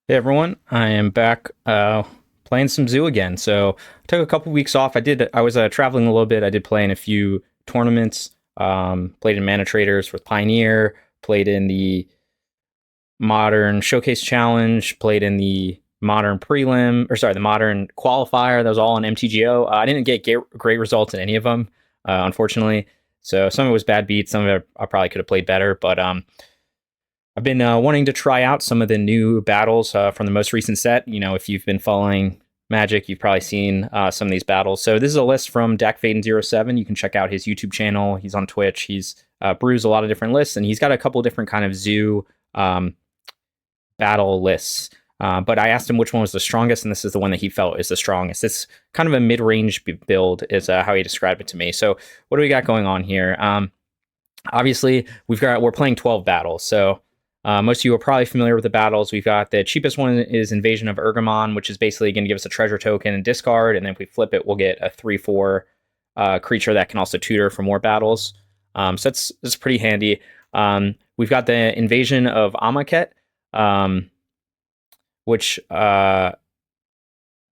Hey everyone, I am back playing some Zoo again. So I took a couple weeks off. I was traveling a little bit. I did play in a few tournaments. Played in Mana Traders with Pioneer. Played in the Modern Showcase Challenge. Played in the Modern Prelim, or sorry, the Modern Qualifier. That was all on MTGO. I didn't get great results in any of them, unfortunately. So some of it was bad beats. Some of it I probably could have played better, but I've been wanting to try out some of the new battles from the most recent set. You know, if you've been following Magic, you've probably seen some of these battles. So this is a list from DakFaden07. You can check out his YouTube channel. He's on Twitch. He's brews a lot of different lists, and he's got a couple different kind of zoo battle lists. But I asked him which one was the strongest, and this is the one that he felt is the strongest. It's kind of a mid-range build, is how he described it to me. So what do we got going on here? Obviously, we're playing 12 battles, so most of you are probably familiar with the battles. We've got the cheapest one is Invasion of Ergamon, which is basically going to give us a treasure token and discard, and then if we flip it, we'll get a 3/4 creature that can also tutor for more battles. So that's pretty handy. We've got the Invasion of Amonkhet, which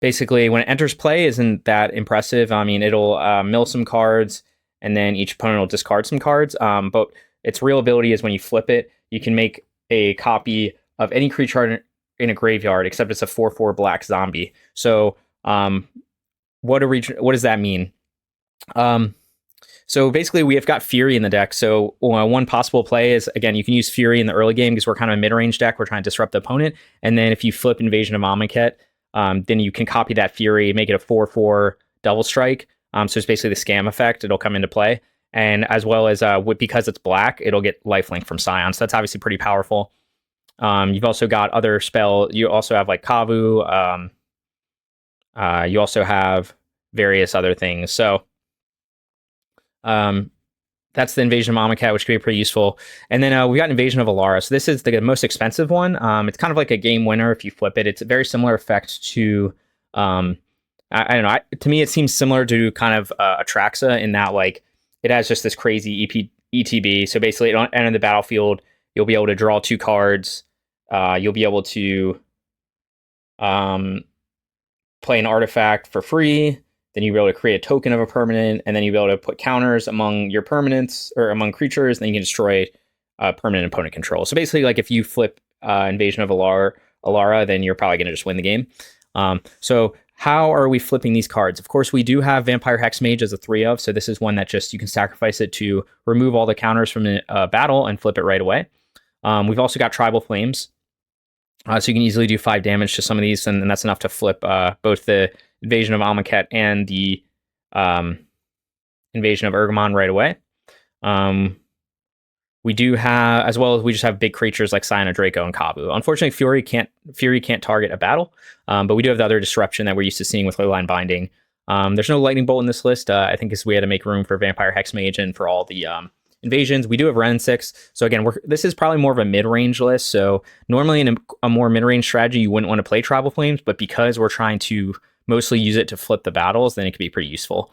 basically when it enters play isn't that impressive. I mean, it'll mill some cards, and then each opponent will discard some cards. But its real ability is when you flip it, you can make a copy of any creature in a graveyard, except it's a 4/4 black zombie. So, what does that mean? So basically, we have got Fury in the deck. So one possible play is, again, you can use Fury in the early game because we're kind of a mid-range deck. We're trying to disrupt the opponent. And then if you flip Invasion of Amonkhet, then you can copy that Fury, make it a 4/4 double strike. So it's basically the scam effect. It'll come into play. And as well as because it's black, it'll get lifelink from Scion. So that's obviously pretty powerful. You've also got other spell. You also have like Kavu. You also have various other things. So that's the Invasion of Amonkhet, which can be pretty useful. And then we got Invasion of Alara. So this is the most expensive one. It's kind of like a game winner if you flip it. It's a very similar effect to I don't know. To me, it seems similar to kind of Atraxa in that like it has just this crazy ETB. So basically, at the end of the battlefield, you'll be able to draw 2 cards. You'll be able to play an artifact for free. Then you'll be able to create a token of a permanent, and then you'll be able to put counters among your permanents or among creatures, and then you can destroy permanent opponent control. So basically, like if you flip Invasion of Alara, then you're probably going to just win the game. So how are we flipping these cards? Of course, we do have Vampire Hexmage as a 3/of, so this is one that just you can sacrifice it to remove all the counters from a battle and flip it right away. We've also got Tribal Flames, so you can easily do 5 damage to some of these, and that's enough to flip both the Invasion of Amonkhet and the Invasion of Ergamon right away. We do have, as well as we just have big creatures like Scion of Draco and Kavu. Unfortunately, Fury can't target a battle, but we do have the other disruption that we're used to seeing with Leyline Binding. There's no Lightning Bolt in this list. I think we had to make room for Vampire Hexmage and for all the invasions. We do have Wrenn and Six. So again, this is probably more of a mid-range list. So normally in a more mid-range strategy, you wouldn't want to play Tribal Flames, but because we're trying to mostly use it to flip the battles, then it can be pretty useful.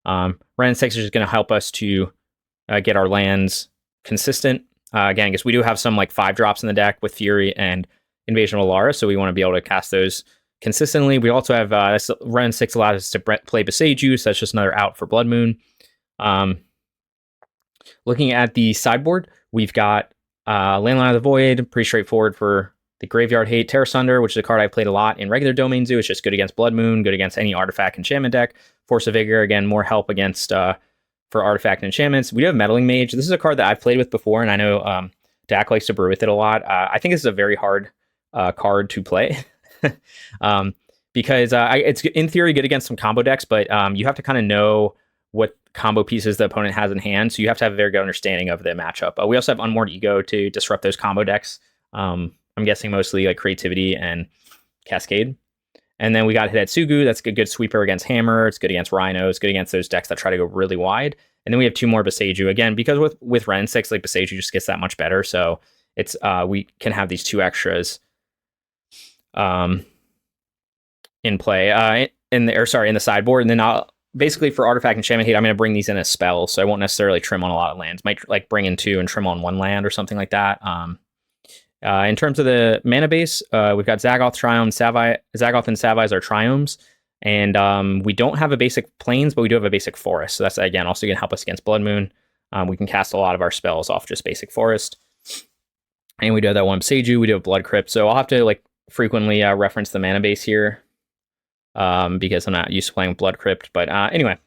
Wrenn and Six is just going to help us to get our lands consistent. Again, because we do have some like 5-drops in the deck with Fury and Invasion of Alara, so we want to be able to cast those consistently. We also have Wrenn and Six allows us to play Boseiju, so that's just another out for Blood Moon. Looking at the sideboard, we've got Leyline of the Void, pretty straightforward for the Graveyard Hate. Tear Asunder, which is a card I've played a lot in regular Domain Zoo. It's just good against Blood Moon, good against any artifact enchantment deck. Force of Vigor, again, more help against for artifact and enchantments. We do have Meddling Mage. This is a card that I've played with before, and I know Dak likes to brew with it a lot. I think this is a very hard card to play because it's in theory good against some combo decks, but you have to kind of know what combo pieces the opponent has in hand, so you have to have a very good understanding of the matchup. We also have Unmoored Ego to disrupt those combo decks. I'm guessing mostly like Creativity and Cascade. And then we got Hidetsugu. That's a good sweeper against Hammer. It's good against Rhino. It's good against those decks that try to go really wide. And then we have 2 more Boseiju. Again, because with Wrenn and Six, like Boseiju just gets that much better. So it's we can have these 2 extras in play in the sideboard. And then basically for Artifact and Enchantment Hate, I'm going to bring these in as spells. So I won't necessarily trim on a lot of lands. Might like bring in 2 and trim on 1 land or something like that. In terms of the mana base, we've got Zagoth Triome, Zagoth and Savai's are Triomes, and we don't have a basic Plains, but we do have a basic Forest. So that's again also going to help us against Blood Moon. We can cast a lot of our spells off just basic Forest, and we do have that one Boseiju. We do have Blood Crypt, so I'll have to like frequently reference the mana base here because I'm not used to playing Blood Crypt. But anyway,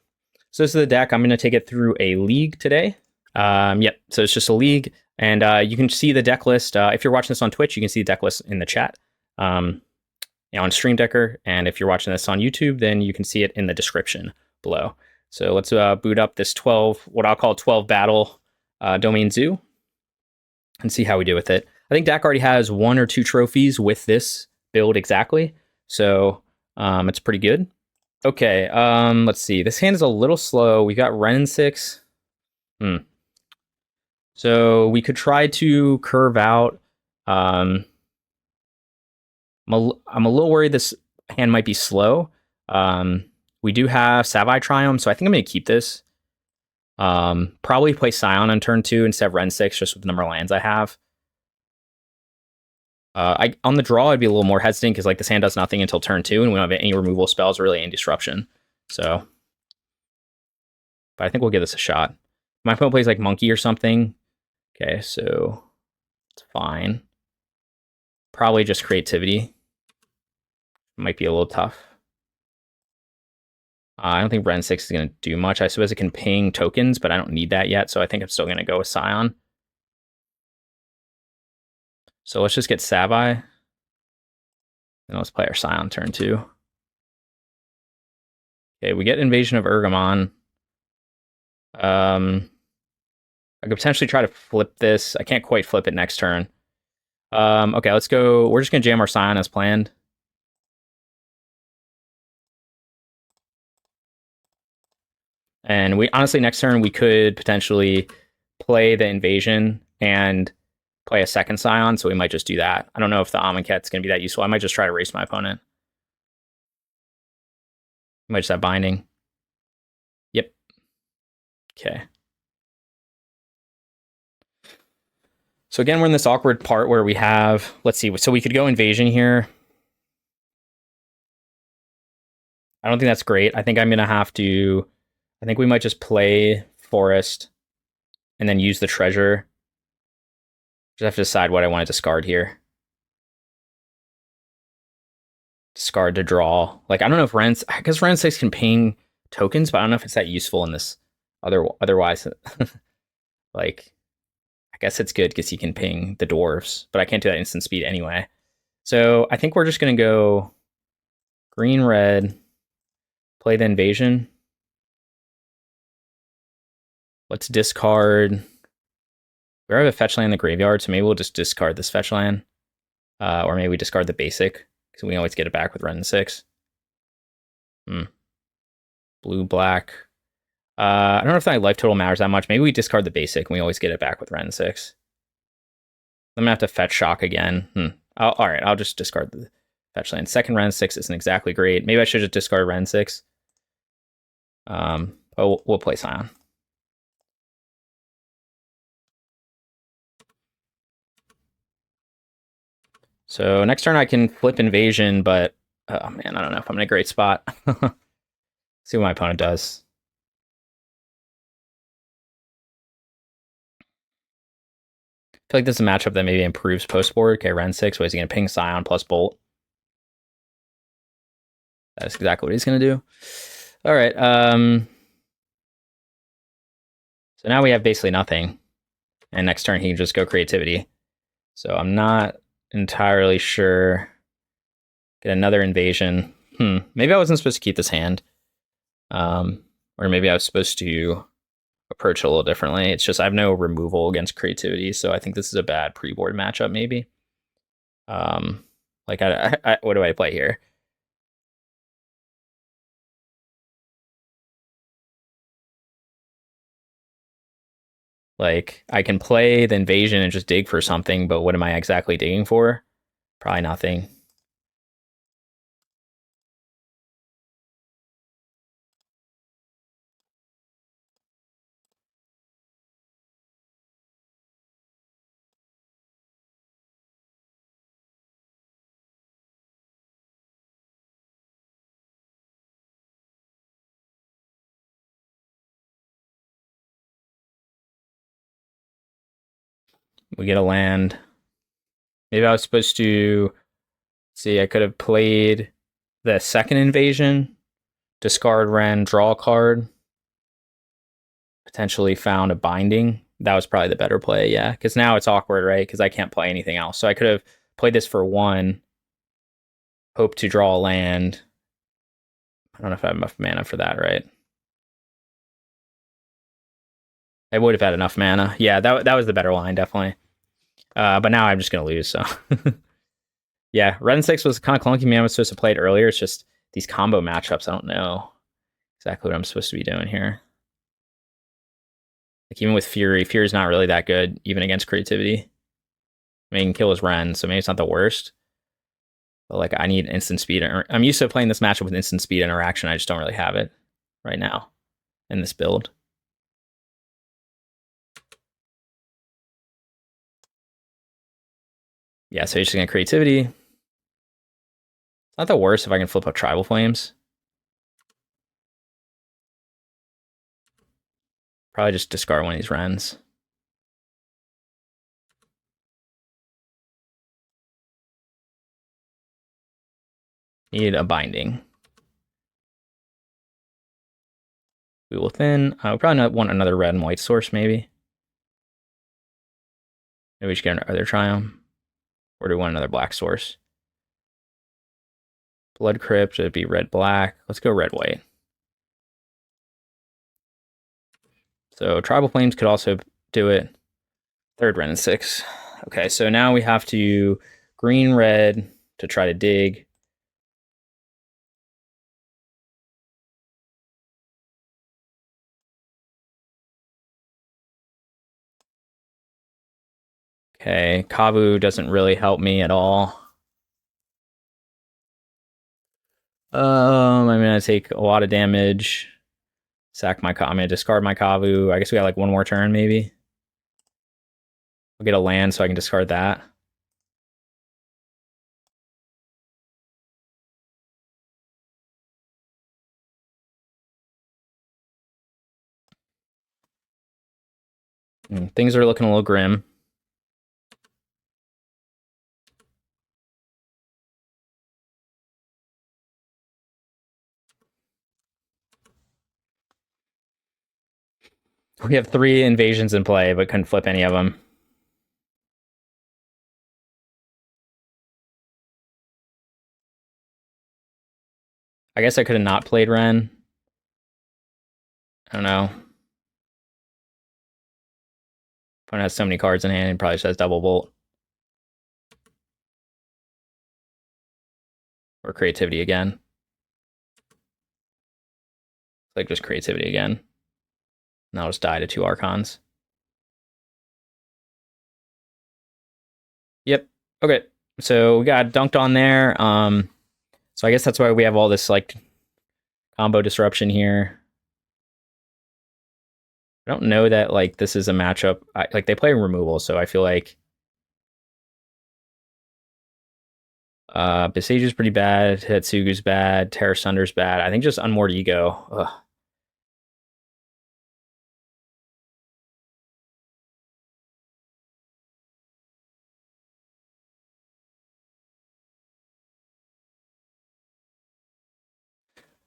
so this is the deck. I'm going to take it through a league today. Yep, so it's just a league. And you can see the deck list. If you're watching this on Twitch, you can see the deck list in the chat on Stream Decker. And if you're watching this on YouTube, then you can see it in the description below. So let's boot up this 12, what I'll call 12 battle Domain Zoo and see how we do with it. I think Dak already has 1 or 2 trophies with this build exactly. So it's pretty good. Okay, let's see. This hand is a little slow. We got Wrenn and Six. So we could try to curve out. I'm a little worried this hand might be slow. We do have Savai Triome, so I think I'm going to keep this. Probably play Scion on turn 2 instead of Wrenn 6, just with the number of lands I have. On the draw, I'd be a little more hesitant because like this hand does nothing until turn 2, and we don't have any removal spells or really any disruption. So, but I think we'll give this a shot. My opponent plays like Monkey or something. Okay, so it's fine. Probably just creativity. Might be a little tough. I don't think Wrenn 6 is going to do much. I suppose it can ping tokens, but I don't need that yet, so I think I'm still going to go with Scion. So let's just get Savai. And let's play our Scion turn 2. Okay, we get Invasion of Ergamon. I could potentially try to flip this. I can't quite flip it next turn. Okay, let's go. We're just going to jam our Scion as planned. And we honestly, next turn, we could potentially play the Invasion and play a second Scion, so we might just do that. I don't know if the Amonkhet's going to be that useful. I might just try to race my opponent. Might just have Binding. Yep. Okay. So again, we're in this awkward part where we have, let's see, so we could go Invasion here. I don't think that's great. I think I'm going to have to, I think we might just play Forest and then use the treasure. Just have to decide what I want to discard here. Discard to draw. Like, I don't know if I guess Wrenn 6 can ping tokens, but I don't know if it's that useful in this otherwise. Like, I guess it's good because he can ping the dwarves, but I can't do that instant speed anyway. So I think we're just going to go green, red, play the Invasion. Let's discard. We have a fetch land in the graveyard, so maybe we'll just discard this fetch land. Or maybe we discard the basic, because we always get it back with Wrenn and 6. Blue, black. I don't know if that life total matters that much. Maybe we discard the basic, and we always get it back with Wrenn and 6. I'm going to have to fetch shock again. All right, I'll just discard the fetch land. Second Wrenn and 6 isn't exactly great. Maybe I should just discard Wrenn and 6. But we'll play Scion. So next turn I can flip Invasion, but oh man, I don't know if I'm in a great spot. See what my opponent does. I feel like this is a matchup that maybe improves post board. Okay, Wrenn 6, what is he going to ping Scion plus Bolt? That's exactly what he's going to do. All right. So now we have basically nothing. And next turn he can just go creativity. So I'm not entirely sure. Get another Invasion. Maybe I wasn't supposed to keep this hand. Or maybe I was supposed to approach it a little differently. It's just I have no removal against creativity, so I think this is a bad pre-board matchup, maybe. Like, what do I play here? Like, I can play the Invasion and just dig for something, but what am I exactly digging for? Probably nothing. We get a land. Maybe I was supposed to... See, I could have played the second invasion, discard Wrenn, draw a card, potentially found a binding. That was probably the better play, yeah. Because now it's awkward, right? Because I can't play anything else. So I could have played this for 1, hope to draw a land. I don't know if I have enough mana for that, right? I would have had enough mana. Yeah, that was the better line, definitely. But now I'm just going to lose, so... Yeah, Wrenn and Six was kind of clunky. Man, I was supposed to play it earlier. It's just these combo matchups. I don't know exactly what I'm supposed to be doing here. Like, even with Fury's not really that good, even against creativity. I mean, he can kill his Wrenn, so maybe it's not the worst. But, like, I need instant speed. I'm used to playing this matchup with instant speed interaction. I just don't really have it right now in this build. Yeah, so he's just going to creativity. It's not the worst if I can flip up Tribal Flames. Probably just discard one of these Wrenns. Need a binding. We will thin. We probably not want another red and white source, maybe. Maybe we should get another Triome. Or do we want another black source? Blood Crypt, it'd be red-black. Let's go red-white. So Tribal Flames could also do it. Third Wrenn and Six. Okay, so now we have to green-red to try to dig. Okay, Kavu doesn't really help me at all. I'm gonna take a lot of damage. Sack my I'm gonna discard my Kavu. I guess we got like one more turn, maybe. I'll get a land so I can discard that. Things are looking a little grim. We have 3 invasions in play, but couldn't flip any of them. I guess I could have not played Wrenn. I don't know. Opponent has so many cards in hand, he probably just has double bolt. Or creativity again. Like just creativity again. And I'll just die to 2 Archons. Yep. Okay. So we got dunked on there. So I guess that's why we have all this like combo disruption here. I don't know that like this is a matchup. Like they play removal, so I feel like Boseiju's pretty bad, Hidetsugu's bad, Tear Asunder's bad. I think just Unmoored Ego. Ugh.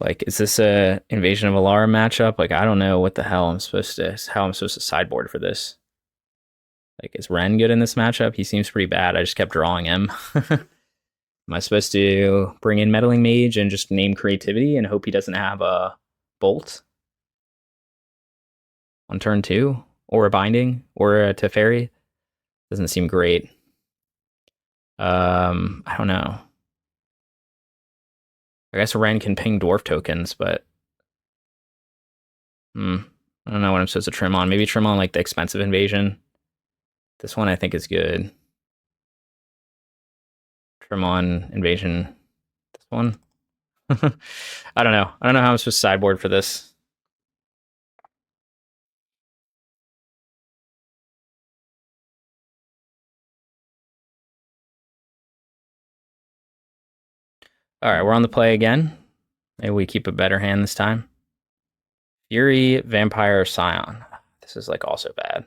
Like, is this a Invasion of Alara matchup? Like, I don't know what the hell I'm supposed to sideboard for this. Like, is Wrenn good in this matchup? He seems pretty bad. I just kept drawing him. Am I supposed to bring in Meddling Mage and just name creativity and hope he doesn't have a bolt on turn 2? Or a binding? Or a Teferi? Doesn't seem great. I don't know. I guess Wrenn can ping dwarf tokens, but I don't know what I'm supposed to trim on. Maybe trim on like the expensive invasion. This one I think is good. Trim on invasion. This one. I don't know. I don't know how I'm supposed to sideboard for this. All right, we're on the play again. Maybe we keep a better hand this time. Fury, Vampire, Scion. This is like also bad.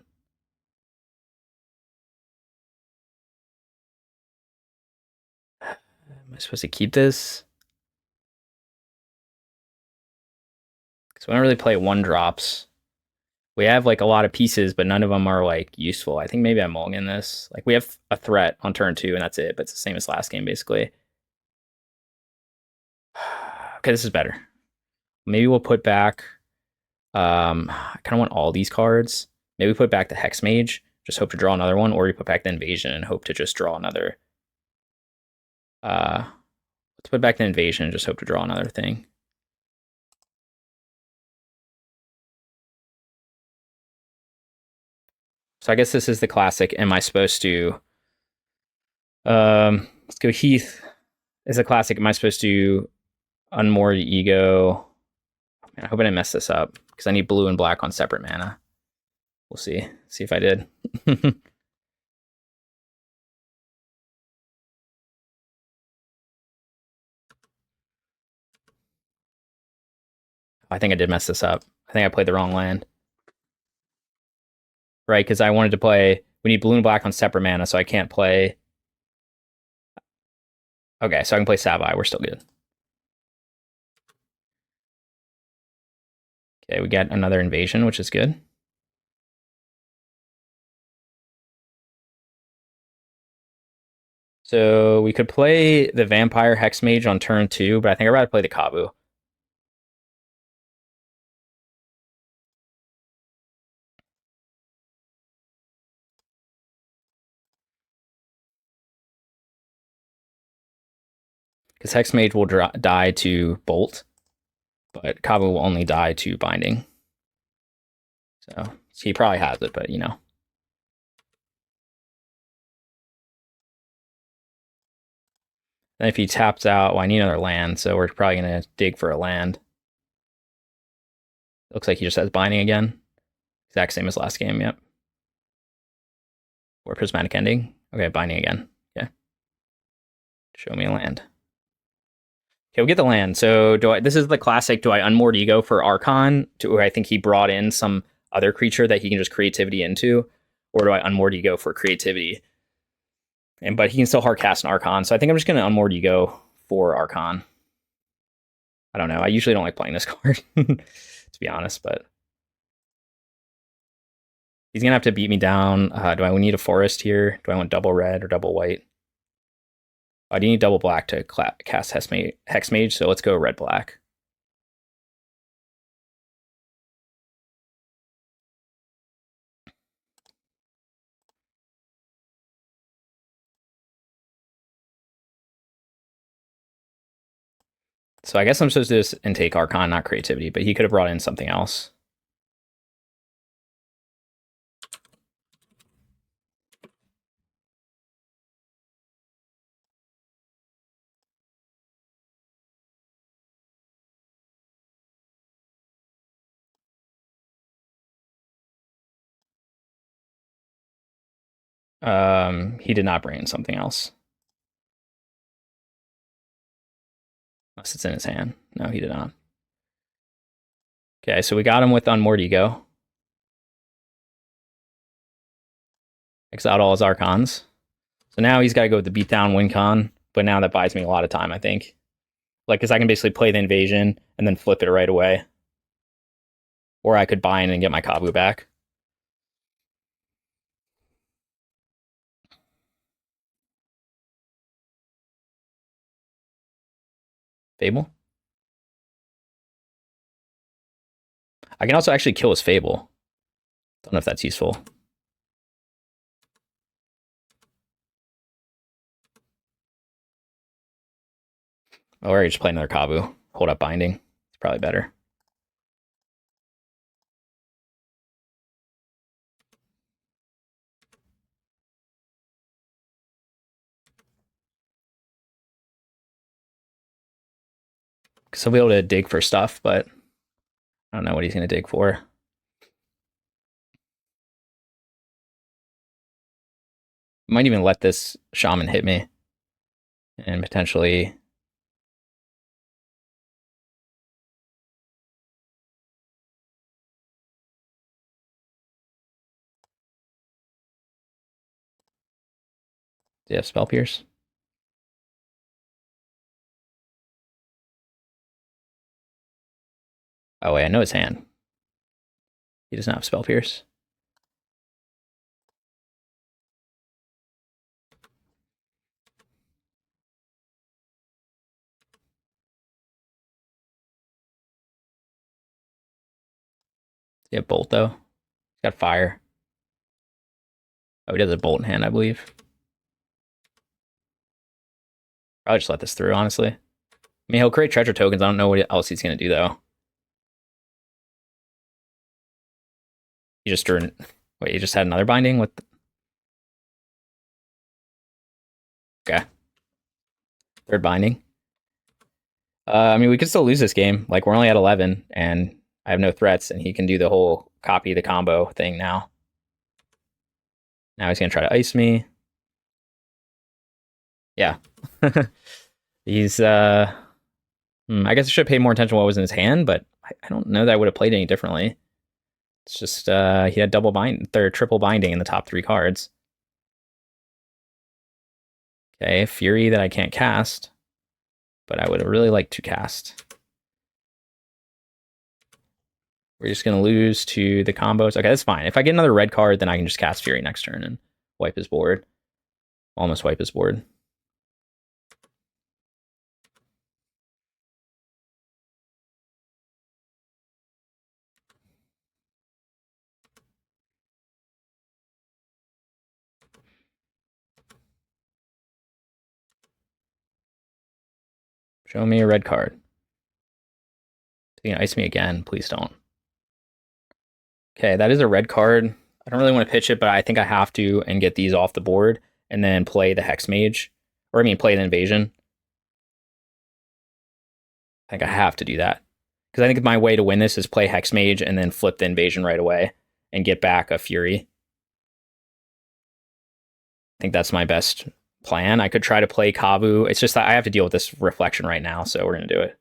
Am I supposed to keep this? So we don't really play 1-drops. We have like a lot of pieces, but none of them are like useful. I think maybe I'm mulligan this. Like we have a threat on turn 2, and that's it. But it's the same as last game, basically. Okay, this is better. Maybe we'll put back. I kind of want all these cards. Maybe put back the Hexmage. Just hope to draw another one, or we put back the Invasion and hope to just draw another. Let's put back the Invasion and just hope to draw another thing. So I guess this is the classic. Am I supposed to? Let's go Heath. Is a classic. Am I supposed to Unmoored Ego? Man, I hope I didn't mess this up because I need blue and black on separate mana. We'll see. See if I did. I think I did mess this up. I think I played the wrong land. Right, because I wanted to play. We need blue and black on separate mana, so I can't play. Okay, so I can play Savai. We're still good. Okay, we get another invasion, which is good. So we could play the Vampire Hexmage on turn 2, but I think I'd rather play the Kavu. Because Hexmage will die to Bolt, but Kavu will only die to Binding. So he probably has it, but you know. And if he taps out, well, I need another land, so we're probably going to dig for a land. Looks like he just has Binding again. Exact same as last game, yep. Or Prismatic Ending. Okay, Binding again. Okay. Show me a land. Okay, we'll get the land. So this is the classic, do I Unmoored Ego for Archon? Where I think he brought in some other creature that he can just creativity into? Or do I Unmoored Ego for creativity? But he can still hard cast an Archon, so I think I'm just going to Unmoored Ego for Archon. I don't know. I usually don't like playing this card, to be honest, but he's going to have to beat me down. Do I need a forest here? Do I want double red or double white? I do need double black to cast Hexmage, so let's go red-black. So I guess I'm supposed to just intake Archon, not creativity, but he could have brought in something else. He did not bring in something else. Unless it's in his hand. No, he did not. Okay, so we got him with Unmoored Ego. Exiled all his Archons. So now he's got to go with the beatdown win con, but now that buys me a lot of time, I think. Like, because I can basically play the invasion and then flip it right away. Or I could buy in and get my Kavu back. Fable? I can also actually kill his Fable. Don't know if that's useful. Or I just play another Kavu. Hold up Binding. It's probably better. Because he'll be able to dig for stuff, but I don't know what he's going to dig for. Might even let this Shaman hit me. And potentially... Do you have Spell Pierce? Oh wait, I know his hand. He does not have Spell Pierce. He have Bolt though. He's got Fire. Oh, he does a Bolt in hand, I believe. Probably just let this through, honestly. I mean, he'll create treasure tokens. I don't know what else he's gonna do though. He just turned. Wait, he just had another binding with. Okay. Third binding. I mean, we could still lose this game. Like, we're only at 11, and I have no threats, and he can do the whole copy the combo thing now. Now he's gonna try to ice me. Yeah. He's I guess I should pay more attention to what was in his hand, but I don't know that I would have played any differently. It's just he had triple binding in the top 3 cards. Okay, Fury that I can't cast, but I would really like to cast. We're just gonna lose to the combos. Okay, that's fine. If I get another red card, then I can just cast Fury next turn and wipe his board. Almost wipe his board. Show me a red card. You can ice me again. Please don't. Okay, that is a red card. I don't really want to pitch it, but I think I have to and get these off the board and then play the Hexmage. Or I mean, play the Invasion. I think I have to do that. Because I think my way to win this is play Hexmage and then flip the Invasion right away and get back a Fury. I think that's my best plan. I could try to play Kavu. It's just that I have to deal with this reflection right now, so we're going to do it.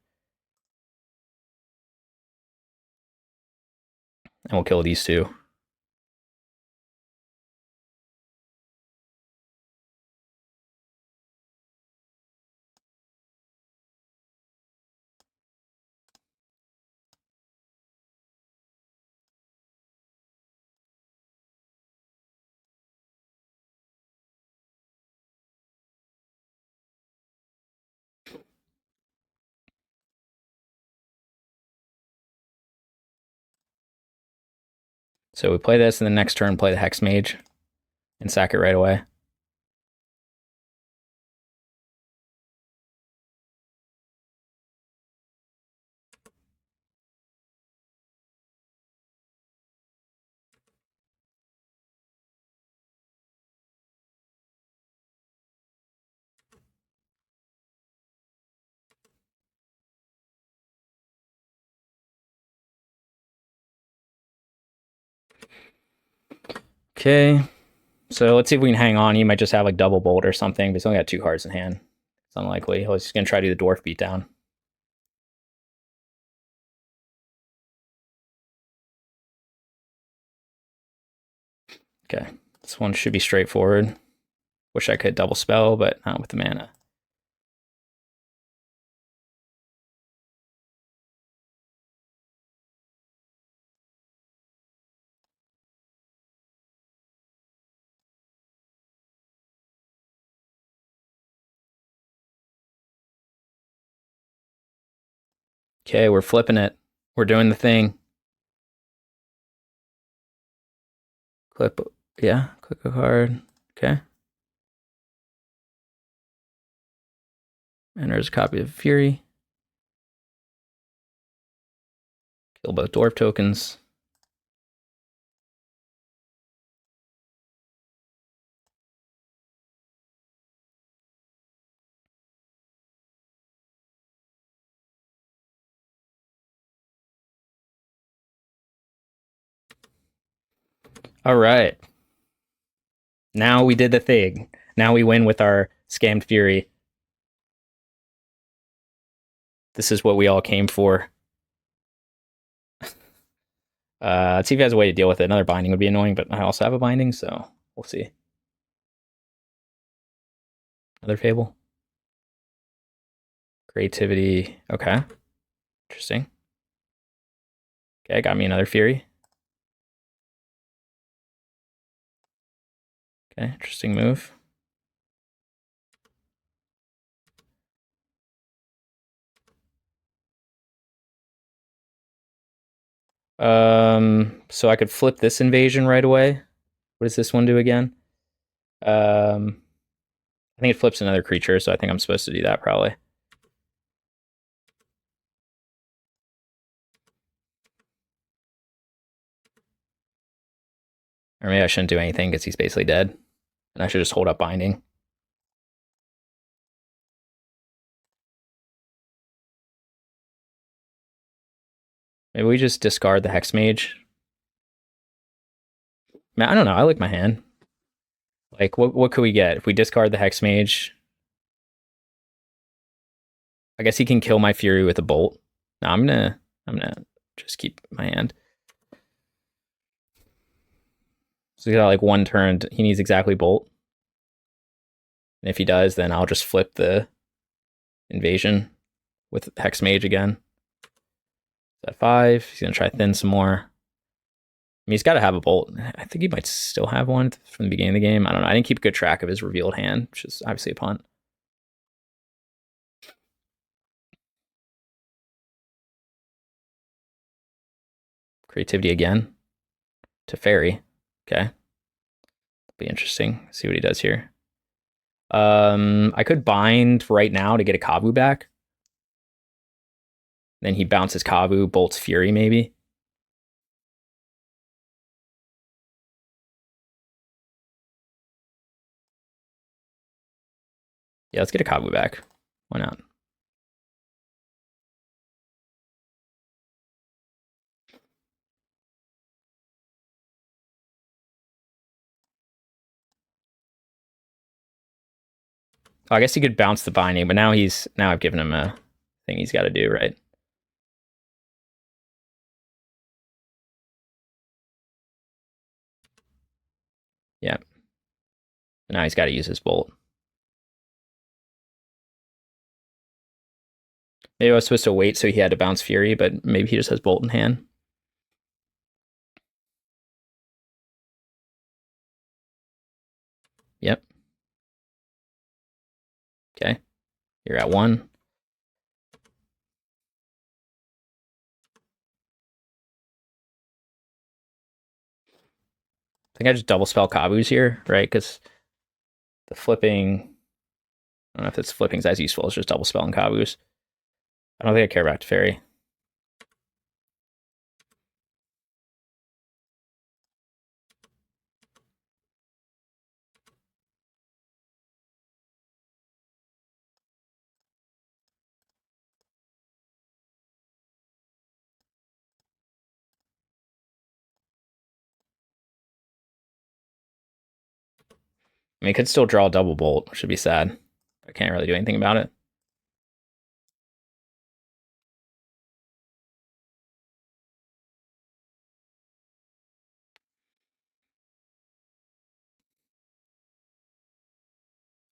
And we'll kill these two. So we play this, and the next turn play the Hexmage and sack it right away. Okay, so let's see if we can hang on. He might just have like double bolt or something, but he's only got 2 cards in hand. It's unlikely. He's just gonna try to do the dwarf beatdown. Okay, this one should be straightforward. Wish I could double spell, but not with the mana. Okay, we're flipping it. We're doing the thing. Click a card. Okay. And there's a copy of Fury. Kill both dwarf tokens. All right. Now we did the thing. Now we win with our scammed Fury. This is what we all came for. Let's see if he has a way to deal with it. Another binding would be annoying, but I also have a binding, so we'll see. Another Fable. Creativity. Okay. Interesting. Okay, got me another Fury. Okay, interesting move. So I could flip this invasion right away. What does this one do again? I think it flips another creature, so I think I'm supposed to do that probably. Or maybe I shouldn't do anything because he's basically dead. And I should just hold up Binding. Maybe we just discard the Hexmage. Man, I don't know. I like my hand. Like, what could we get? If we discard the Hexmage, I guess he can kill my Fury with a bolt. No, I'm gonna just keep my hand. So he's got like one turn. He needs exactly bolt. And if he does, then I'll just flip the invasion with Hexmage again. At 5, he's gonna try thin some more. I mean, he's got to have a bolt. I think he might still have one from the beginning of the game. I don't know. I didn't keep good track of his revealed hand, which is obviously a punt. Creativity again to Fairy. Okay. Be interesting. See what he does here. I could bind right now to get a Kavu back. Then he bounces Kavu, bolts Fury maybe. Yeah, let's get a Kavu back. Why not? Oh, I guess he could bounce the binding, but now I've given him a thing he's got to do, right? Yeah. Now he's got to use his bolt. Maybe I was supposed to wait so he had to bounce Fury, but maybe he just has bolt in hand. Yep. Okay. You're at 1. I think I just double spell Kavus here, right? Because the flipping, I don't know if it's flipping's as useful as just double spelling Kavus. I don't think I care about Teferi. I mean, it could still draw a double bolt, which would be sad. I can't really do anything about it.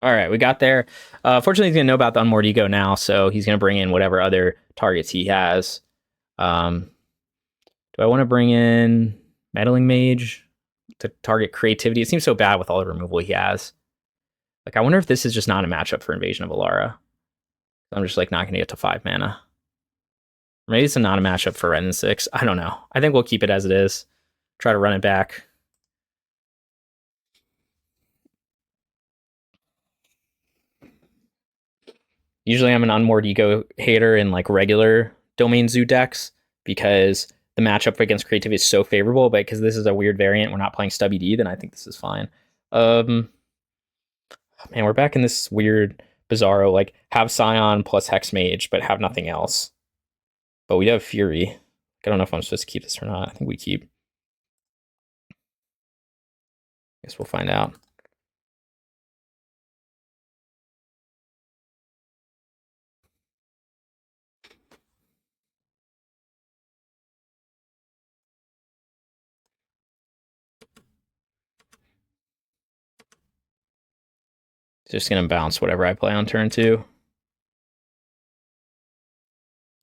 All right, we got there. Fortunately, he's going to know about the Unmoored Ego now, so he's going to bring in whatever other targets he has. Do I want to bring in Meddling Mage to target creativity? It seems so bad with all the removal he has. Like, I wonder if this is just not a matchup for Invasion of Alara. I'm just like not going to get to 5 mana. Maybe it's not a matchup for Wrenn and Six. I don't know. I think we'll keep it as it is. Try to run it back. Usually I'm an Unmoored Ego hater in like regular Domain Zoo decks because the matchup against creativity is so favorable, but because this is a weird variant, we're not playing Stubby D, then I think this is fine. Man, we're back in this weird bizarro, like have Scion plus Hexmage, but have nothing else. But we have Fury. I don't know if I'm supposed to keep this or not. I think we keep. Guess we'll find out. Just gonna bounce whatever I play on turn 2.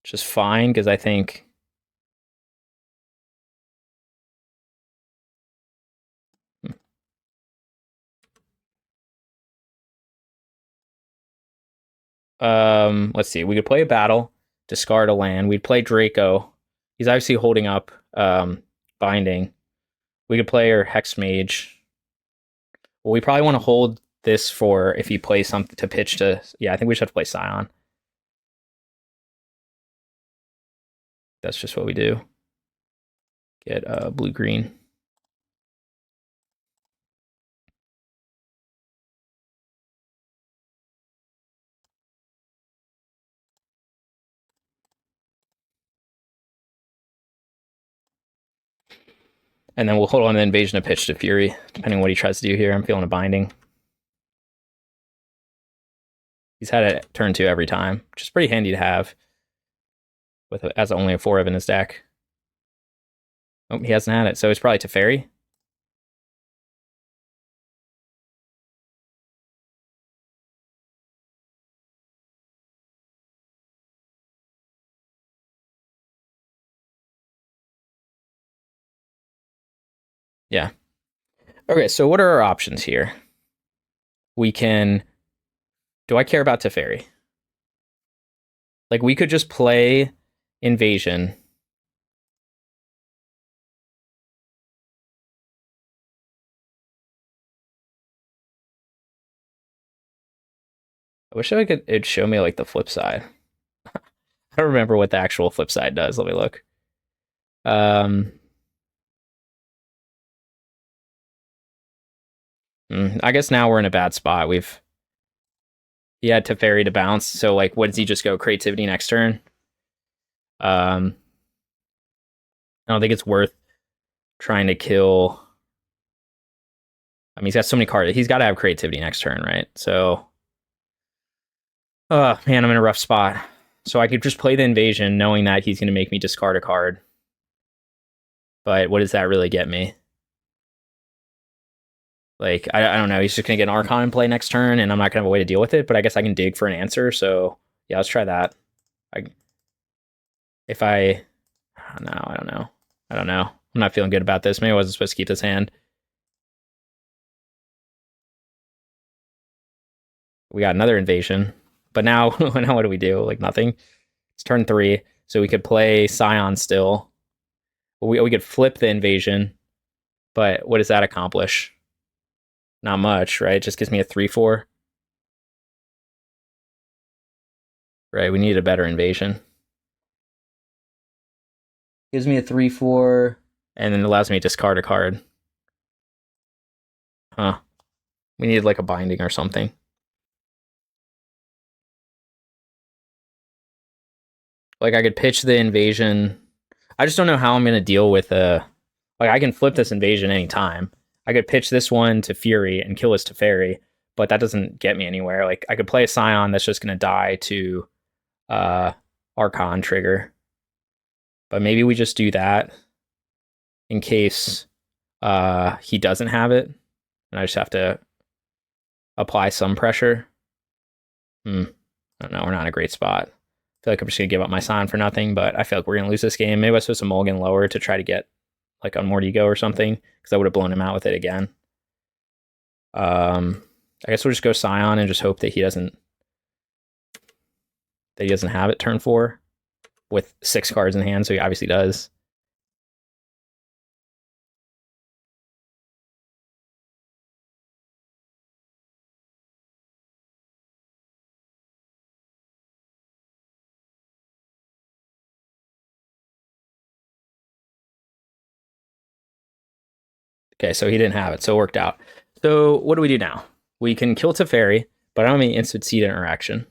Which is fine, because I think Let's see. We could play a battle, discard a land. We'd play Draco. He's obviously holding up Binding. We could play our Hexmage. Well, we probably want to hold this for if he plays something to pitch to. Yeah, I think we should have to play Scion. That's just what we do. Get blue-green. And then we'll hold on to Invasion of Pitch to Fury, depending on what he tries to do here. I'm feeling a Binding. He's had it turn 2 every time, which is pretty handy to have with as only a 4 of in his deck. Oh, he hasn't had it, so it's probably Teferi. Yeah. Okay, so what are our options here? We can... Do I care about Teferi? Like, we could just play Invasion. I wish it'd show me, like, the flip side. I don't remember what the actual flip side does. Let me look. I guess now we're in a bad spot. He had Teferi to bounce, so like, what does he just go creativity next turn? I don't think it's worth trying to kill. I mean, he's got so many cards. He's got to have creativity next turn, right? So, oh man, I'm in a rough spot. So I could just play the Invasion, knowing that he's going to make me discard a card. But what does that really get me? Like, I don't know. He's just going to get an Archon in play next turn, and I'm not going to have a way to deal with it. But I guess I can dig for an answer. So yeah, let's try that. I don't know. I don't know. I'm not feeling good about this. Maybe I wasn't supposed to keep this hand. We got another Invasion. But now what do we do? Like, nothing. It's turn 3. So we could play Scion still. We could flip the Invasion. But what does that accomplish? Not much, right? It just gives me a 3/4. Right, we need a better Invasion. Gives me a 3/4, and then allows me to discard a card. Huh. We needed like a Binding or something. Like, I could pitch the Invasion. I just don't know how I'm going to deal with like, I can flip this Invasion anytime. I could pitch this one to Fury and kill his Teferi, but that doesn't get me anywhere. Like, I could play a Scion that's just going to die to Archon trigger. But maybe we just do that in case he doesn't have it, and I just have to apply some pressure. I don't know. We're not in a great spot. I feel like I'm just going to give up my Scion for nothing, but I feel like we're going to lose this game. Maybe I was supposed to mulligan lower to try to get like Unmoored Ego or something, because I would have blown him out with it again. I guess we'll just go Scion and just hope that he doesn't have it turn 4 with 6 cards in hand, so he obviously does. Okay, so he didn't have it, so it worked out. So what do we do now? We can kill Teferi, but I don't mean instant seed interaction.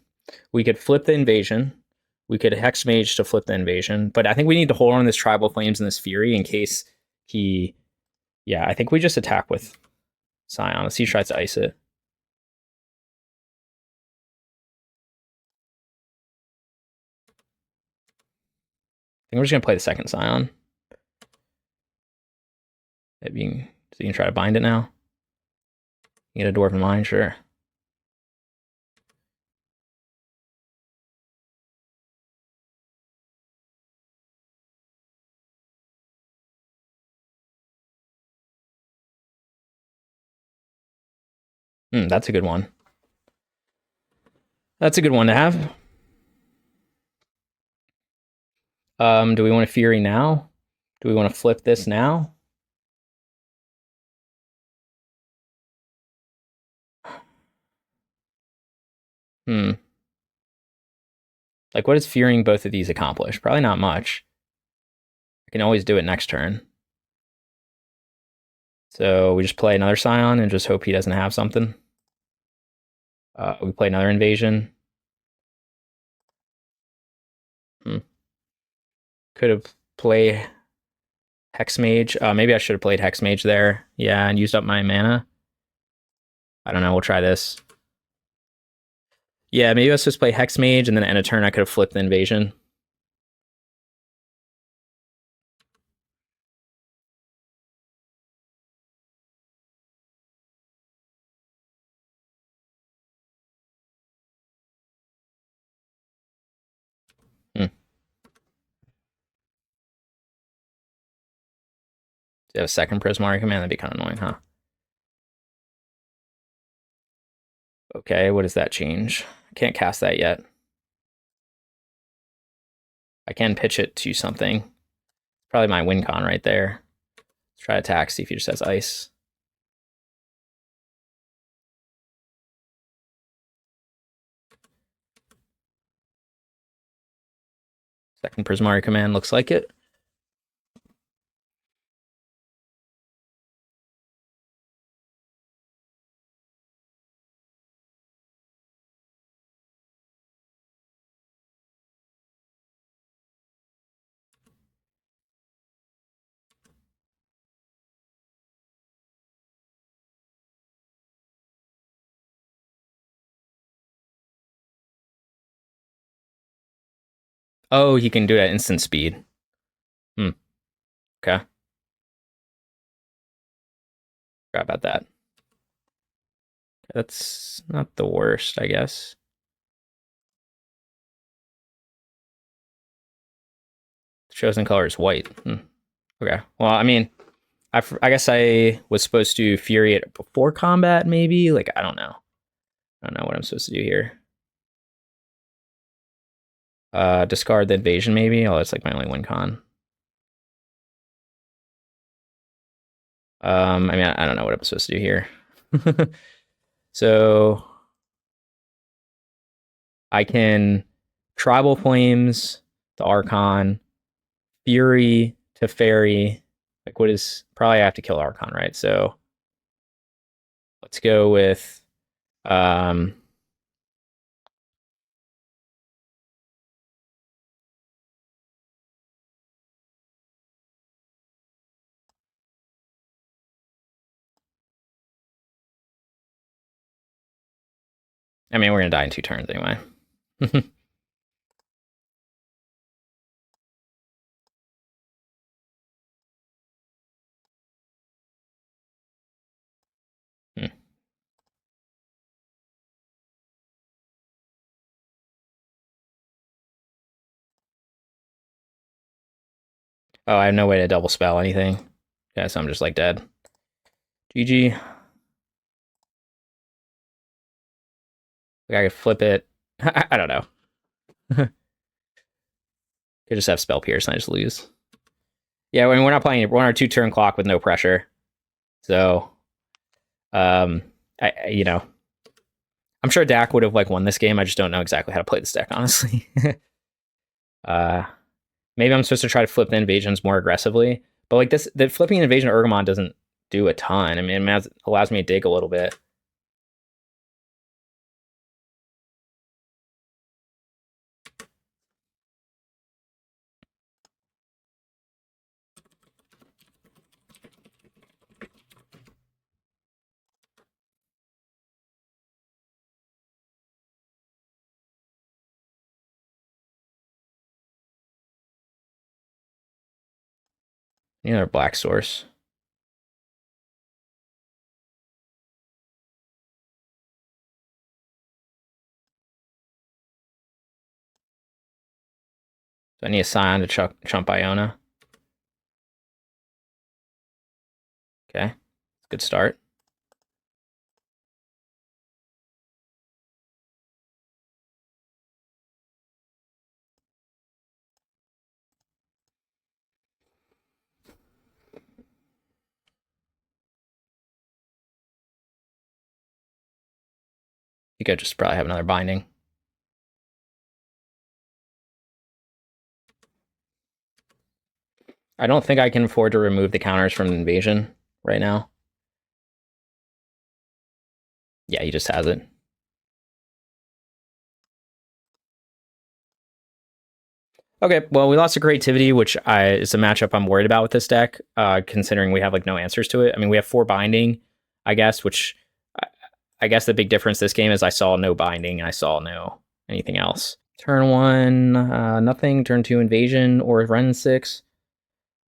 We could flip the Invasion. We could Hexmage to flip the Invasion, but I think we need to hold on to this Tribal Flames and this Fury in case he... Yeah, I think we just attack with Scion. Let's see if he tries to ice it. I think we're just going to play the second Scion. So you can try to bind it now. You get a Dwarven Mine, sure. That's a good one. That's a good one to have. Do we want to Fury now? Do we want to flip this now? Hmm. Like, what does Furying both of these accomplish? Probably not much. I can always do it next turn. So we just play another Scion and just hope he doesn't have something. We play another Invasion. Could have played Hexmage. Maybe I should have played Hexmage there. Yeah, and used up my mana. I don't know. We'll try this. Yeah, maybe let's just play Hexmage, and then end a turn I could have flipped the Invasion. Do you have a second Prismari command? That'd be kind of annoying, huh? Okay, what does that change? I can't cast that yet. I can pitch it to something. Probably my win con right there. Let's try attack, see if he just has ice. Second Prismari command looks like it. Oh, he can do it at instant speed. Okay. Forgot about that. That's not the worst, I guess. The chosen color is white. Okay. Well, I mean, I guess I was supposed to Fury it before combat, maybe? Like, I don't know. I don't know what I'm supposed to do here. Discard the Invasion, maybe? Oh, that's like my only win con. I mean, I don't know what I'm supposed to do here. So I can Tribal Flames, the Archon, Fury to Fairy. Like, what is probably I have to kill Archon, right? So let's go with I mean, we're gonna die in 2 turns anyway. Oh, I have no way to double spell anything. Yeah, so I'm just like dead. GG. Like I could flip it. I don't know. Could just have spell pierce and I just lose. Yeah, I mean, we're not playing. We're on our 2-turn clock with no pressure. So, you know, I'm sure Dak would have like won this game. I just don't know exactly how to play this deck, honestly. uh, maybe I'm supposed to try to flip the invasions more aggressively. But like this, the flipping Invasion of Ergamon doesn't do a ton. I mean, it allows me to dig a little bit. Another black source. So I need a Scion to chump Iona. Okay, good start. You could just probably have another binding. I don't think I can afford to remove the counters from Invasion right now. Yeah, he just has it. Okay, well, we lost to Creativity, which is a matchup I'm worried about with this deck, considering we have like no answers to it. I mean, we have 4 binding, I guess, which I guess the big difference this game is I saw no binding, I saw no anything else. Turn 1, nothing. Turn 2, Invasion or Wrenn and Six.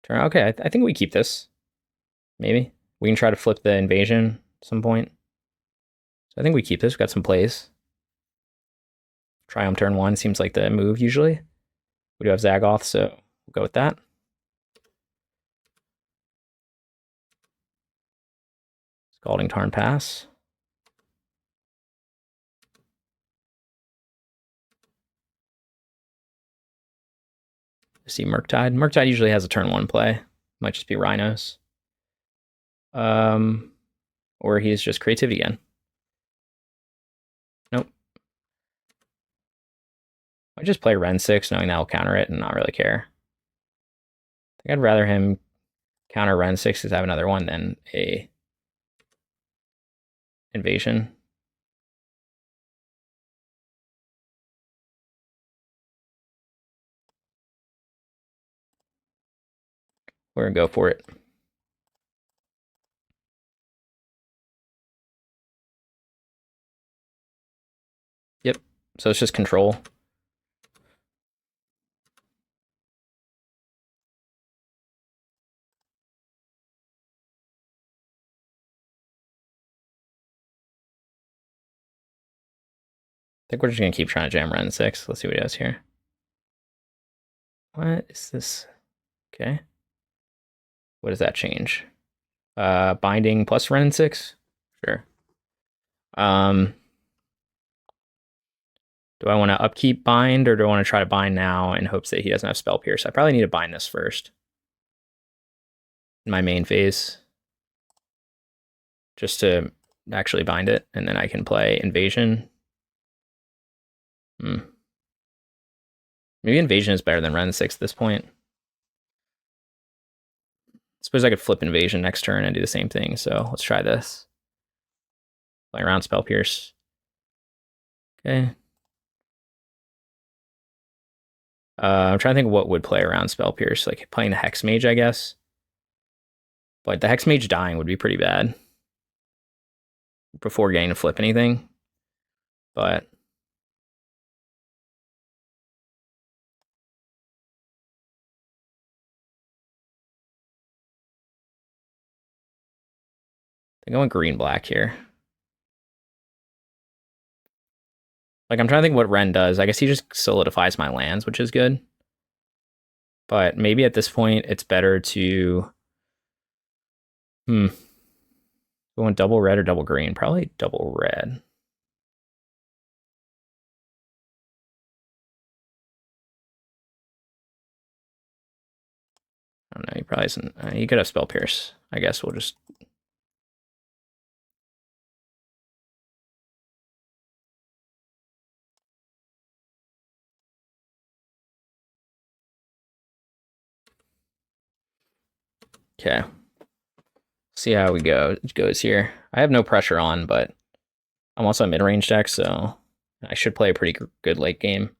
Okay, I think we keep this. Maybe we can try to flip the Invasion at some point. So I think we keep this. We've got some plays. Triumph turn 1 seems like the move usually. We do have Zagoth, so we'll go with that. Scalding Tarn pass. See Murktide. Murktide usually has a turn 1 play. Might just be Rhinos. Or he's just Creativity again. Nope. I just play Wrenn 6 knowing that will counter it and not really care. I think I'd rather him counter Wrenn 6 because I have another one than a Invasion. We're gonna go for it. Yep. So it's just control. I think we're just gonna keep trying to jam Wrenn 6. Let's see what he does here. What is this? Okay. What does that change? Binding plus Wrenn 6? Sure. Do I want to upkeep bind or do I want to try to bind now in hopes that he doesn't have Spell Pierce? I probably need to bind this first. In my main phase. Just to actually bind it, and then I can play Invasion. Maybe Invasion is better than Wrenn 6 at this point. Suppose I could flip Invasion next turn and do the same thing, so let's try this. Play around Spell Pierce. Okay. I'm trying to think what would play around Spell Pierce, like playing the Hexmage, I guess. But the Hexmage dying would be pretty bad before getting to flip anything. But I'm going green-black here. Like, I'm trying to think what Wrenn does. I guess he just solidifies my lands, which is good. But maybe at this point, it's better to... Going double red or double green? Probably double red. I don't know, he probably isn't... he could have Spell Pierce. I guess we'll just... Okay. See how it goes here. I have no pressure on, but I'm also a mid-range deck, so I should play a pretty good late game.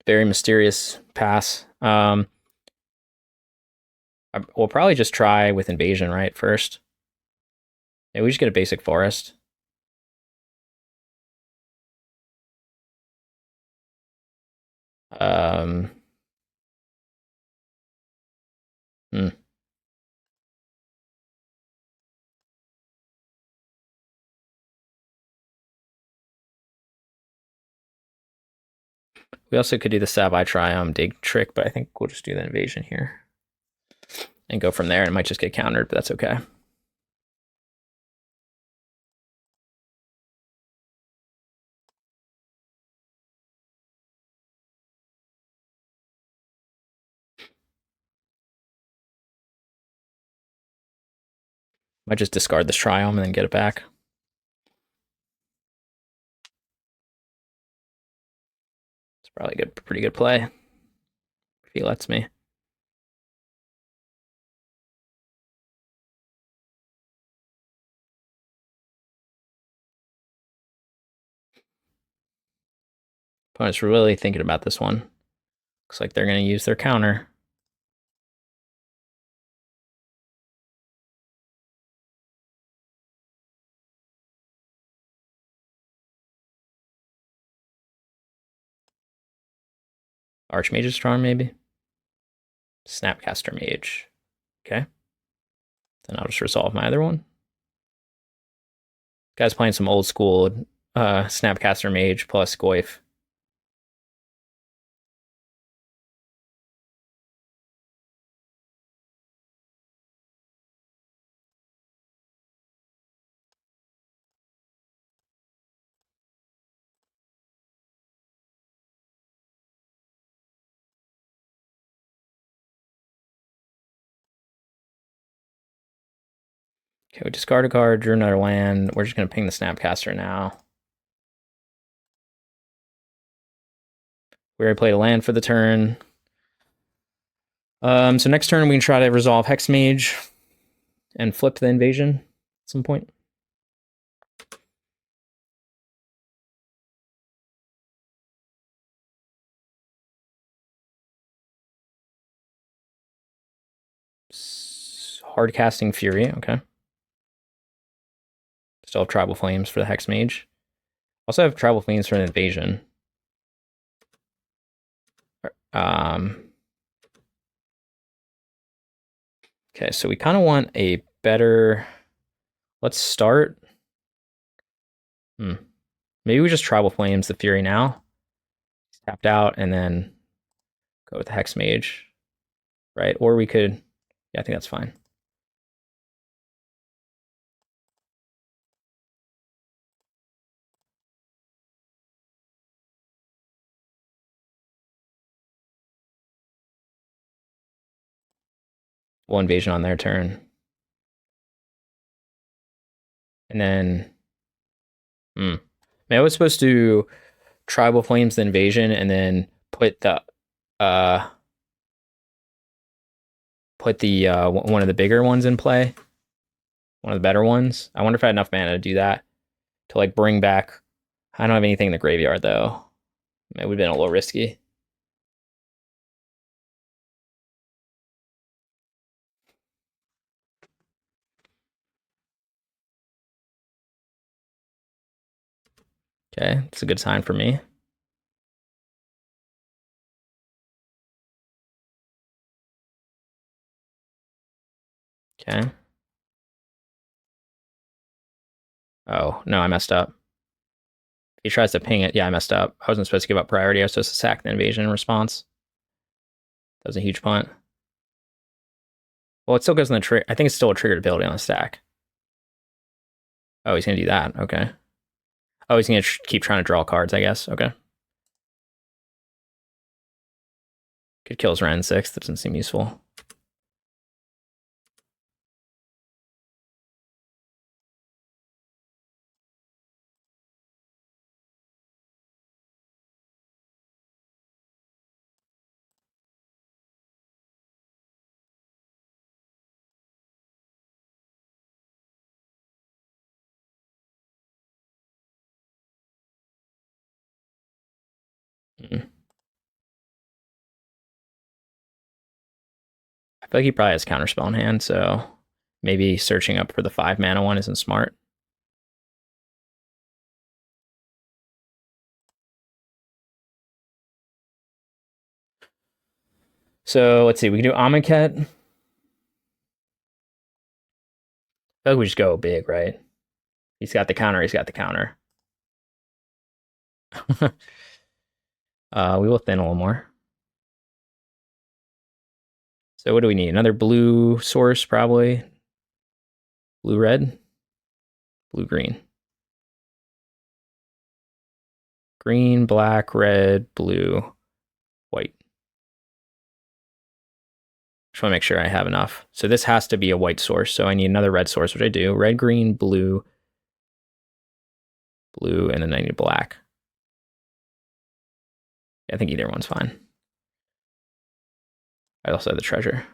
Very mysterious pass. We'll probably just try with Invasion, right, first. Yeah, we just get a basic forest. We also could do the Savai Triome dig trick, but I think we'll just do the Invasion here. And go from there. It might just get countered, but that's okay. Might just discard this Triome and then get it back. It's probably a pretty good play if he lets me. Opponent's really thinking about this one. Looks like they're going to use their counter. Archmage's Charm, maybe? Snapcaster Mage. Okay. Then I'll just resolve my other one. Guy's playing some old school Snapcaster Mage plus Goyf. Okay, we discard a card, drew another land. We're just going to ping the Snapcaster now. We already played a land for the turn. So next turn we can try to resolve Hexmage and flip the invasion at some point. Hard casting Fury, okay. Still have Tribal Flames for the Hexmage. Also have Tribal Flames for an invasion. Okay, so we kind of want a better... Let's start... Maybe we just Tribal Flames the Fury now. Tapped out and then go with the Hexmage. Right? Or we could... Yeah, I think that's fine. One invasion on their turn. And then... Maybe I was supposed to Tribal Flames the invasion and then put the... one of the bigger ones in play. One of the better ones. I wonder if I had enough mana to do that. To like bring back... I don't have anything in the graveyard though. It would have been a little risky. Okay, it's a good sign for me. Okay. Oh, no, I messed up. He tries to ping it. Yeah, I messed up. I wasn't supposed to give up priority. I was supposed to sack the invasion in response. That was a huge punt. Well, it still goes in the trigger. I think it's still a triggered ability on the stack. Oh, he's going to do that. Okay. Oh, he's going to keep trying to draw cards, I guess. Okay. Could kill his Wrenn and Six. That doesn't seem useful. I feel like he probably has Counterspell in hand, so maybe searching up for the 5 mana one isn't smart. So let's see, we can do Amonkhet. I feel like we just go big, right? He's got the counter, he's got the counter. We will thin a little more. So what do we need? Another blue source, probably. Blue-red? Blue-green. Green, black, red, blue, white. Just want to make sure I have enough. So this has to be a white source. So I need another red source, which I do. Red, green, blue, blue, and then I need black. I think either one's fine. I also have the treasure.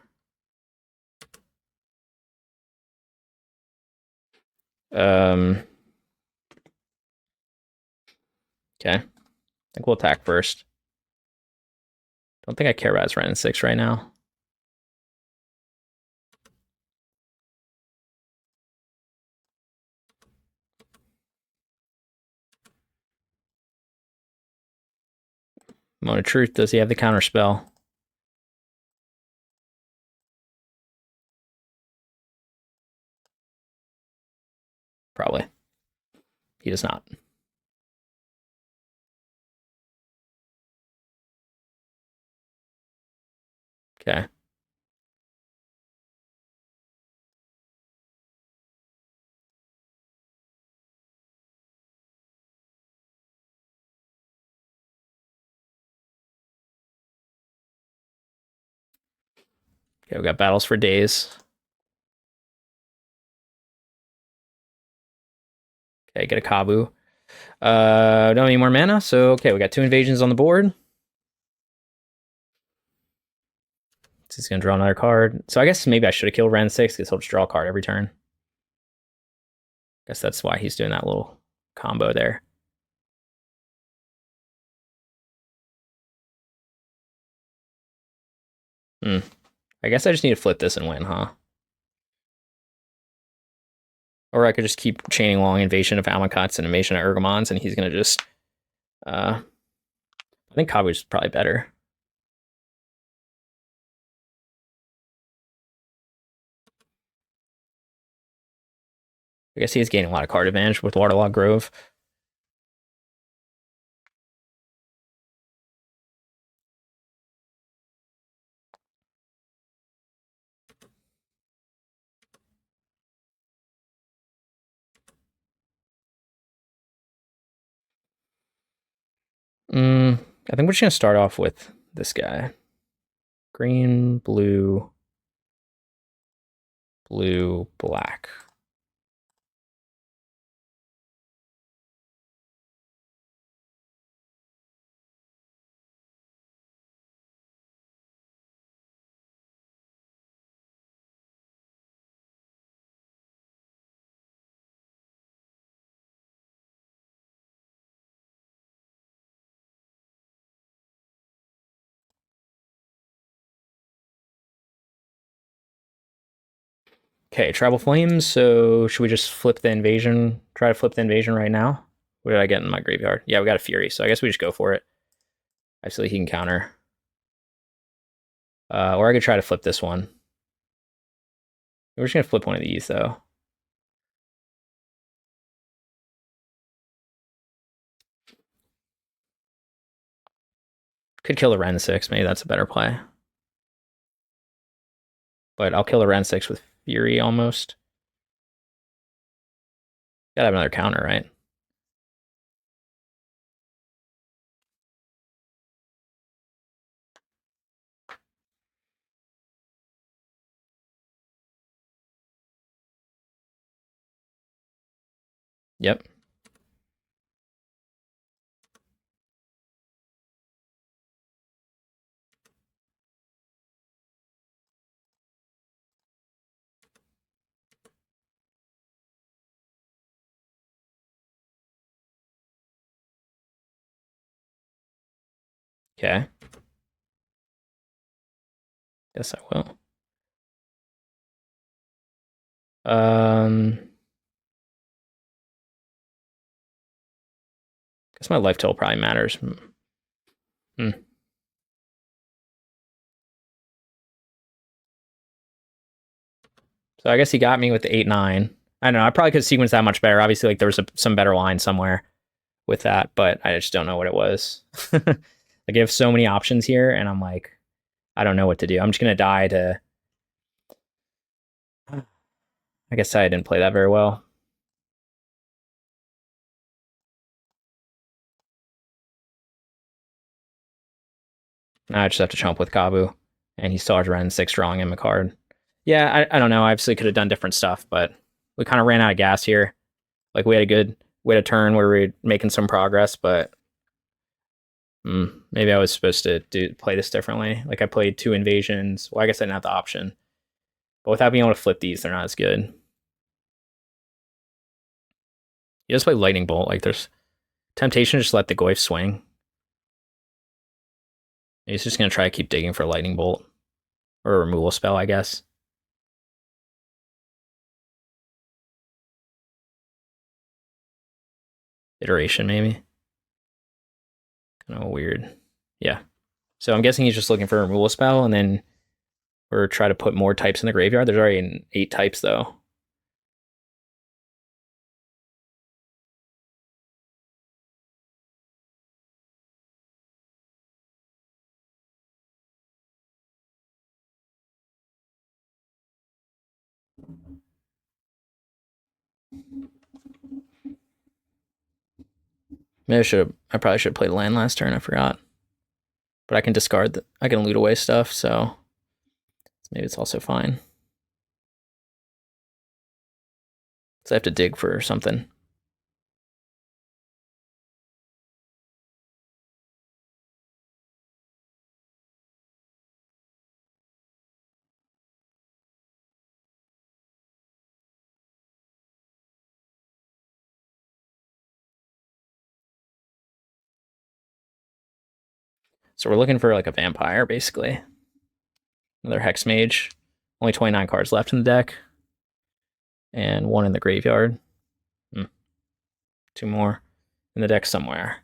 Okay. I think we'll attack first. Don't think I care about his Wrenn and Six right now. Moment of Truth, does he have the counter spell? Probably. He does not. Okay. Okay, we got Battles for Days. Okay, get a Kavu. Don't need more mana, so okay, we got 2 invasions on the board. So he's gonna draw another card. So I guess maybe I should have killed Wrenn and Six because he'll just draw a card every turn. Guess that's why he's doing that little combo there. I guess I just need to flip this and win, huh? Or I could just keep chaining along Invasion of Amonkhet and Invasion of Ergamons, and he's gonna just I think Kavu's probably better. I guess he's gaining a lot of card advantage with Waterlogged Grove. I think we're just gonna start off with this guy. Green, blue, blue, black. Okay, Tribal Flames, so should we just flip the invasion? Try to flip the invasion right now? What did I get in my graveyard? Yeah, we got a Fury, so I guess we just go for it. Actually, he can counter. Or I could try to flip this one. We're just gonna flip one of these, though. Could kill the Wrenn and Six, maybe that's a better play. But I'll kill the Wrenn and Six with Fury, almost. Gotta have another counter, right? Yep. Okay. Guess I will. Guess my life total probably matters. So I guess he got me with the 8-9. I don't know. I probably could sequence that much better. Obviously, like there was some better line somewhere with that, but I just don't know what it was. Like I have so many options here, and I'm like, I don't know what to do. I'm just gonna die to. I guess I didn't play that very well. Now I just have to chump with Kavu. And he still has Wrenn and Six drawing him a card. Yeah, I don't know. I obviously could have done different stuff, but we kind of ran out of gas here. Like we had a turn where we were making some progress, but maybe I was supposed to play this differently. Like I played 2 invasions. Well, I guess I didn't have the option. But without being able to flip these, they're not as good. You just play Lightning Bolt. Like there's temptation to just let the Goyf swing. He's just going to try to keep digging for a Lightning Bolt. Or a removal spell, I guess. Iteration, maybe. Kind of weird. Yeah. So I'm guessing he's just looking for a removal spell, and then or try to put more types in the graveyard. There's already 8 types, though. Maybe I probably should have played land last turn. I forgot. But I can discard. I can loot away stuff, so maybe it's also fine. So I have to dig for something. So we're looking for like a vampire, basically. Another Hexmage. Only 29 cards left in the deck. And 1 in the graveyard. 2 more in the deck somewhere.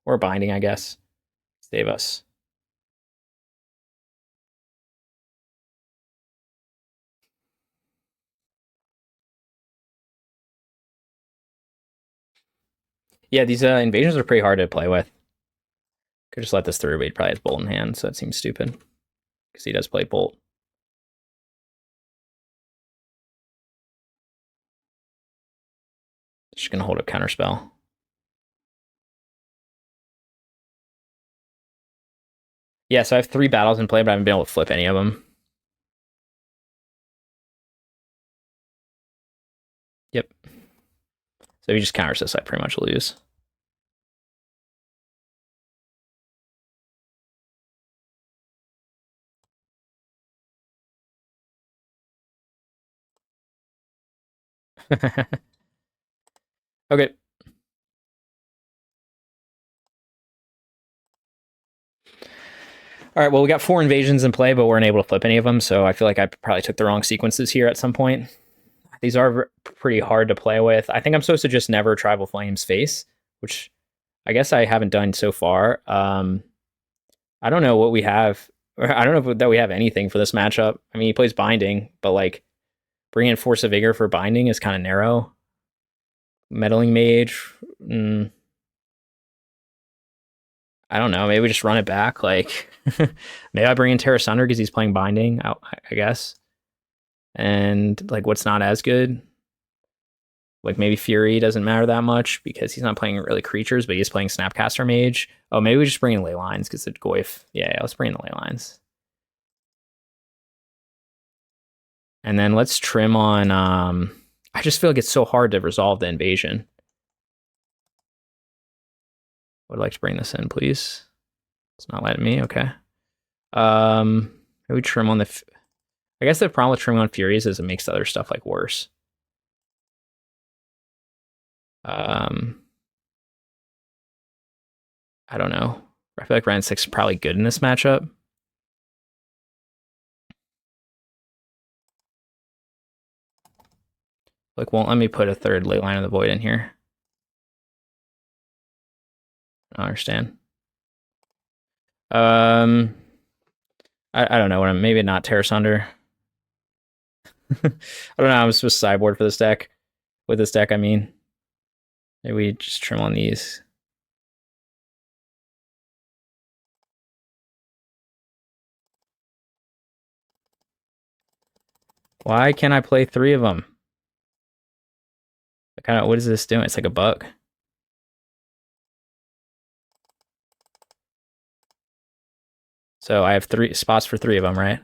Or binding, I guess. Save us. Yeah, these invasions are pretty hard to play with. Could just let this through, but he probably has Bolt in hand, so that seems stupid. Because he does play Bolt. Just gonna hold a counterspell. Yeah, so I have 3 battles in play, but I haven't been able to flip any of them. Yep. So if he just counters this, I pretty much lose. Okay. All right, well, we got 4 invasions in play, but we weren't able to flip any of them, so I feel like I probably took the wrong sequences here at some point. These are pretty hard to play with. I think I'm supposed to just never Tribal Flames face, which I guess I haven't done so far. I don't know what we have. I don't know that we have anything for this matchup. I mean, he plays Binding, but like bringing in Force of Vigor for Binding is kind of narrow. Meddling Mage, I don't know. Maybe we just run it back. Like, maybe I bring in Tear Asunder because he's playing Binding, I guess. And like, what's not as good? Like maybe Fury doesn't matter that much because he's not playing really creatures, but he's playing Snapcaster Mage. Oh, maybe we just bring in Leylines because the Goyf. Yeah, let's bring in the Leylines. And then let's trim on. I just feel like it's so hard to resolve the invasion. Would like to bring this in, please. It's not letting me. Okay. Maybe trim on the. I guess the problem with trimming on Furies is it makes the other stuff like worse. I don't know. I feel like Wrenn and Six is probably good in this matchup. Like, won't let me put a 3rd Leyline of the Void in here. I don't understand. I don't know. Maybe not Tear Asunder. I don't know. I'm supposed to sideboard for this deck. With this deck, I mean. Maybe we just trim on these. Why can't I play 3 of them? What is this doing? It's like a bug. So I have 3 spots for 3 of them, right?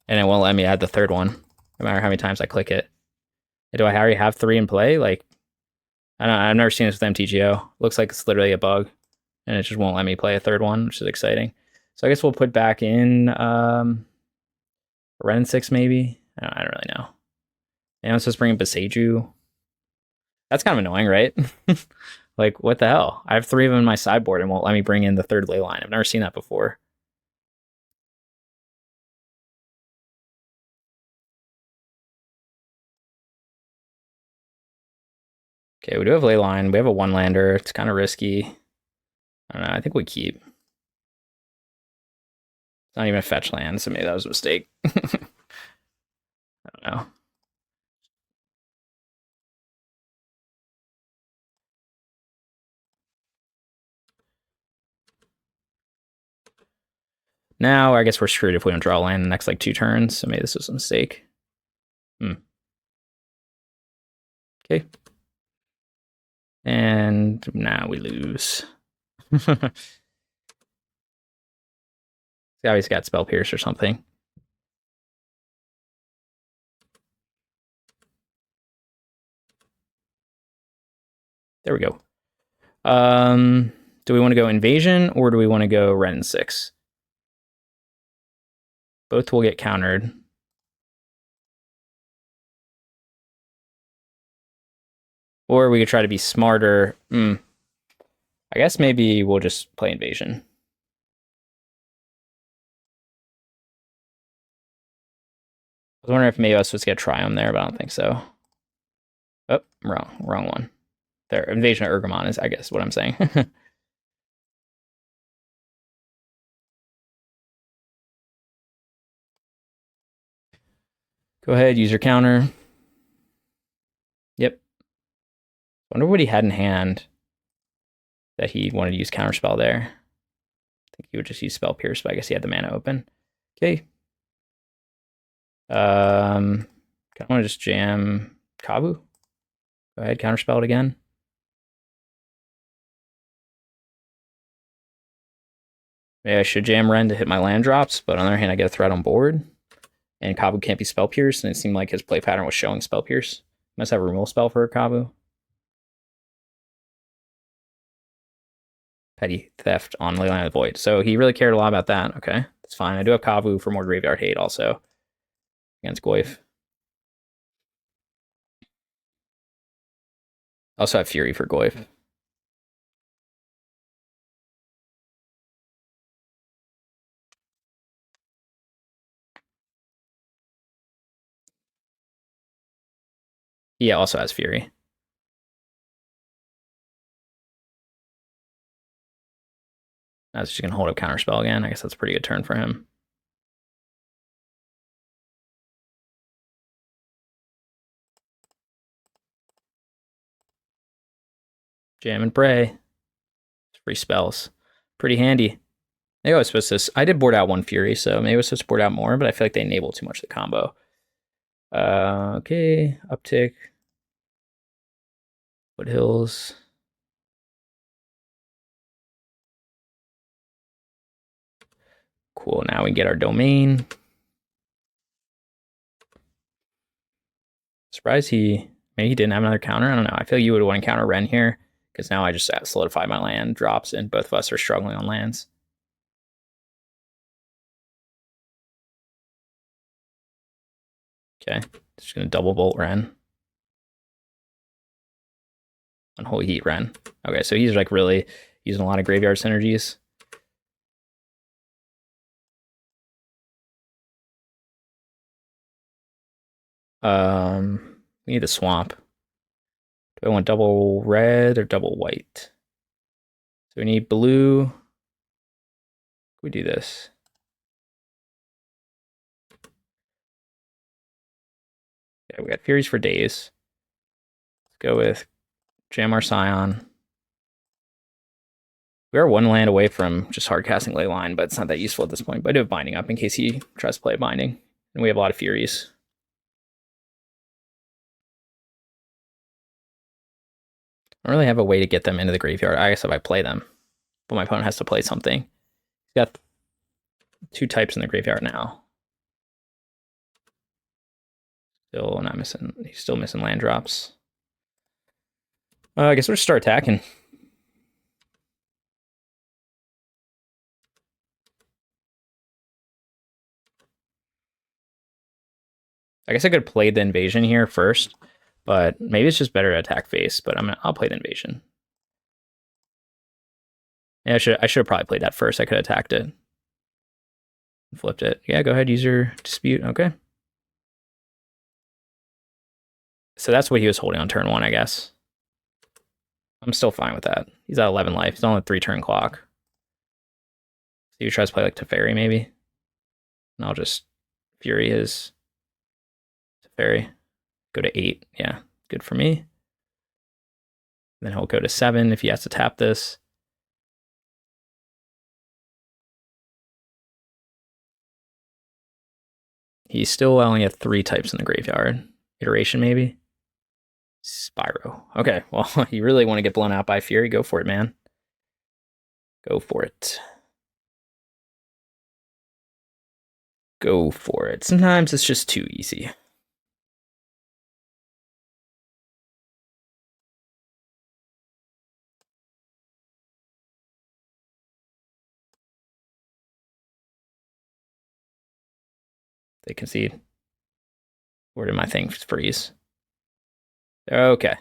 And it won't let me add the third one, no matter how many times I click it. Do I already have 3 in play? Like, I don't know, I've never seen this with MTGO. Looks like it's literally a bug, and it just won't let me play a third one, which is exciting. So I guess we'll put back in Wrenn and Six, maybe? I don't really know. And let's just bring in Boseiju. That's kind of annoying, right? Like, what the hell? I have 3 of them in my sideboard and won't let me bring in the third Leyline. I've never seen that before. Okay, we do have Leyline. We have a 1-lander. It's kind of risky. I don't know. I think we keep. It's not even a fetch land, so maybe that was a mistake. I don't know. Now, I guess we're screwed if we don't draw a land in the next, like, 2 turns, so maybe this was a mistake. Okay. And now we lose. He's got Spell Pierce or something. There we go. Do we want to go Invasion or do we want to go Wrenn and Six? Both will get countered. Or we could try to be smarter. I guess maybe we'll just play Invasion. I was wondering if maybe I was supposed to get Triome there, but I don't think so. Oh, wrong one. There, Invasion of Ergamon is, I guess, what I'm saying. Go ahead, use your counter. Yep. I wonder what he had in hand that he wanted to use Counterspell there. I think he would just use Spell Pierce, but I guess he had the mana open. Okay. I want to just jam Kavu. Go ahead, Counterspell it again. Maybe I should jam Wrenn to hit my land drops, but on the other hand, I get a threat on board. And Kavu can't be Spell Pierce, and it seemed like his play pattern was showing Spell Pierce. Must have a removal spell for Kavu. Petty Theft on Leyline of the Void. So he really cared a lot about that. Okay, that's fine. I do have Kavu for more graveyard hate also against Goyf. Also have Fury for Goyf. He also has Fury. I was just going to hold up Counterspell again. I guess that's a pretty good turn for him. Jam and Bray. Free spells. Pretty handy. Maybe I was supposed to... I did board out 1 Fury, so maybe I was supposed to board out more, but I feel like they enable too much of the combo. Okay, uptick. Foothills. Cool, now we get our domain. Surprised maybe he didn't have another counter. I don't know. I feel like you would want to counter Wrenn here, because now I just solidify my land drops, and both of us are struggling on lands. Okay, just gonna double bolt Wrenn. Unholy Heat Wrenn. Okay, so he's like really using a lot of graveyard synergies. We need a swamp. Do I want double red or double white? So we need blue. We do this. Yeah, we got Furies for days. Let's go with jam our Scion. We are 1 land away from just hard casting Leyline, but it's not that useful at this point. But I do have Binding up in case he tries to play Binding. And we have a lot of Furies. I don't really have a way to get them into the graveyard. I guess if I play them. but my opponent has to play something. He's got 2 types in the graveyard now. Still not missing. He's still missing land drops. I guess we'll just start attacking. I guess I could play the invasion here first, but maybe it's just better to attack face. But I'll play the invasion. Yeah, I should have probably played that first. I could have attacked it, flipped it. Yeah, go ahead, use your dispute. Okay. So that's what he was holding on turn 1, I guess. I'm still fine with that. He's at 11 life. He's on a 3-turn clock. So he tries to play like Teferi maybe. And I'll just Fury his Teferi. Go to 8. Yeah, good for me. Then he'll go to 7 if he has to tap this. He's still only at 3 types in the graveyard. Iteration maybe. Spyro. Okay, well, you really want to get blown out by Fury? Go for it, man. Go for it. Go for it. Sometimes it's just too easy. They concede. Where did my thing freeze? Okay.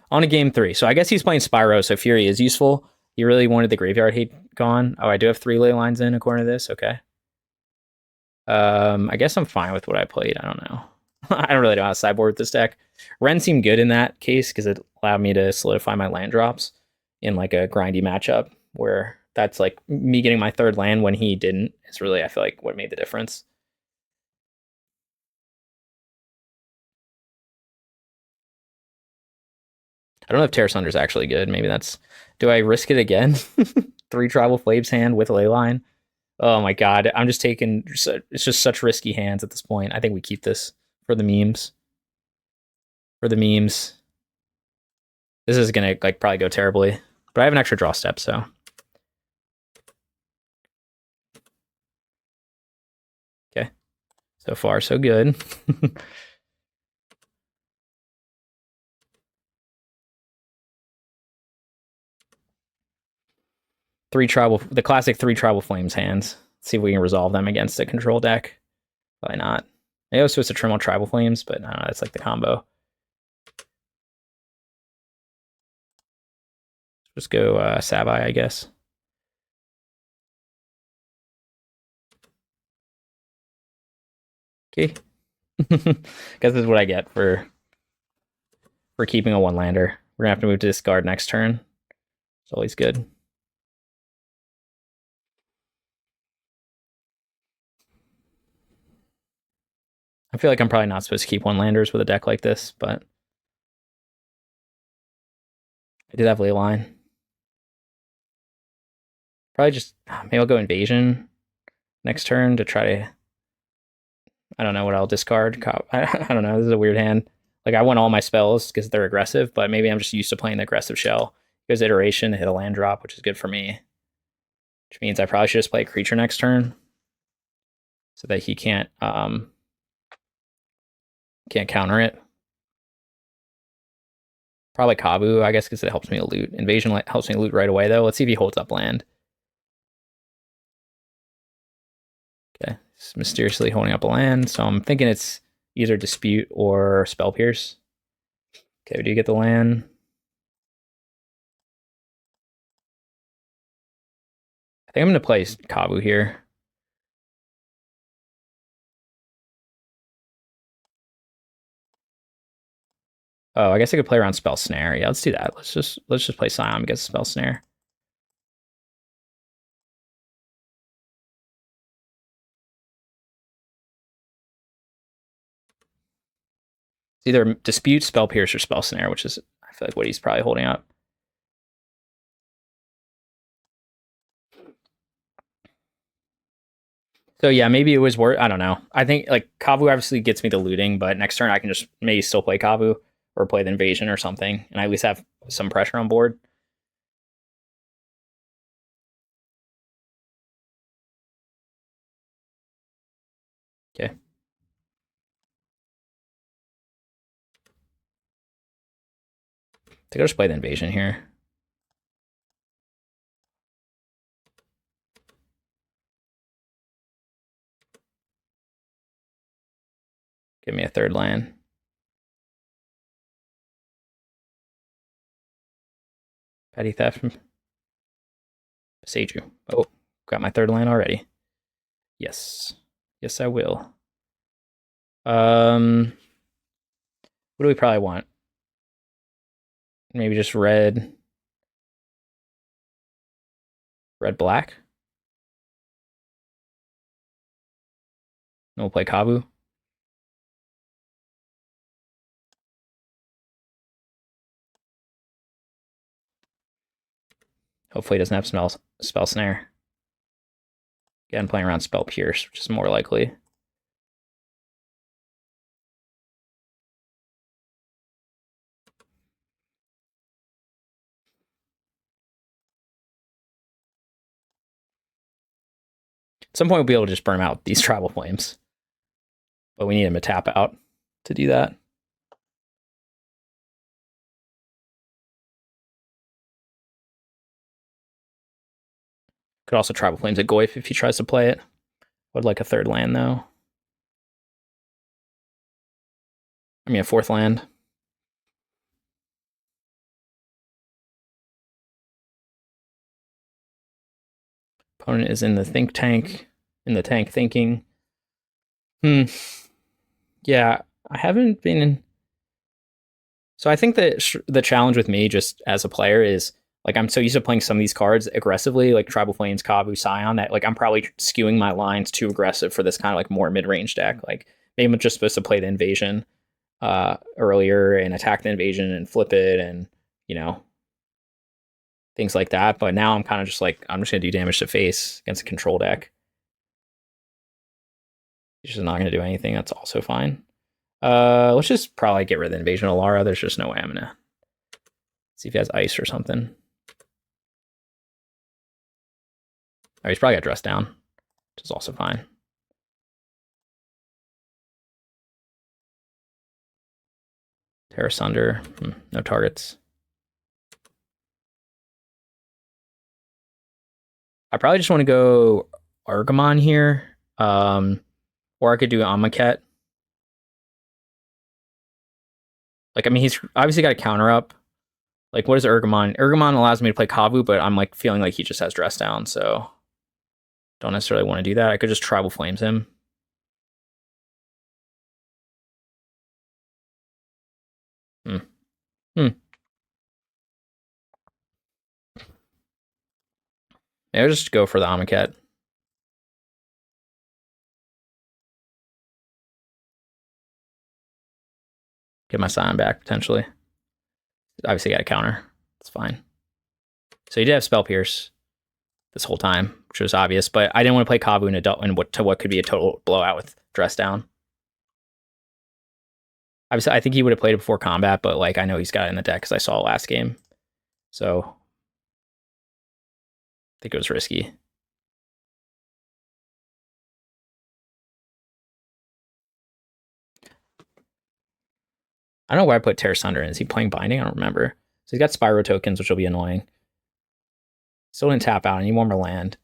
On to game 3. So I guess he's playing Spyro, so Fury is useful. He really wanted the graveyard hate gone. Oh, I do have 3 ley lines in according to this. Okay. I guess I'm fine with what I played. I don't know. I don't really know how to sideboard with this deck. Wrenn seemed good in that case because it allowed me to solidify my land drops in like a grindy matchup where that's like me getting my 3rd land when he didn't. It's really, I feel like, what made the difference. I don't know if Tear Asunder is actually good. Maybe that's... Do I risk it again? 3 Tribal Flames hand with a Leyline? Oh my god, I'm just taking... It's just such risky hands at this point. I think we keep this for the memes. For the memes. This is gonna like probably go terribly. But I have an extra draw step, so... Okay. So far, so good. The classic 3 Tribal Flames hands. Let's see if we can resolve them against a control deck. Probably not. I was supposed to trim on Tribal Flames, but I don't know, it's like the combo. Just go Savai, I guess. Okay. Guess this is what I get for keeping a 1-lander. We're gonna have to move to discard next turn. It's always good. I feel like I'm probably not supposed to keep 1-landers with a deck like this, but I did have Leyline. Probably just maybe I'll go Invasion next turn to try to... I don't know what I'll discard. I don't know. This is a weird hand. Like I want all my spells because they're aggressive, but maybe I'm just used to playing the aggressive shell. Goes Iteration, hit a land drop, which is good for me. Which means I probably should just play a creature next turn so that he can't counter it. Probably Kavu, I guess, because it helps me to loot. Invasion helps me loot right away, though. Let's see if he holds up land. Okay, he's mysteriously holding up a land, so I'm thinking it's either Dispute or Spell Pierce. Okay, do you get the land? I think I'm going to play Kavu here. Oh, I guess I could play around Spell Snare. Yeah, let's do that. Let's just play Scion against Spell Snare. It's either Dispute, Spell Pierce, or Spell Snare, which is, I feel like, what he's probably holding up. So yeah, maybe it was worth... I don't know. I think like Kavu obviously gets me the looting, but next turn I can just maybe still play Kavu or play the Invasion or something, and I at least have some pressure on board. Okay. I think I'll just play the invasion here. Give me a third land. Petty theft from Boseiju. Oh, got my third land already. Yes. Yes, I will. What do we probably want? Maybe just red. Red black. And we'll play Kavu. Hopefully he doesn't have spell snare. Again, playing around spell pierce, which is more likely. At some point, we'll be able to just burn out these tribal flames. But we need him to tap out to do that. Could also tribal flames at Goyf if he tries to play it. Would like a third land though. I mean a fourth land. Opponent is in the think tank. In the tank thinking. Yeah, I haven't been in. So I think that the challenge with me just as a player is like I'm so used to playing some of these cards aggressively, like Tribal Flames, Kavu, Scion, that like I'm probably skewing my lines too aggressive for this kind of like more mid-range deck. Like maybe I'm just supposed to play the invasion earlier and attack the invasion and flip it and things like that. But now I'm kind of just like I'm just gonna do damage to face against a control deck. He's just not gonna do anything. That's also fine. Let's just probably get rid of the Invasion of Alara. There's just no way I'm gonna see if he has ice or something. Oh, he's probably got Dress Down, which is also fine. Tear Asunder, no targets. I probably just want to go Ergamon here, or I could do Amonkhet. Like, I mean, he's obviously got a counter up. Like, what is Ergamon? Ergamon allows me to play Kavu, but I'm like feeling like he just has Dress Down, so don't necessarily want to do that. I could just Tribal Flames him. Maybe I'll just go for the Amonkhet. Get my Scion back, potentially. Obviously got a counter. It's fine. So he did have Spell Pierce this whole time, which was obvious, but I didn't want to play Kavu in what could be a total blowout with Dress Down. Obviously, I think he would have played it before combat, but like I know he's got it in the deck because I saw it last game. So I think it was risky. I don't know where I put Tear Asunder in. Is he playing Binding? I don't remember. So he's got Spyro tokens, which will be annoying. Still didn't tap out. I need one more land.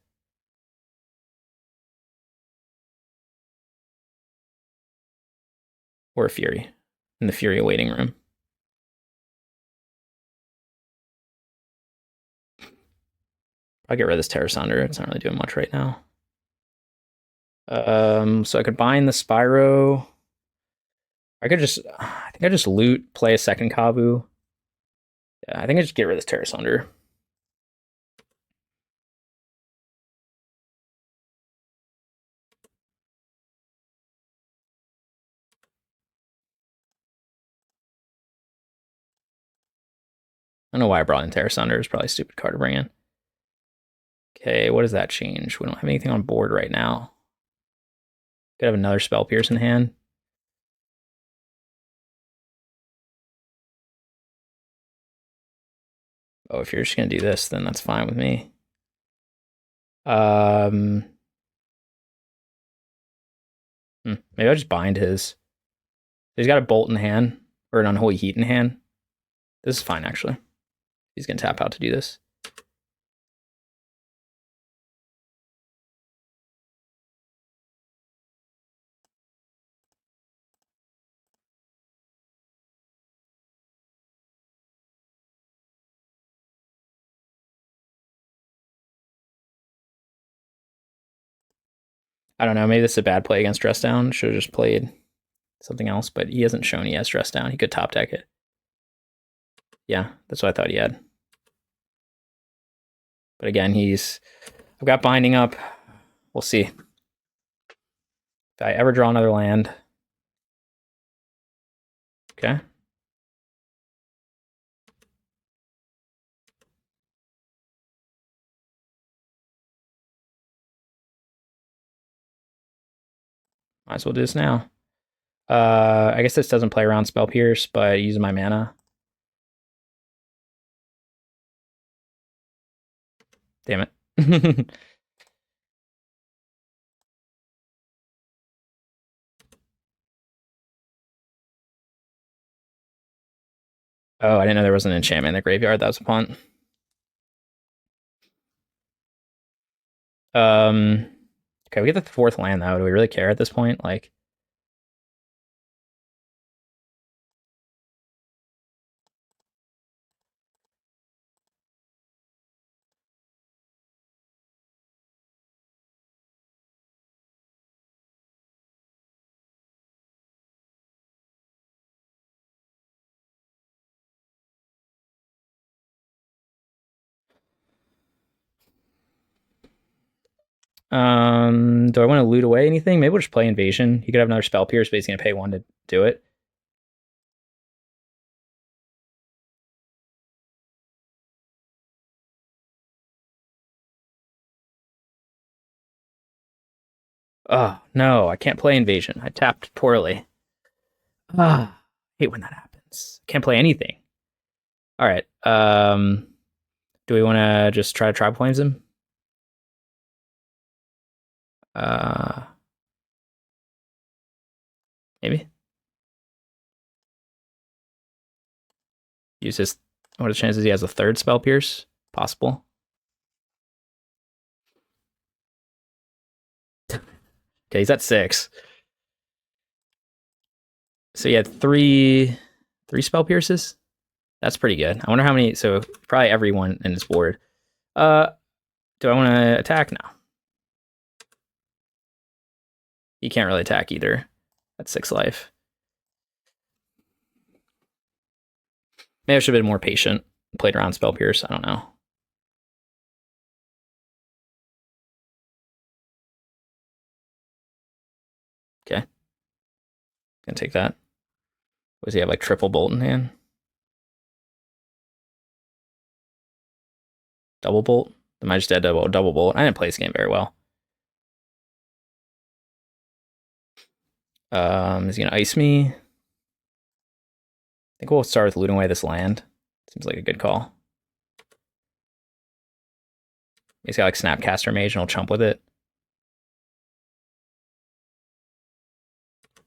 Or a Fury in the Fury waiting room. I'll get rid of this Tear Asunder. It's not really doing much right now. So I could bind the Spyro. I think I just loot, play a second Kavu. Yeah, I think I just get rid of this Tear Asunder. I don't know why I brought in Tear Asunder. It's probably a stupid card to bring in. Okay, what does that change? We don't have anything on board right now. Could have another Spell Pierce in hand. Oh, if you're just gonna do this, then that's fine with me. Maybe I'll just bind his. He's got a Bolt in hand, or an Unholy Heat in hand. This is fine, actually. He's going to tap out to do this. I don't know, maybe this is a bad play against Dress Down. Should have just played something else, but he hasn't shown he has Dress Down. He could top deck it. Yeah, that's what I thought he had. But again, I've got Binding up. We'll see. If I ever draw another land. Okay. Might as well do this now. I guess this doesn't play around Spell Pierce, but using my mana. Damn it. Oh, I didn't know there was an enchantment in the graveyard. That was a punt. Okay, we get the fourth land though. Do we really care at this point? Like, do I want to loot away anything? Maybe we'll just play Invasion. He could have another Spell Pierce, but he's gonna pay 1 to do it. Oh no, I can't play Invasion. I tapped poorly. Ah, hate when that happens. Can't play anything. All right. Do we want to just try to Tribal Flames him? Maybe. Use his. What are the chances he has a third Spell Pierce? Possible. Okay, he's at 6. So he had three Spell Pierces. That's pretty good. I wonder how many. So probably everyone in his board. Do I want to attack? No. He can't really attack either. That's 6 life. Maybe I should have been more patient. Played around Spell Pierce. I don't know. Okay. Gonna take that. What does he have, like triple bolt in hand? Double bolt? Am I just dead double bolt? I didn't play this game very well. Is he gonna ice me? I think we'll start with looting away this land. Seems like a good call. He's got like Snapcaster Mage and he'll chump with it.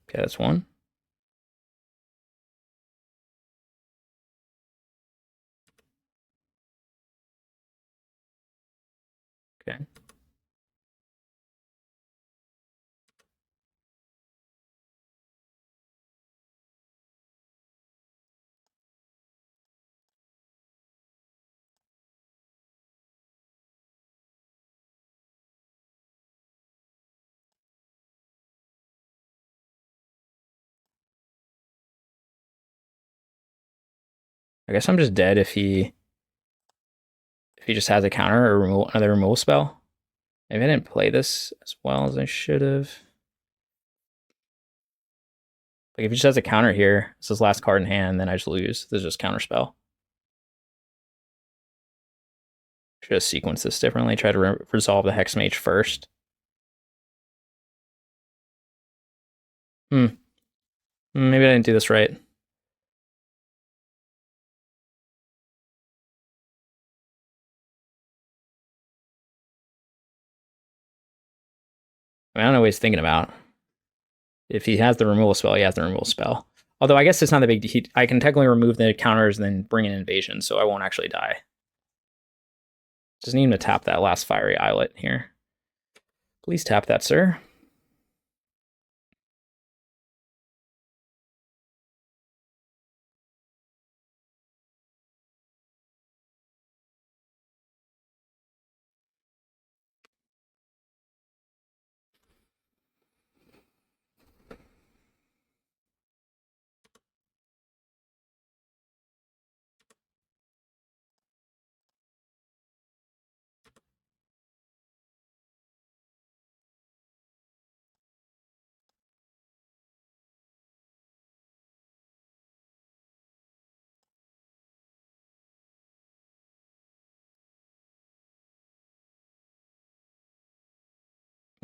Okay, that's 1. Okay. I guess I'm just dead if he just has a counter or another removal spell. Maybe I didn't play this as well as I should have. Like if he just has a counter here, it's his last card in hand, then I just lose. This is just counter spell. Should have sequenced this differently. Try to resolve the Hexmage first. Maybe I didn't do this right. I don't know what he's thinking about. If he has the removal spell, he has the removal spell. Although I guess it's not a big deal. I can technically remove the counters and then bring in invasion, so I won't actually die. Just need him to tap that last fiery islet here. Please tap that, sir.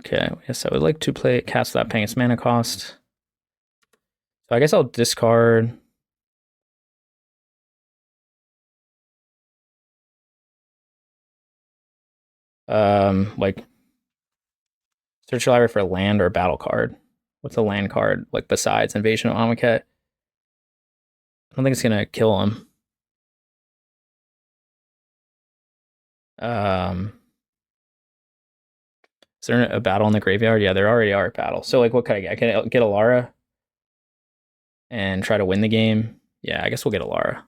Okay, yes, I would like to cast that paying its mana cost. So I guess I'll discard. Like search your library for a land or a battle card. What's a land card like besides Invasion of Amonkhet? I don't think it's gonna kill him. Is there a battle in the graveyard? Yeah, there already are a battle. So like, what could I get? I can get Alara and try to win the game. Yeah, I guess we'll get Alara.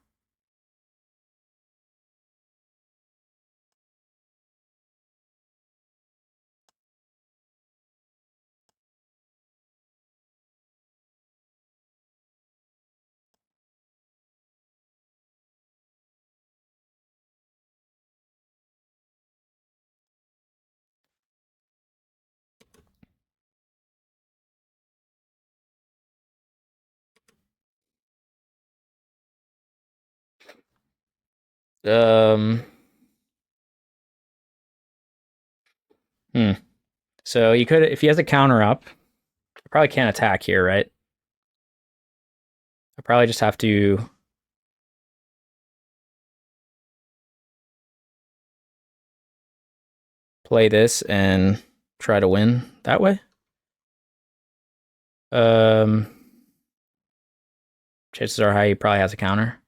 So he could, if he has a counter up, I probably can't attack here, right? I probably just have to play this and try to win that way. Chances are high he probably has a counter.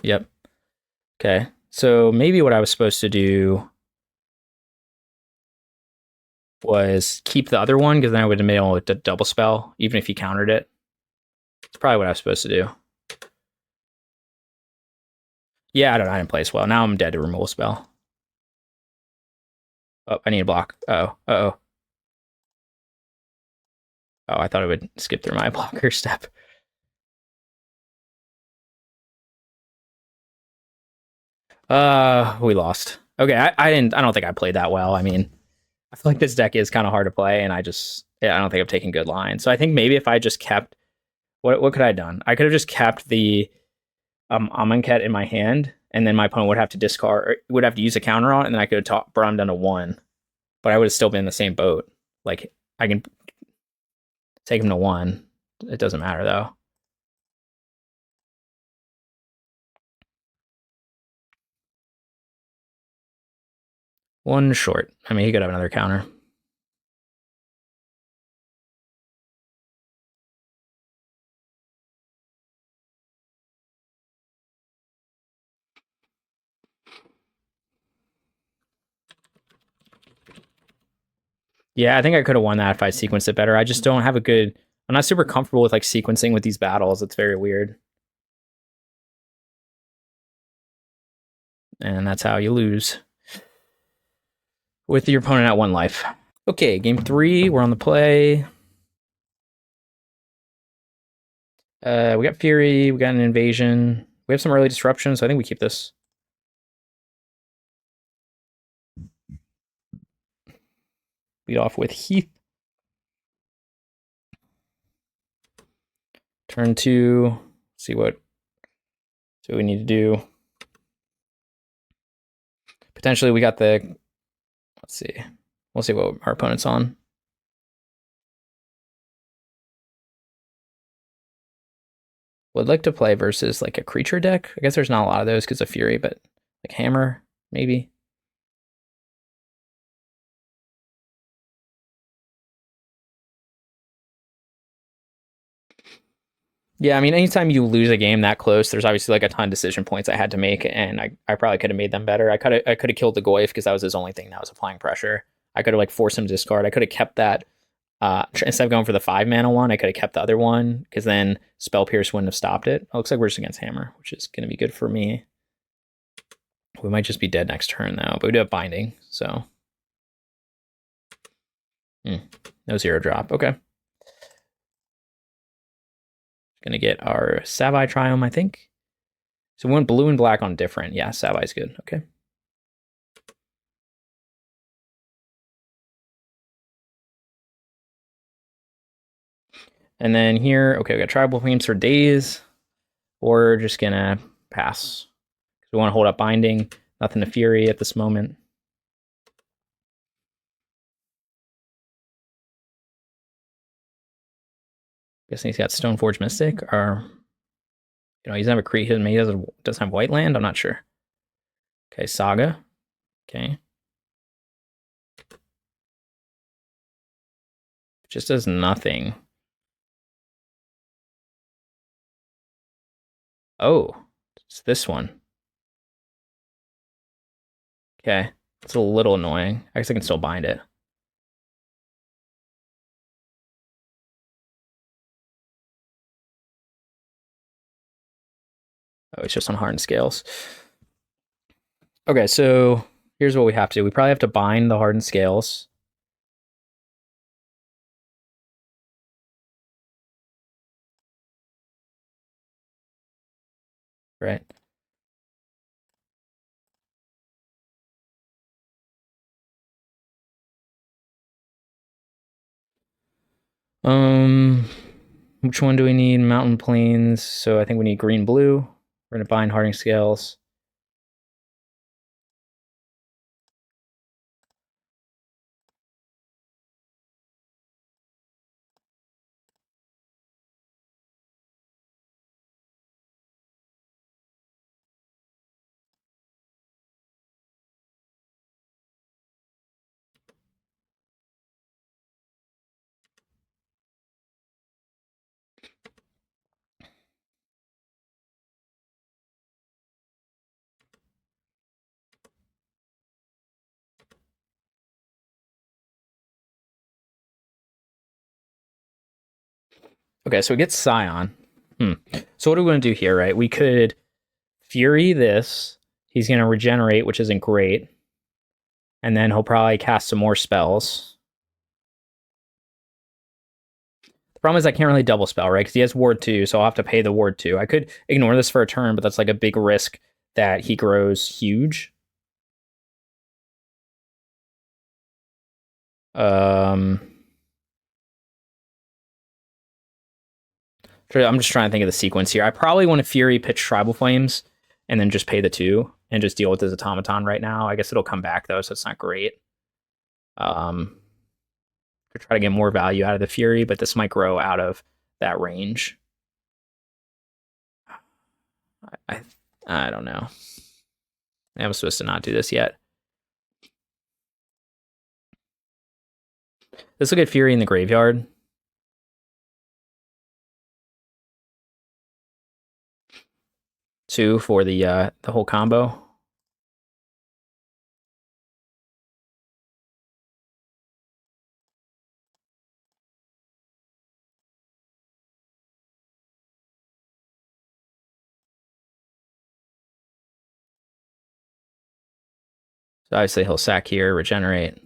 Yep. Okay. So maybe what I was supposed to do was keep the other one, because then I would have been able to double spell, even if he countered it. It's probably what I was supposed to do. Yeah, I didn't play as well. Now I'm dead to removal spell. Oh, I need a block. Oh, uh-oh. Oh, I thought it would skip through my blocker step. We lost. Okay, I don't think I played that well. I mean, I feel like this deck is kind of hard to play, and I don't think I've taken good lines. So I think maybe if I just kept, what could I have done? I could have just kept the Amonkhet in my hand, and then my opponent would have to discard, or would have to use a counter on it, and then I could have brought him down to 1. But I would have still been in the same boat. Like, I can take him to 1. It doesn't matter, though. One short. I mean, he could have another counter. Yeah, I think I could have won that if I sequenced it better. I just don't have a good... I'm not super comfortable with like sequencing with these battles. It's very weird. And that's how you lose. With your opponent at 1 life. Okay, game 3. We're on the play. We got Fury. We got an Invasion. We have some early disruption, so I think we keep this. Lead off with Heath. Turn 2. See what we need to do. Potentially we got the... Let's see. We'll see what our opponent's on. Would like to play versus like a creature deck. I guess there's not a lot of those because of Fury, but like Hammer, maybe. Yeah, I mean, anytime you lose a game that close, there's obviously like a ton of decision points I had to make, and I probably could have made them better. I could have killed the Goyf because that was his only thing that was applying pressure. I could have like forced him to discard. I could have kept that instead of going for the 5-mana one. I could have kept the other one because then Spell Pierce wouldn't have stopped it. It looks like we're just against Hammer, which is going to be good for me. We might just be dead next turn though, but we do have Binding, so no 0-drop. Okay. Gonna get our Savai Triome, I think. So we went blue and black on different. Yeah, Savai's good. Okay. And then here, okay, we got Tribal Flames for days. Or just gonna pass. Because we want to hold up Binding. Nothing to Fury at this moment. Guessing he's got Stoneforge Mystic, or he doesn't have a creature. Maybe he doesn't have white land. I'm not sure. Okay, Saga. Okay. Just does nothing. Oh, it's this one. Okay, it's a little annoying. I guess I can still bind it. Oh, it's just on Hardened Scales. Okay, so here's what we have to do. We probably have to bind the Hardened Scales. Right. Which one do we need? Mountain Plains. So I think we need green blue. We're gonna bind Hardened Scales. Okay, so we get Scion. So what are we going to do here, right? We could Fury this. He's going to regenerate, which isn't great. And then he'll probably cast some more spells. The problem is I can't really double spell, right? Because he has Ward 2, so I'll have to pay the Ward 2. I could ignore this for a turn, but that's like a big risk that he grows huge. I'm just trying to think of the sequence here. I probably want to Fury pitch Tribal Flames and then just pay the 2 and just deal with his Automaton right now. I guess it'll come back though, so it's not great. To try to get more value out of the Fury, but this might grow out of that range. I don't know. I'm supposed to not do this yet. This will get Fury in the graveyard. Two for the whole combo. So obviously he'll sack here, regenerate. So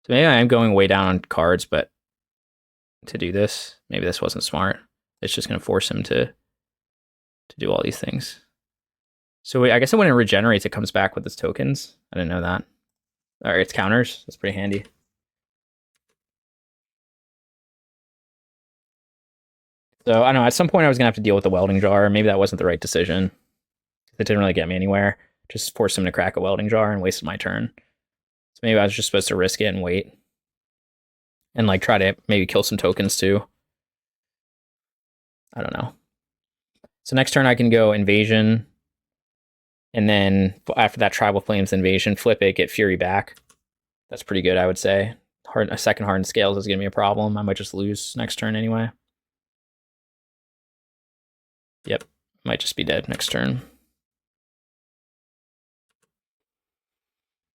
maybe I am going way down on cards, but to do this, maybe this wasn't smart. It's just going to force him to do all these things. So I guess when it regenerates, it comes back with its tokens. I didn't know that. All right, it's counters. That's pretty handy. So I don't know. At some point, I was gonna have to deal with the welding jar. Maybe that wasn't the right decision. It didn't really get me anywhere. Just forced him to crack a welding jar and wasted my turn. So maybe I was just supposed to risk it and wait. And like try to maybe kill some tokens too. I don't know. So next turn I can go Invasion. And then after that Tribal Flames Invasion, flip it, get Fury back. That's pretty good, I would say. A second Hardened Scales is going to be a problem. I might just lose next turn anyway. Yep, might just be dead next turn.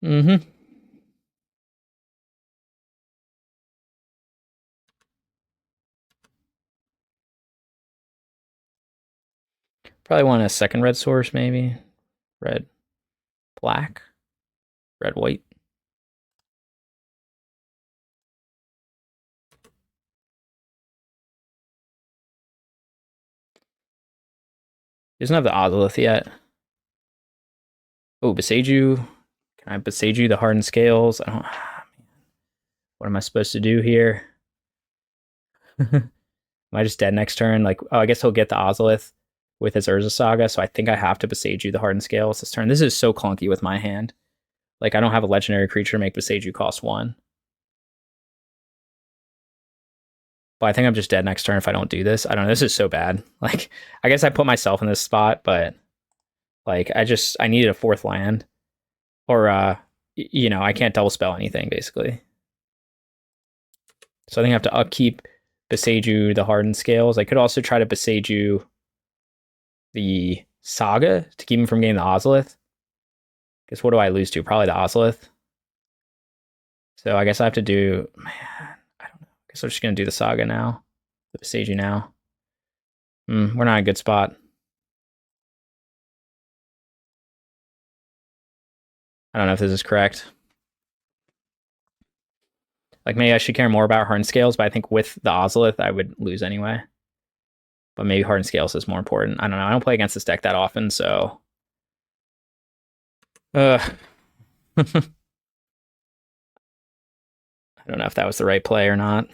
Mm-hmm. Probably want a second red source, maybe. Red, black, red, white. He doesn't have the Ozolith yet. Oh, Boseiju. Can I Boseiju the Hardened Scales? I don't. What am I supposed to do here? Am I just dead next turn? Like, oh, I guess he'll get the Ozolith with his Urza Saga, so I think I have to Boseiju the Hardened Scales this turn. This is so clunky with my hand. Like, I don't have a legendary creature make Boseiju cost 1. But I think I'm just dead next turn if I don't do this. I don't know. This is so bad. Like, I guess I put myself in this spot, but like, I needed a 4th land. Or, you know, I can't double spell anything, basically. So I think I have to upkeep Boseiju the Hardened Scales. I could also try to Boseiju the Saga to keep him from getting the Ozolith. Because what do I lose to? Probably the Ozolith. So I guess I have to do... Man, I don't know. I guess I'm just going to do the Saga now. The Boseiju now. We're not in a good spot. I don't know if this is correct. Like, maybe I should care more about Hardened Scales, but I think with the Ozolith, I would lose anyway. But maybe Hardened Scales is more important. I don't know. I don't play against this deck that often, so... I don't know if that was the right play or not.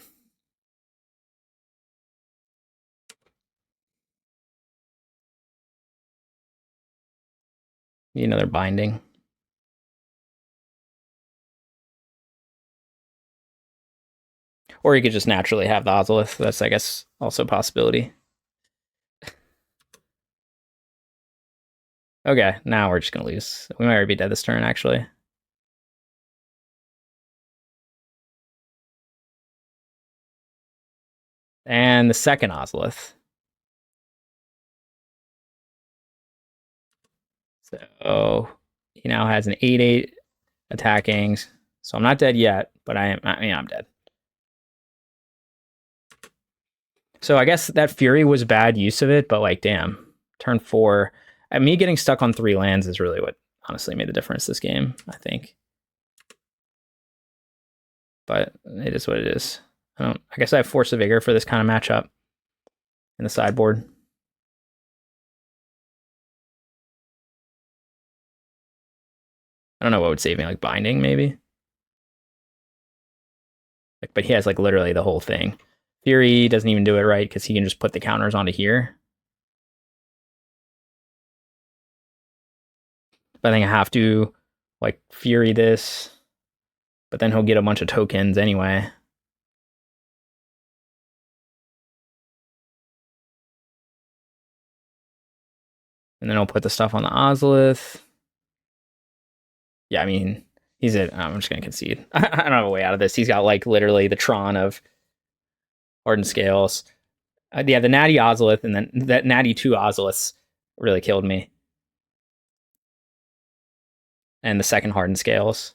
Need another binding. Or you could just naturally have the Ozolith. That's, I guess, also a possibility. Okay, now we're just going to lose. We might already be dead this turn, actually. And the second Ozolith. So he now has an 8/8 attacking. So I'm not dead yet, but I'm dead. So I guess that Fury was bad use of it, but like, damn, turn 4. Me getting stuck on 3 lands is really what honestly made the difference this game, I think. But it is what it is. I guess I have Force of Vigor for this kind of matchup in the sideboard. I don't know what would save me, like binding maybe. Like, but he has like literally the whole thing. Fury doesn't even do it right because he can just put the counters onto here. But I think I have to like Fury this, but then he'll get a bunch of tokens anyway. And then I'll put the stuff on the Ozolith. Yeah, I mean, I'm just going to concede. I don't have a way out of this. He's got like literally the Tron of Hardened Scales. Yeah, the Natty Ozolith and then that Natty 2 Ozoliths really killed me. And the second Hardened Scales.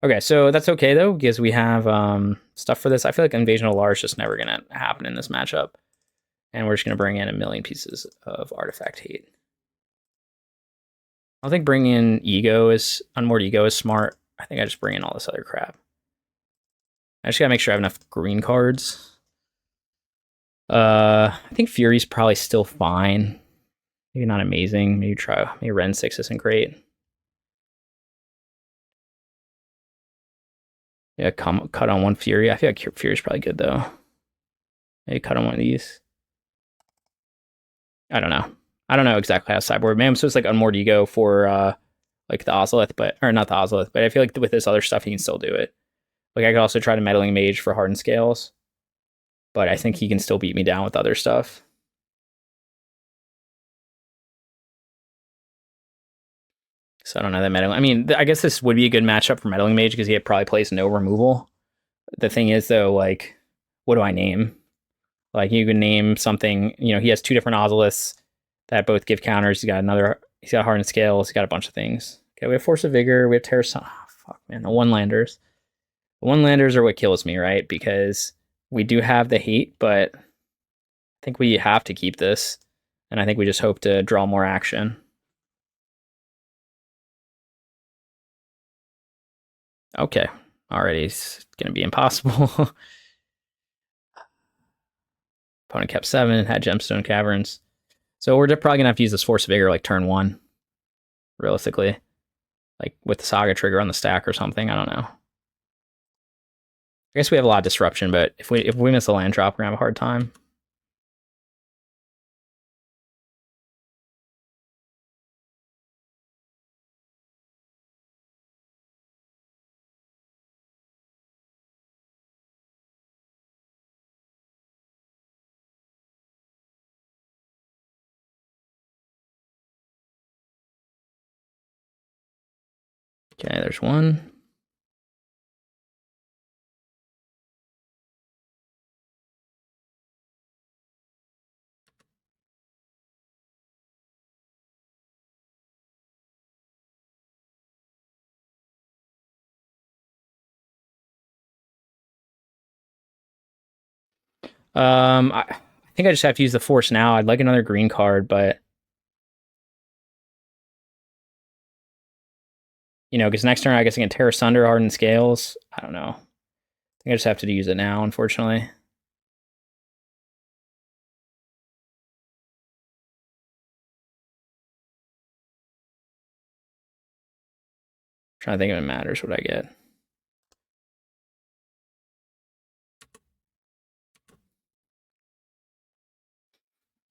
Okay, so that's okay though, because we have stuff for this. I feel like Invasion of Alara is just never going to happen in this matchup. And we're just going to bring in a million pieces of artifact hate. I don't think bringing in Unmoored Ego is smart. I think I just bring in all this other crap. I just gotta make sure I have enough green cards. I think Fury's probably still fine. Maybe not amazing. Maybe Wrenn and Six isn't great. Yeah, cut on one Fury. I feel like Fury's probably good though. Maybe cut on one of these. I don't know. I don't know exactly how sideboard. Maybe I'm supposed to like Unmoored Ego for like the Ozolith, or not the Ozolith, but I feel like with this other stuff, he can still do it. Like I could also try to Meddling Mage for Hardened Scales, but I think he can still beat me down with other stuff. So I don't know that Meddling. I mean, I guess this would be a good matchup for Meddling Mage because he probably plays no removal. The thing is, though, like, what do I name? Like, you can name something. You know, he has 2 different Ozoliths that both give counters. He's got Hardened Scales. He's got a bunch of things. Okay, we have Force of Vigor. We have Tear Asunder. Oh, fuck, man, the one-landers. The one-landers are what kills me, right? Because we do have the hate, but I think we have to keep this, and I think we just hope to draw more action. Okay, already it's going to be impossible. Opponent kept 7, had Gemstone Caverns. So we're probably going to have to use this Force of Vigor like turn 1, realistically. Like with the Saga trigger on the stack or something, I don't know. I guess we have a lot of disruption, but if we miss a land drop, we're going to have a hard time. Okay, there's one. I think I just have to use the Force now. I'd like another green card, but you know, because next turn I guess I can Tear Asunder, Hardened Scales. I don't know. I think I just have to use it now, unfortunately. Trying to think if it matters what I get.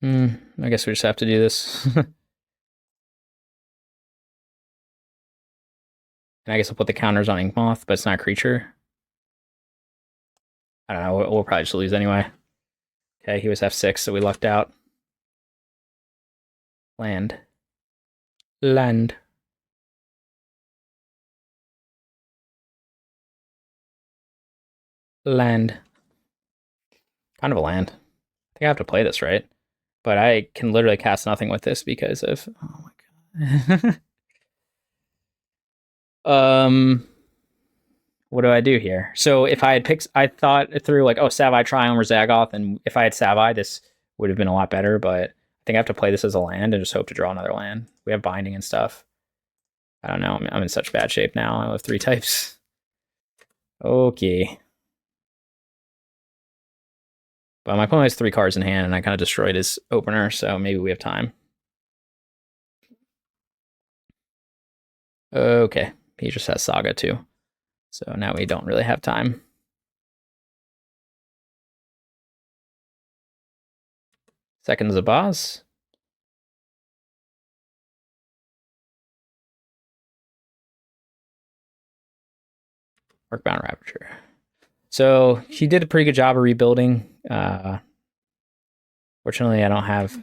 I guess we just have to do this. And I guess I'll put the counters on Inkmoth, but it's not a creature. I don't know. We'll probably just lose anyway. Okay, he was F6, so we lucked out. Land. Land. Land. Kind of a land. I think I have to play this, right? But I can literally cast nothing with this because of... Oh my god. What do I do here? So if I had picked... I thought through like, oh, Savai Triome or Zagoth, and if I had Savai, this would have been a lot better, but I think I have to play this as a land and just hope to draw another land. We have binding and stuff. I don't know. I'm in such bad shape now. I have 3 types. Okay. But my opponent has 3 cards in hand, and I kind of destroyed his opener, so maybe we have time. Okay. He just has Saga, too. So now we don't really have time. Second Zabaz. Workbound Ravager. So he did a pretty good job of rebuilding. Fortunately, I don't have...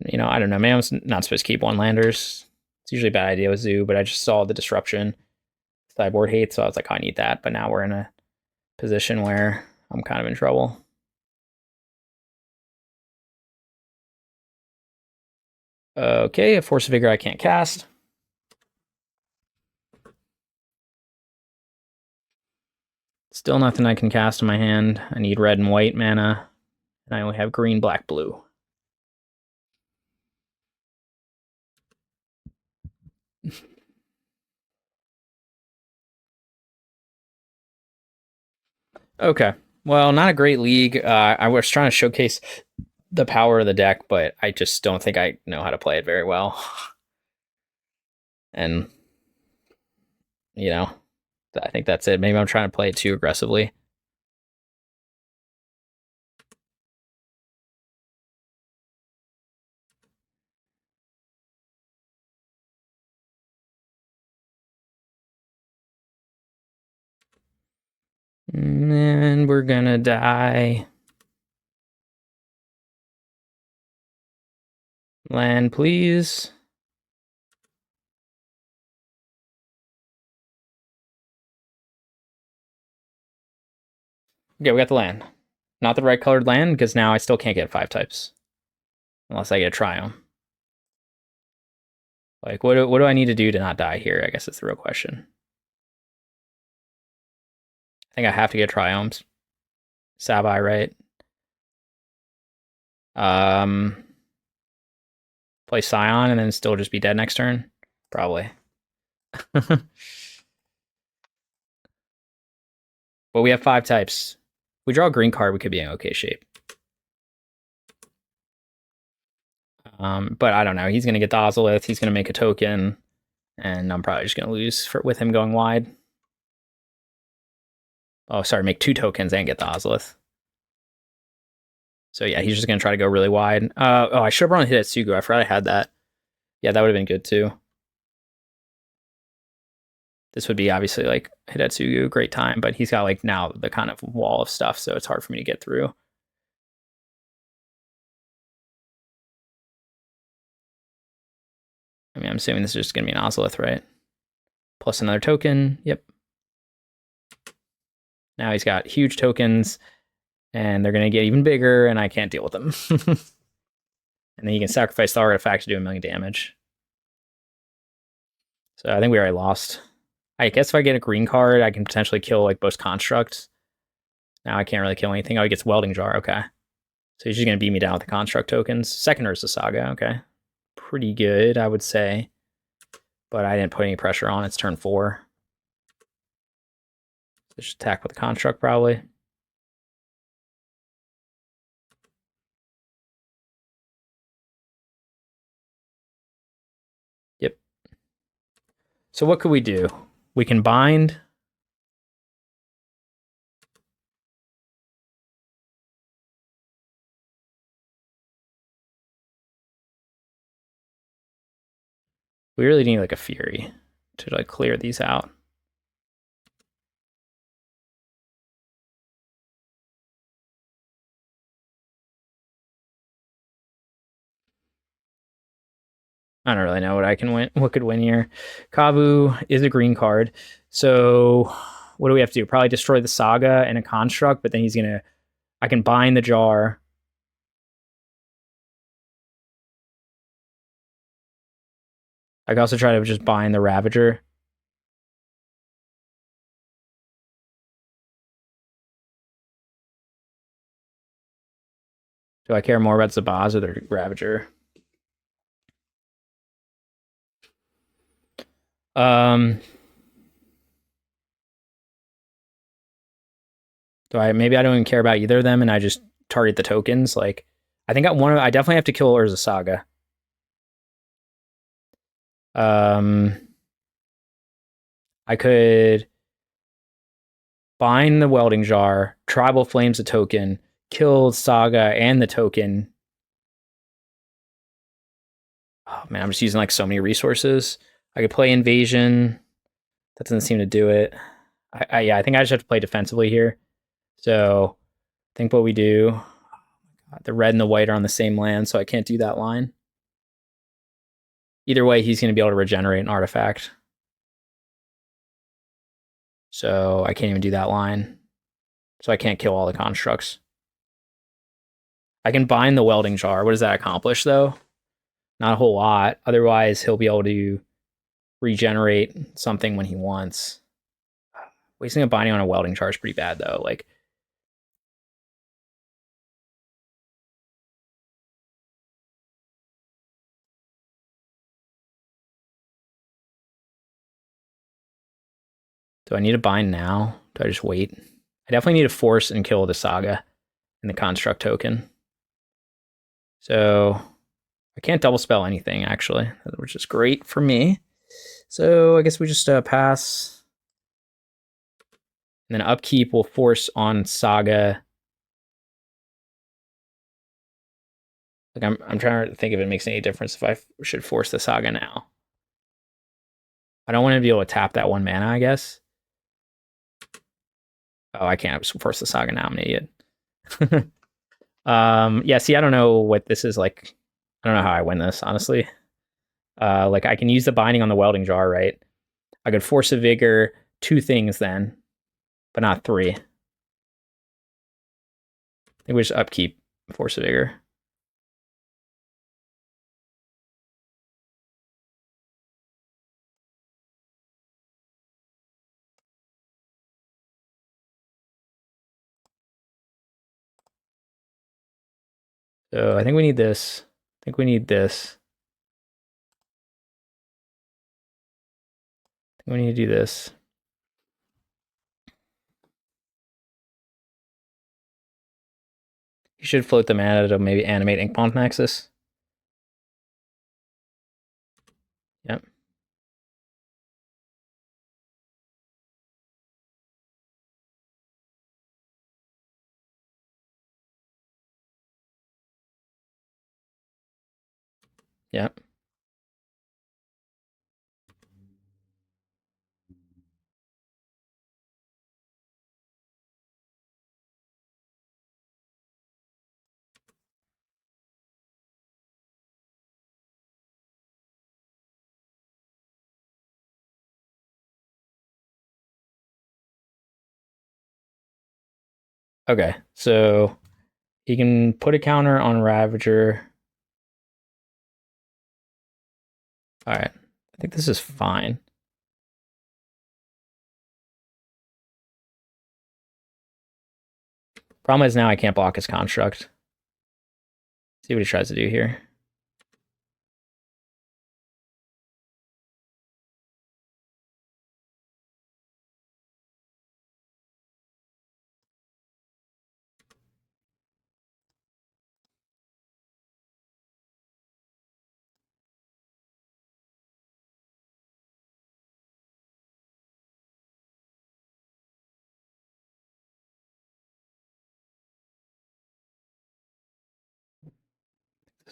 You know, I don't know. Maybe I'm not supposed to keep one-landers. It's usually a bad idea with Zoo, but I just saw the disruption. Sideboard hate, so I was like, oh, I need that. But now we're in a position where I'm kind of in trouble. Okay, a Force of Vigor I can't cast. Still nothing I can cast in my hand. I need red and white mana, and I only have green, black, blue. Okay. Well, not a great league. I was trying to showcase the power of the deck, but I just don't think I know how to play it very well. And, you know, I think that's it. Maybe I'm trying to play it too aggressively. And we're gonna die. Land, please. Okay, we got the land. Not the right colored land, because now I still can't get 5 types. Unless I get a Triome. Like, what do I need to do to not die here? I guess that's the real question. I think I have to get Triomes. Savai, right? Play Scion and then still just be dead next turn? Probably. But we have 5 types. If we draw a green card, we could be in okay shape. But I don't know. He's going to get the Ozolith. He's going to make a token. And I'm probably just going to lose with him going wide. Oh, sorry. Make 2 tokens and get the Ozolith. So yeah, he's just going to try to go really wide. Oh, I should have run Hidetsugu. I forgot I had that. Yeah, that would have been good too. This would be obviously like Hidetsugu, great time, but he's got like now the kind of wall of stuff, so it's hard for me to get through. I mean, I'm assuming this is just going to be an Ozolith, right? Plus another token. Yep. Now he's got huge tokens, and they're going to get even bigger, and I can't deal with them. And then you can sacrifice the artifact to do 1 million damage. So I think we already lost. I guess if I get a green card, I can potentially kill like both constructs. Now I can't really kill anything. Oh, he gets Welding Jar. Okay. So he's just going to beat me down with the construct tokens. Second Urza Saga. Okay. Pretty good, I would say. But I didn't put any pressure on. It's turn 4. So just attack with the construct probably. Yep. So what could we do? We can bind. We really need like a Fury to like clear these out. I don't really know what I can win. What could win here? Kavu is a green card. So what do we have to do? Probably destroy the Saga and a construct, but then he's gonna. I can bind the jar. I can also try to just bind the Ravager. Do I care more about Zabaz or the Ravager? Maybe I don't even care about either of them and I just target the tokens. Like I think I definitely have to kill Urza Saga. I could bind the Welding Jar, Tribal Flames a token, kill Saga and the token. Oh man, I'm just using like so many resources. I could play Invasion. That doesn't seem to do it. I think I just have to play defensively here. So I think what we do, the red and the white are on the same land, so I can't do that line. Either way, he's going to be able to regenerate an artifact. So I can't even do that line. So I can't kill all the constructs. I can bind the Welding Jar. What does that accomplish, though? Not a whole lot. Otherwise, he'll be able to regenerate something when he wants. Wasting a binding on a Welding Jar is pretty bad, though. Like, do I need to bind now? Do I just wait? I definitely need to force and kill the Saga and the construct token. So I can't double spell anything, actually, which is great for me. So I guess we just pass. And then upkeep will force on Saga. Like I'm trying to think if it makes any difference if I should force the Saga now. I don't want to be able to tap that 1 mana, I guess. Oh, I can't force the saga now. I'm an idiot. Yeah, see, I don't know what this is like. I don't know how I win this, honestly. Like I can use the binding on the welding jar, right? I could force a vigor 2 things then, but not 3. I think we just upkeep force of vigor. So I think we need this. I think we need this. I think we need to do this. You should float the mana to maybe animate Inkmoth Nexus. Yep. Yep. Okay, so he can put a counter on Ravager. All right, I think this is fine. Problem is now I can't block his construct. See what he tries to do here.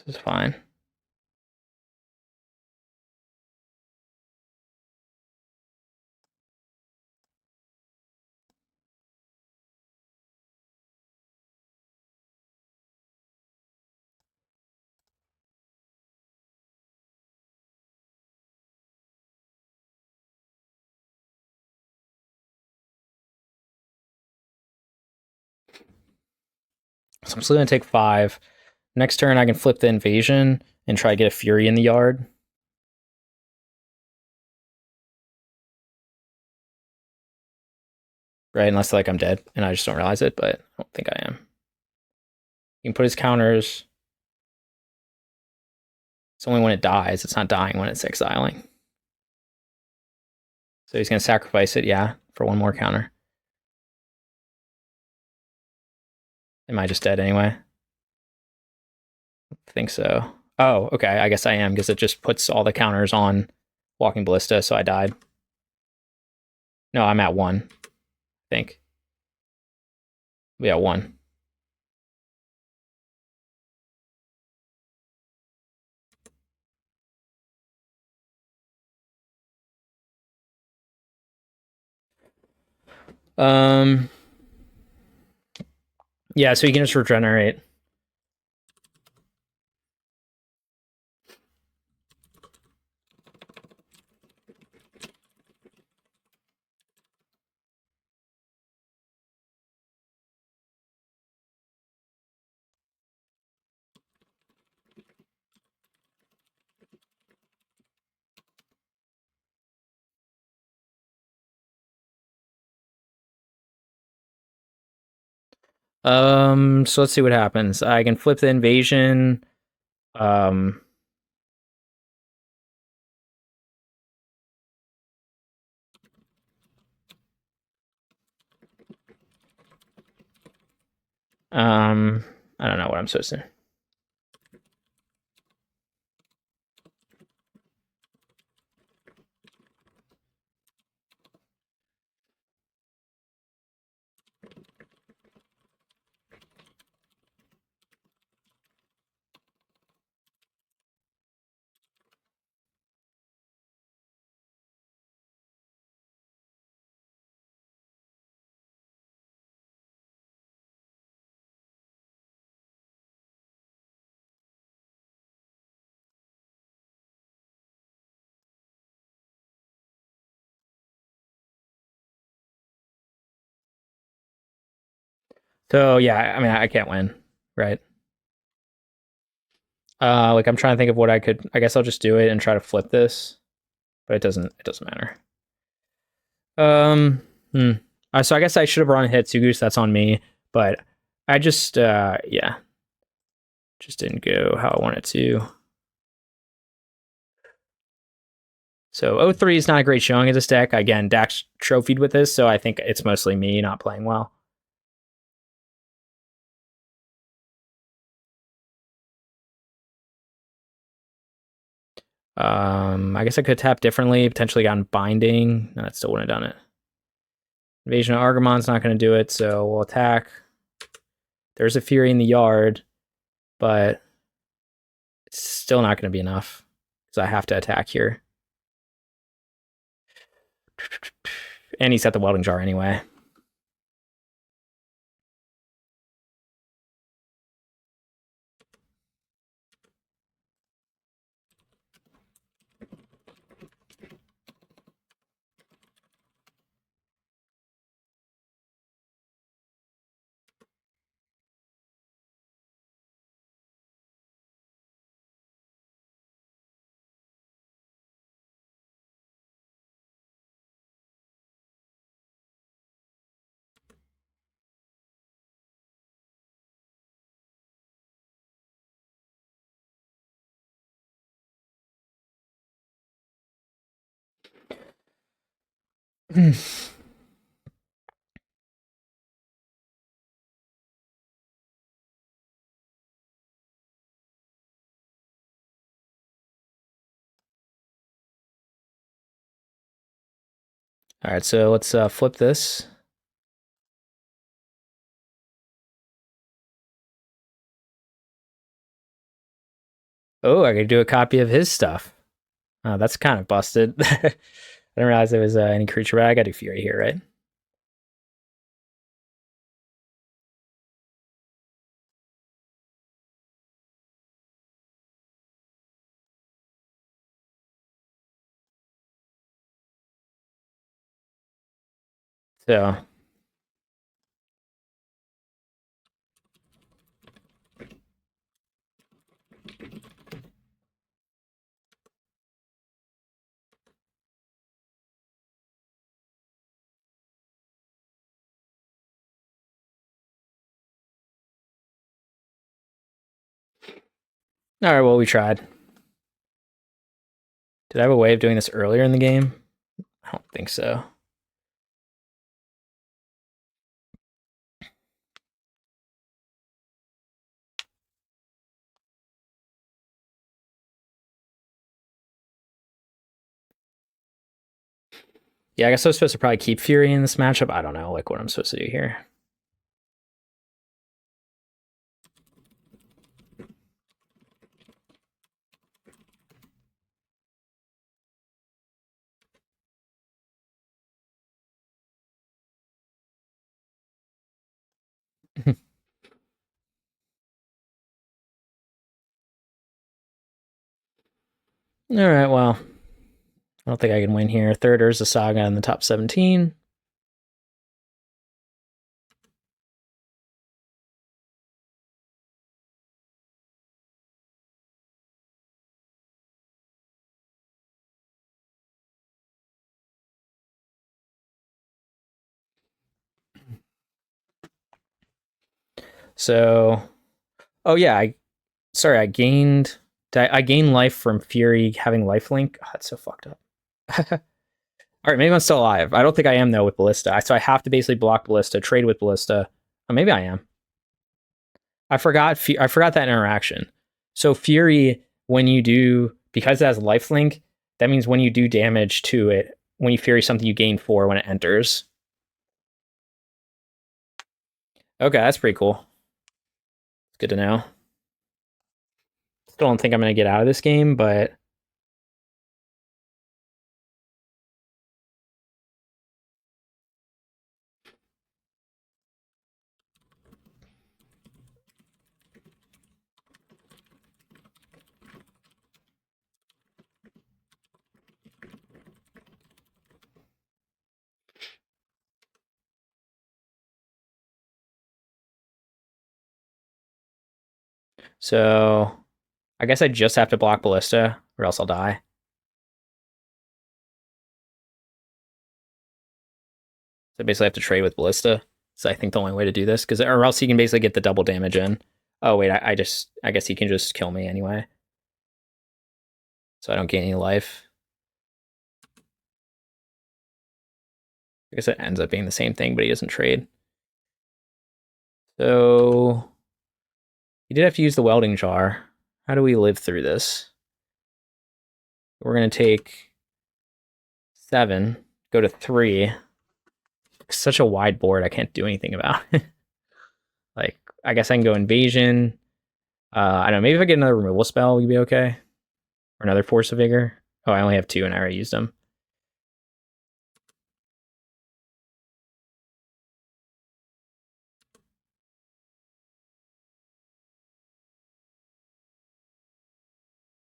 This is fine. So I'm still gonna take 5. Next turn I can flip the invasion and try to get a fury in the yard. Right, unless like I'm dead and I just don't realize it, but I don't think I am. He can put his counters. It's only when it dies. It's not dying when it's exiling. So he's gonna sacrifice it, yeah, for 1 more counter. Am I just dead anyway? I think so. Oh, okay. I guess I am because it just puts all the counters on Walking Ballista, so I died. No, I'm at 1. I think. Yeah, 1. Yeah, so you can just regenerate. So let's see what happens. I can flip the invasion. Um, I don't know what I'm supposed to. So yeah, I mean I can't win, right? Like I'm trying to think of what I could. I guess I'll just do it and try to flip this, but it doesn't. It doesn't matter. Um. Hmm. So I guess I should have run Hidetsugu, so that's on me. But I just yeah, just didn't go how I wanted to. So O3 is not a great showing of this deck. Again, Dax trophied with this, so I think it's mostly me not playing well. I guess I could tap differently, potentially gotten Binding. No, that still wouldn't have done it. Invasion of Ergamon's not going to do it, so we'll attack. There's a Fury in the yard, but it's still not going to be enough because I have to attack here. And he's at the Welding Jar anyway. All right, so let's flip this. Oh, I could do a copy of his stuff. Oh, that's kind of busted. I didn't realize there was any creature, but I got to do Fury here, right? So, all right, well, we tried. Did I have a way of doing this earlier in the game? I don't think so. Yeah, I guess I was supposed to probably keep Fury in this matchup. I don't know, like what I'm supposed to do here. All right, well, I don't think I can win here. Third Urza Saga in the top 17. So, oh yeah, I gained life from Fury having lifelink. Oh, that's so fucked up. All right, maybe I'm still alive. I don't think I am though with Ballista. So I have to basically block Ballista, trade with Ballista. Oh, maybe I am. I forgot that interaction. So Fury, when you do, because it has lifelink, that means when you do damage to it, when you Fury something, you gain 4 when it enters. Okay, that's pretty cool. It's good to know. Still don't think I'm gonna get out of this game, but So I guess I just have to block Ballista, or else I'll die. So basically I have to trade with Ballista. So I think the only way to do this, or else he can basically get the double damage in. Oh wait, I guess he can just kill me anyway. So I don't gain any life. I guess it ends up being the same thing, but he doesn't trade. So he did have to use the welding jar. How do we live through this? We're gonna take 7, go to 3. It's such a wide board, I can't do anything about it. Like, I guess I can go Invasion. I don't know, maybe if I get another removal spell, we'd be okay. Or another Force of Vigor. Oh, I only have 2 and I already used them.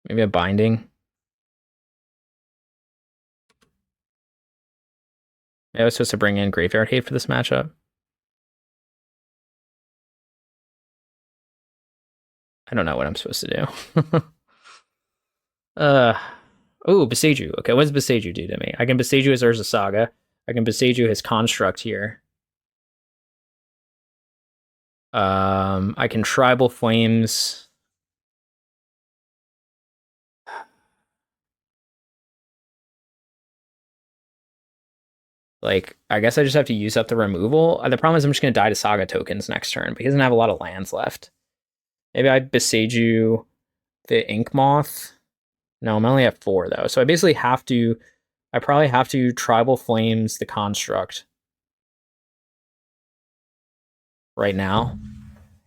Maybe a Binding. Maybe I was supposed to bring in Graveyard Hate for this matchup. I don't know what I'm supposed to do. Oh, Boseiju. Okay, what does Boseiju do to me? I can Boseiju his Urza Saga. I can Boseiju his Construct here. I can Tribal Flames. Like, I guess I just have to use up the removal. The problem is I'm just going to die to Saga tokens next turn, but he doesn't have a lot of lands left. Maybe I Boseiju the Ink Moth. No, I'm only at 4, though. So I basically have to... I probably have to Tribal Flames the Construct right now.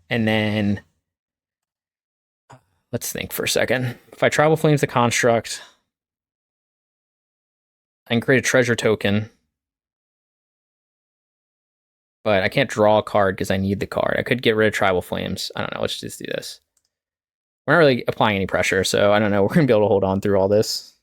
And then... Let's think for a second. If I Tribal Flames the Construct, I can create a treasure token. But I can't draw a card because I need the card. I could get rid of Tribal Flames. I don't know. Let's just do this. We're not really applying any pressure, so I don't know. We're going to be able to hold on through all this.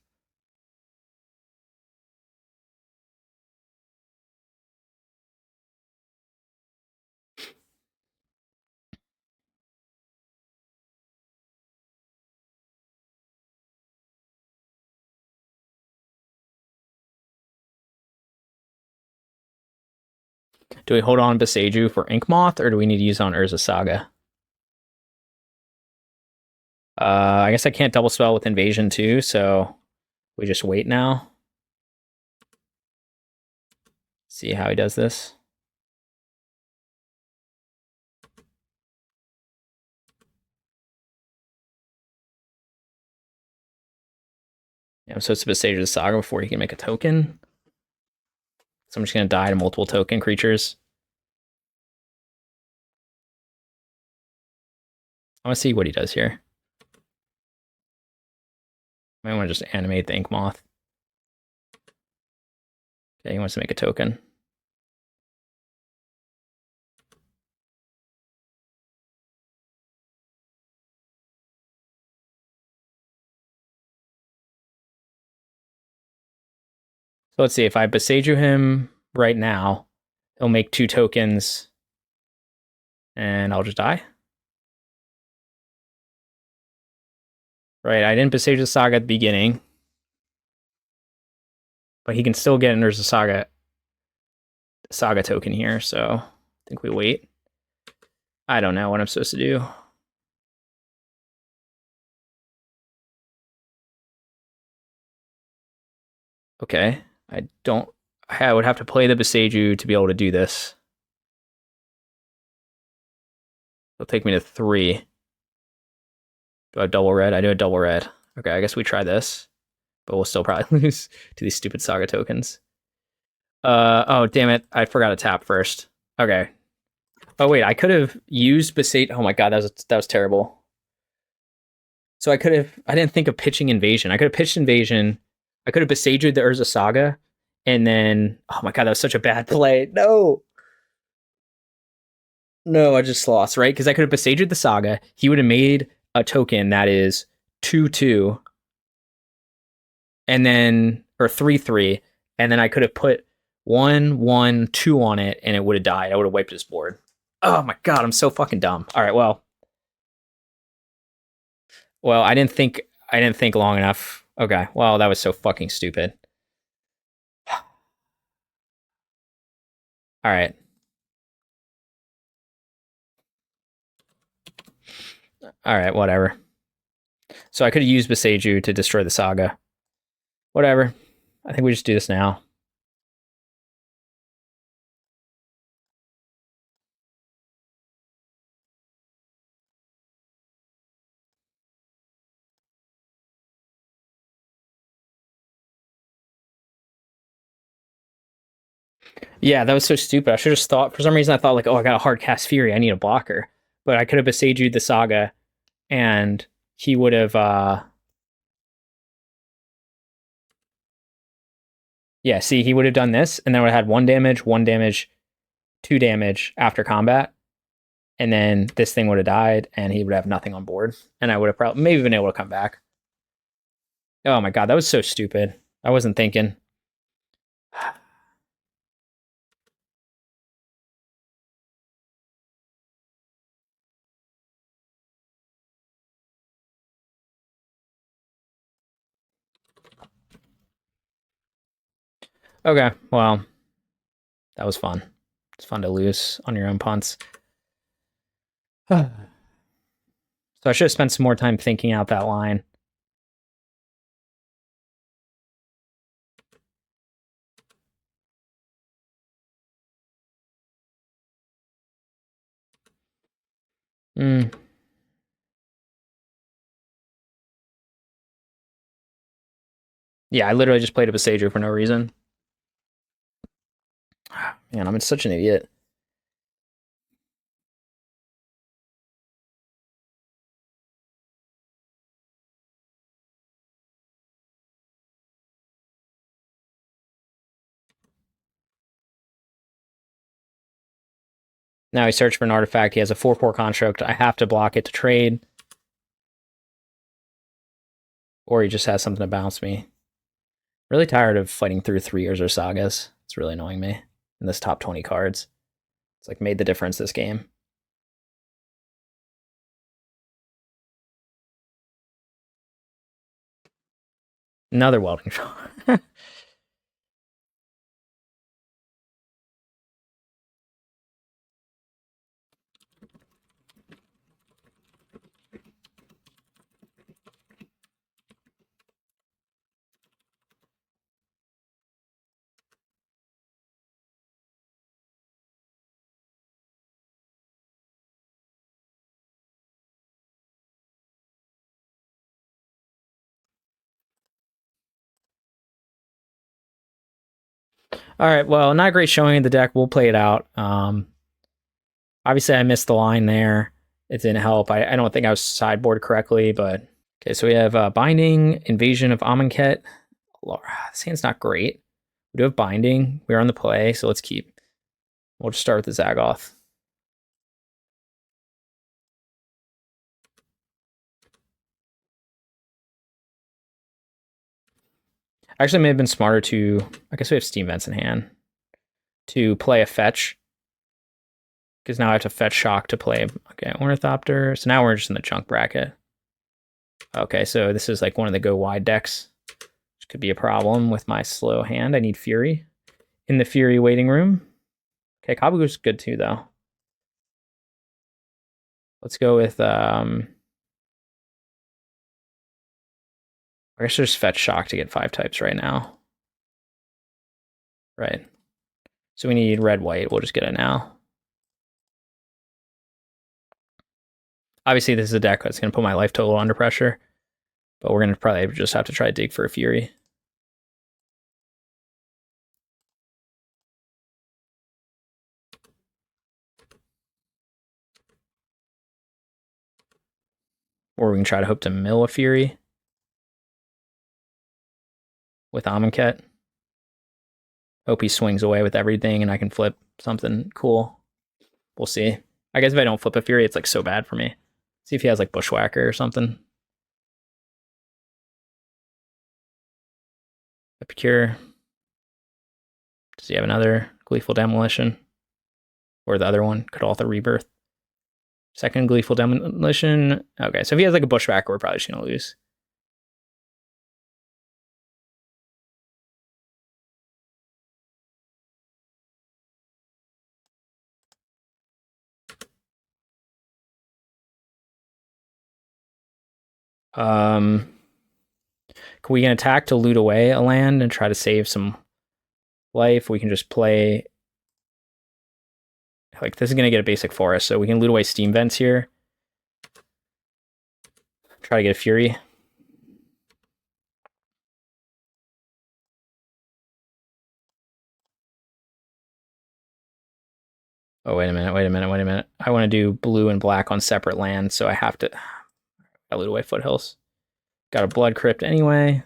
Do we hold on Boseiju for Ink Moth, or do we need to use on Urza Saga? I guess I can't double spell with Invasion too, so we just wait now. See how he does this. Yeah, so it's Boseiju the Saga before he can make a token. So I'm just going to die to multiple token creatures. I want to see what he does here. I want to just animate the Ink Moth. Okay, he wants to make a token. So let's see, if I Boseiju him right now, he'll make 2 tokens, and I'll just die. Right, I didn't Boseiju the Saga at the beginning, but he can still get an Urza Saga token here, so I think we wait. I don't know what I'm supposed to do. Okay, I would have to play the Boseiju to be able to do this. It'll take me to 3. Do I have double red? I do a double red. Okay, I guess we try this, but we'll still probably lose to these stupid Saga tokens. Oh, damn it. I forgot to tap first. Okay. Oh, wait, I could have used Boseiju. Oh my god, that was terrible. So I didn't think of pitching Invasion. I could have pitched Invasion. I could have Boseiju the Urza Saga, and then, oh my god, that was such a bad play. No, I just lost, right? Because I could have Boseiju the Saga. He would have made a token that is 2/2, and then, or 3/3, and then I could have put 1/1/2 on it, and it would have died. I would have wiped his board. Oh my god, I'm so fucking dumb. All right, well, Well, I didn't think long enough. Okay. Well, that was so fucking stupid. All right. All right, whatever. So I could have used Boseiju to destroy the saga. Whatever. I think we just do this now. Yeah, that was so stupid. I should have just thought, for some reason, I thought, like, oh, I got a hard cast Fury. I need a blocker. But I could have Boseiju the saga, and he would have, yeah, see, he would have done this, and then would have had 1 damage, 2 damage after combat. And then this thing would have died, and he would have nothing on board. And I would have probably maybe been able to come back. Oh my god, that was so stupid. I wasn't thinking. Okay, well, that was fun. It's fun to lose on your own punts. So I should have spent some more time thinking out that line. Mm. Yeah, I literally just played a Boseiju for no reason. Man, I'm such an idiot. Now he searched for an artifact. He has a 4/4 construct. I have to block it to trade. Or he just has something to bounce me. Really tired of fighting through 3 years or sagas. It's really annoying me in this top 20 cards. It's like made the difference this game. Another welding shot. All right, well, not great showing of the deck. We'll play it out. Obviously, I missed the line there. It didn't help. I don't think I was sideboard correctly, but okay. So we have Binding, Invasion of Amonkhet. This hand's not great. We do have Binding. We're on the play, so let's keep. We'll just start with the Zagoth. Actually, it may have been smarter to. I guess we have Steam Vents in hand to play a fetch. Because now I have to fetch Shock to play. Okay, Ornithopter. So now we're just in the chunk bracket. Okay, so this is like one of the go wide decks, which could be a problem with my slow hand. I need Fury in the Fury waiting room. Okay, Kabu's good too, though. Let's go with I guess just fetch Shock to get 5 types right now. Right. So we need red white. We'll just get it now. Obviously, this is a deck that's going to put my life total under pressure, but we're going to probably just have to try to dig for a Fury. Or we can try to hope to mill a Fury with Amonkhet. Hope he swings away with everything and I can flip something cool. We'll see. I guess if I don't flip a Fury, it's like so bad for me. See if he has like Bushwhacker or something. Epicure. Does he have another Gleeful Demolition? Or the other one, Kuldotha Rebirth? Second Gleeful Demolition. Okay, so if he has like a Bushwhacker, we're probably just gonna lose. We can attack to loot away a land and try to save some life. We can just play. Like, this is going to get a basic forest, so we can loot away steam vents here. Try to get a Fury. Oh, wait a minute. I want to do blue and black on separate lands, so I have to loot away Foothills. Got a Blood Crypt anyway.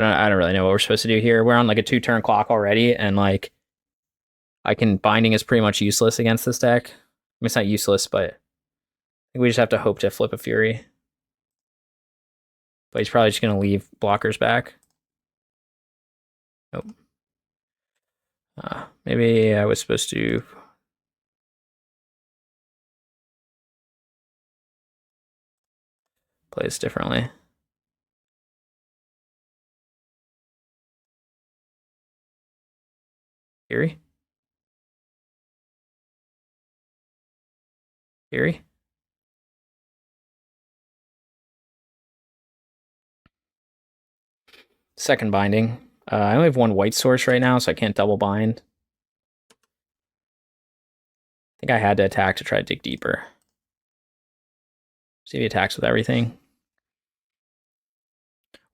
I don't really know what we're supposed to do here. We're on like a 2-turn clock already, and like Binding is pretty much useless against this deck. I mean, it's not useless, but I think we just have to hope to flip a Fury. But he's probably just gonna leave blockers back. Nope. Maybe I was supposed to play this differently. Fury? Fury? Second Binding. I only have one white source right now, so I can't double bind. I think I had to attack to try to dig deeper. See if he attacks with everything.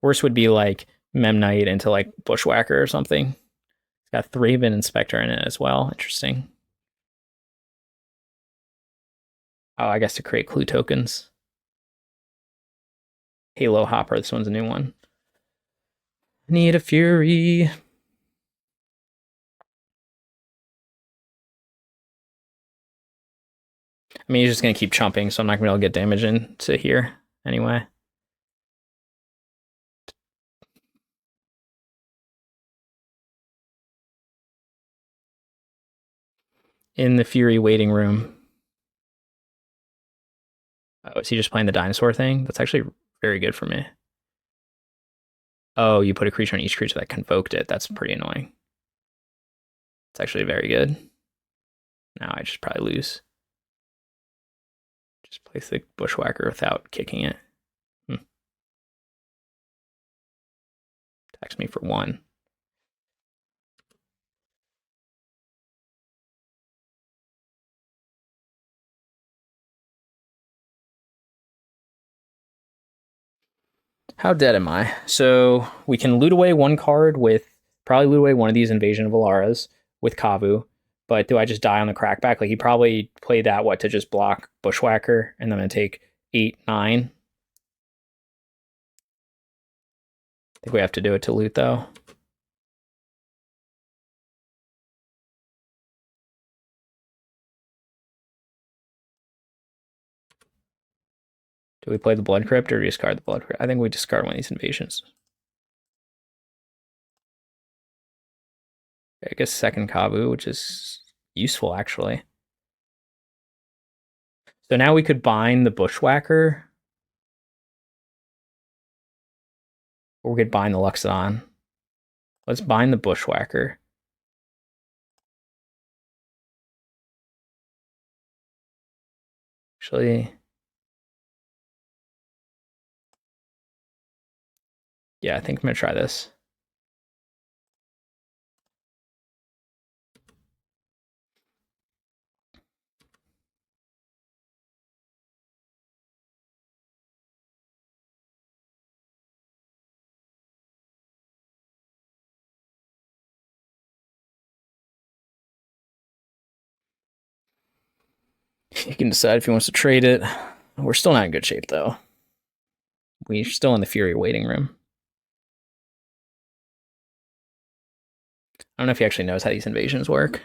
Worst would be like Memnite into like Bushwhacker or something. It's got Thraben Inspector in it as well. Interesting. Oh, I guess to create clue tokens. Halo Hopper, this one's a new one. Need a Fury. I mean, he's just going to keep chomping, so I'm not going to be able to get damage into here anyway. In the Fury waiting room. Oh, is he just playing the dinosaur thing? That's actually very good for me. Oh, you put a creature on each creature that convoked it. That's pretty annoying. It's actually very good. Now I just probably lose. Just place the Bushwhacker without kicking it. Attacks me for 1. How dead am I? So we can loot away 1 card with, probably loot away one of these Invasion of Alaras with Kavu. But do I just die on the crackback? Like, he probably played that, to just block Bushwhacker, and then I'm going to take 8, 9. I think we have to do it to loot, though. Do we play the Blood Crypt or discard the Blood Crypt? I think we discard one of these invasions. I guess second Kavu, which is useful, actually. So now we could bind the Bushwhacker. Or we could bind the Luxodon. Let's bind the Bushwhacker. Actually, yeah, I think I'm going to try this. He can decide if he wants to trade it. We're still not in good shape, though. We're still in the Fury waiting room. I don't know if he actually knows how these invasions work.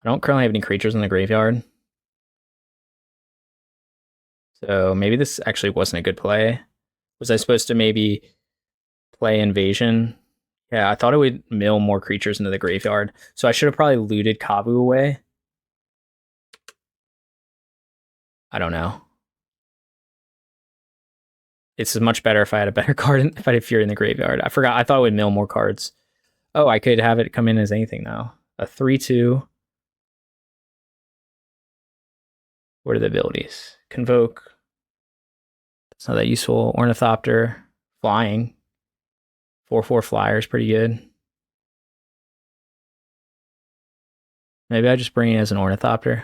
I don't currently have any creatures in the graveyard. So maybe this actually wasn't a good play. Was I supposed to maybe play Invasion? Yeah, I thought it would mill more creatures into the graveyard. So I should have probably looted Kavu away. I don't know. It's much better if I had a better card, if I had Fury in the graveyard. I forgot. I thought it would mill more cards. Oh, I could have it come in as anything now. A 3/2. What are the abilities? Convoke. It's not that useful. Ornithopter. Flying. 4/4 flyer is pretty good. Maybe I just bring it as an Ornithopter.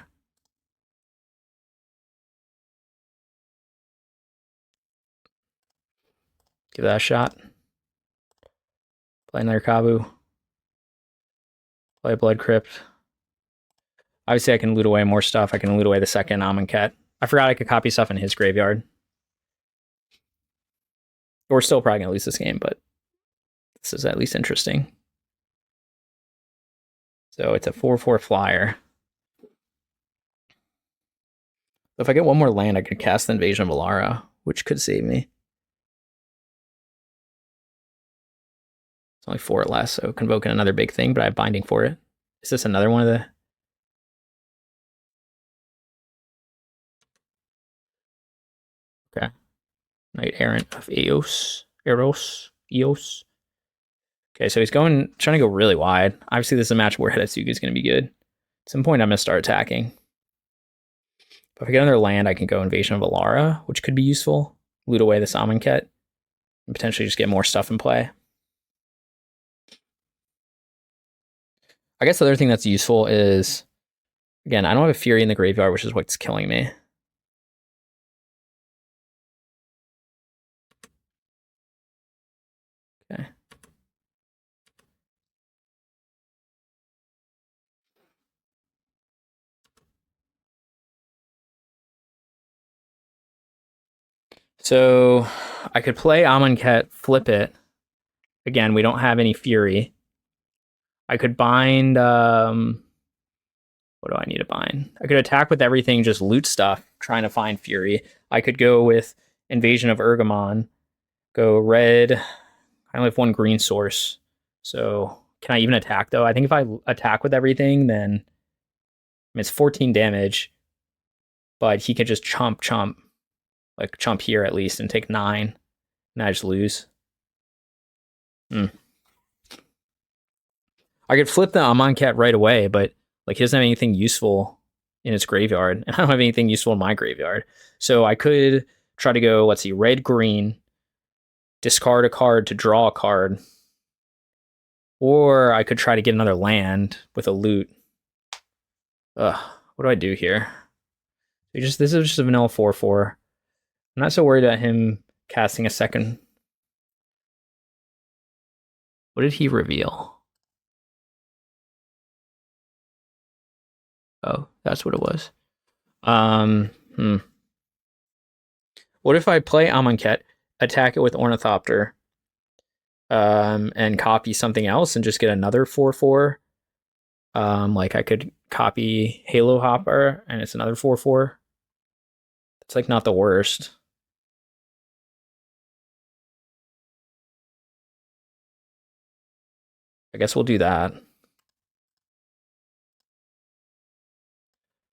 Give that a shot. Play another Kavu. Play Blood Crypt. Obviously, I can loot away more stuff. I can loot away the second Amonkhet. I forgot I could copy stuff in his graveyard. We're still probably going to lose this game, but this is at least interesting. So it's a 4/4 flyer. If I get one more land, I could cast the Invasion of Alara, which could save me. It's only 4 less, so convoking another big thing, but I have binding for it. Is this another one of the... Okay. Knight Errant of Eos. Okay, so he's trying to go really wide. Obviously, this is a match where Hidetsugu is going to be good. At some point, I'm going to start attacking. But if I get another land, I can go Invasion of Alara, which could be useful. Loot away this Amonkhet. And potentially just get more stuff in play. I guess the other thing that's useful is, again, I don't have a Fury in the graveyard, which is what's killing me. Okay. So I could play Amonkhet, flip it. Again, we don't have any Fury. I could bind... what do I need to bind? I could attack with everything, just loot stuff, trying to find Fury. I could go with Invasion of Ergamon. Go red. I only have 1 green source. So can I even attack, though? I think if I attack with everything, then... I mean, it's 14 damage. But he could just chomp. Like, chomp here at least and take 9. And I just lose. I could flip the Amonkhet right away, but like he doesn't have anything useful in his graveyard, and I don't have anything useful in my graveyard. So I could try to go, let's see, red-green, discard a card to draw a card, or I could try to get another land with a loot. What do I do here? This is just a vanilla 4/4. I'm not so worried about him casting a second. What did he reveal? Oh, that's what it was. What if I play Amonkhet, attack it with Ornithopter, and copy something else and just get another 4/4? Like I could copy Halo Hopper and it's another 4/4. It's like not the worst. I guess we'll do that.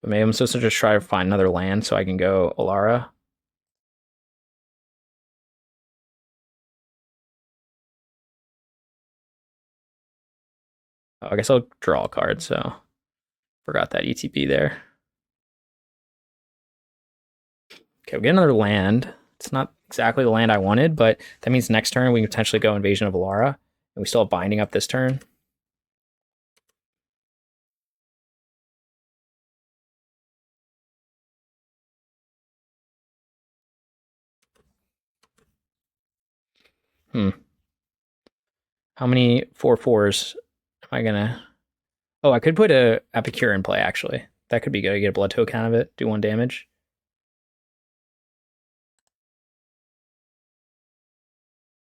But maybe I'm supposed to just try to find another land so I can go Alara. Oh, I guess I'll draw a card, so forgot that ETB there. Okay, we get another land. It's not exactly the land I wanted, but that means next turn we can potentially go Invasion of Alara, and we still have binding up this turn. How many 4/4s am I gonna... Oh, I could put a Epicure in play, actually. That could be good. I get a blood token out of it, do 1 damage.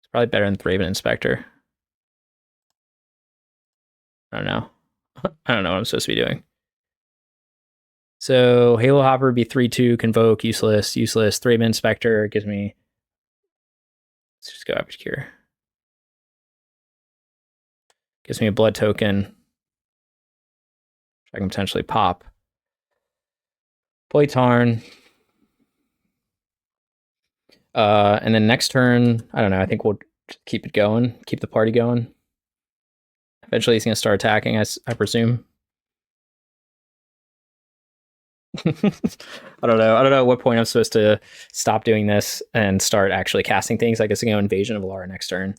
It's probably better than Thraven Inspector. I don't know. I don't know what I'm supposed to be doing. So Halo Hopper would be 3/2, Convoke, useless. Thraven Inspector gives me Let's just go Epic Cure. Gives me a blood token, which I can potentially pop. Play Tarn. And then next turn, I don't know, I think we'll just keep it going, keep the party going. Eventually he's going to start attacking, I presume. I don't know at what point I'm supposed to stop doing this and start actually casting things. I guess I can go Invasion of Alara next turn.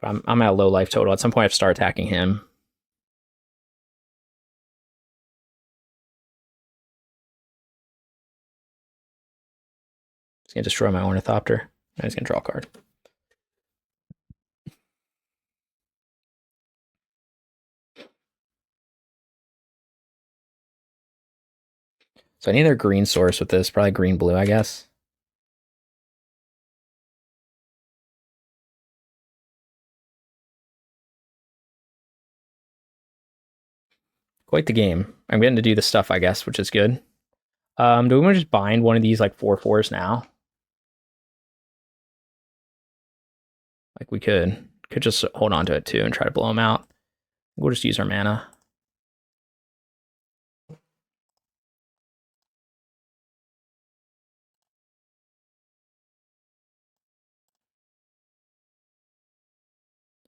But I'm at a low life total. At some point I have to start attacking him. He's going to destroy my Ornithopter. And he's going to draw a card. So I need another green source with this. Probably green-blue, I guess. Quite the game. I'm getting to do the stuff, I guess, which is good. Do we want to just bind one of these like 4/4s now? Like we could just hold on to it too and try to blow them out. We'll just use our mana.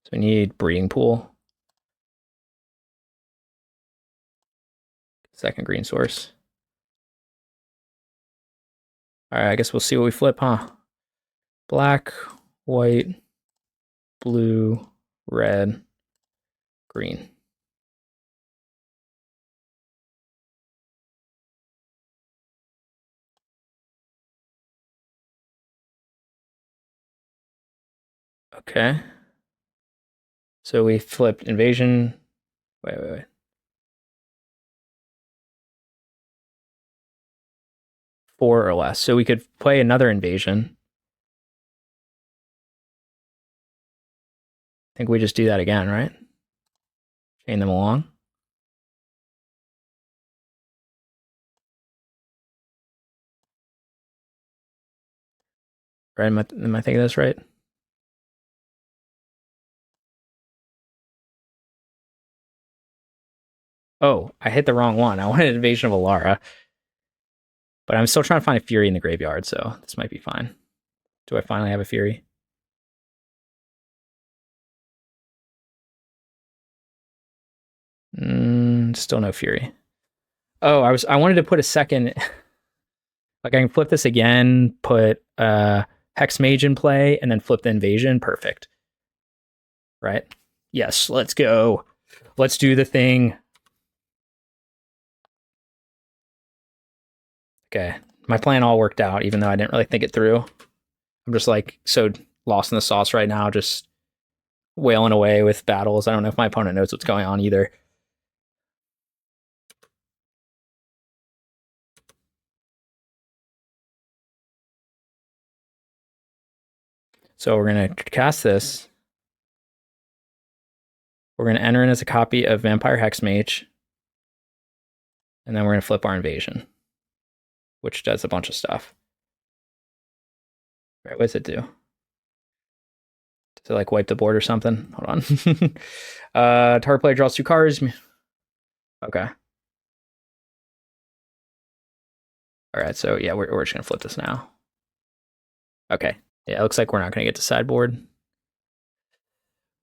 So we need Breeding Pool. Second green source. All right, I guess we'll see what we flip, huh? Black, white, blue, red, green. Okay. So we flipped Invasion. Wait. 4 or less. So we could play another Invasion. I think we just do that again, right? Chain them along. Right? Am I thinking this right? Oh, I hit the wrong one. I wanted Invasion of Alara. But I'm still trying to find a Fury in the graveyard, so this might be fine. Do I finally have a Fury? Still no Fury. Oh, I wanted to put a second. Like I can flip this again, put Hexmage in play, and then flip the Invasion. Perfect. Right? Yes, let's go. Let's do the thing. Okay. My plan all worked out, even though I didn't really think it through. I'm just like so lost in the sauce right now, just wailing away with battles. I don't know if my opponent knows what's going on either. So we're going to cast this. We're going to enter in as a copy of Vampire Hexmage. And then we're going to flip our Invasion, which does a bunch of stuff. Right, what does it do? Does it like wipe the board or something? Hold on. Target player draws 2 cards. Okay. All right, so yeah, we're just going to flip this now. Okay. Yeah, it looks like we're not going to get to sideboard.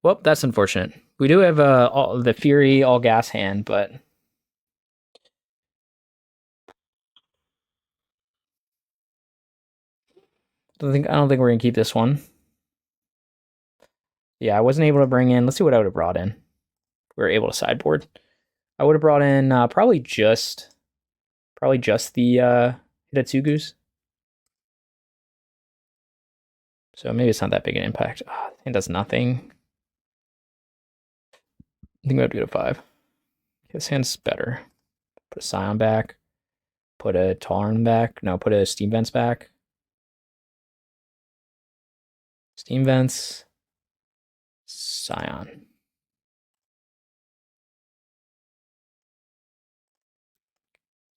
Well, that's unfortunate. We do have the Fury all gas hand, but I don't think we're gonna keep this one. Yeah, I wasn't able to bring in. Let's see what I would have brought in. We were able to sideboard. I would have brought in probably just the Hidetsugus. So maybe it's not that big an impact. Oh, it does nothing. I think we have to go to 5. His hand's better. Put a Scion back. Put a Tarn back. No, put a Steam Vents back. Steam Vents. Scion.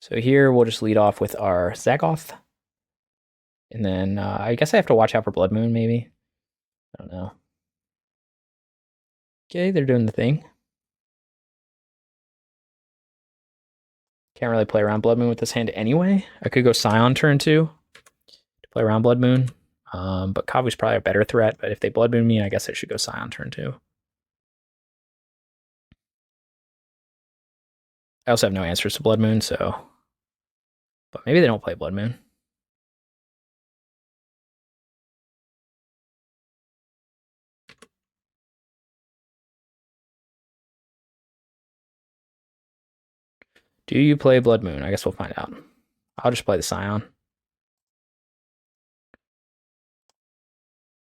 So here we'll just lead off with our Zagoth. And then I guess I have to watch out for Blood Moon, maybe. I don't know. Okay, they're doing the thing. Can't really play around Blood Moon with this hand anyway. I could go Scion turn 2 to play around Blood Moon. But Kavu's probably a better threat. But if they Blood Moon me, I guess I should go Scion turn 2. I also have no answers to Blood Moon, so... But maybe they don't play Blood Moon. Do you play Blood Moon? I guess we'll find out. I'll just play the Scion.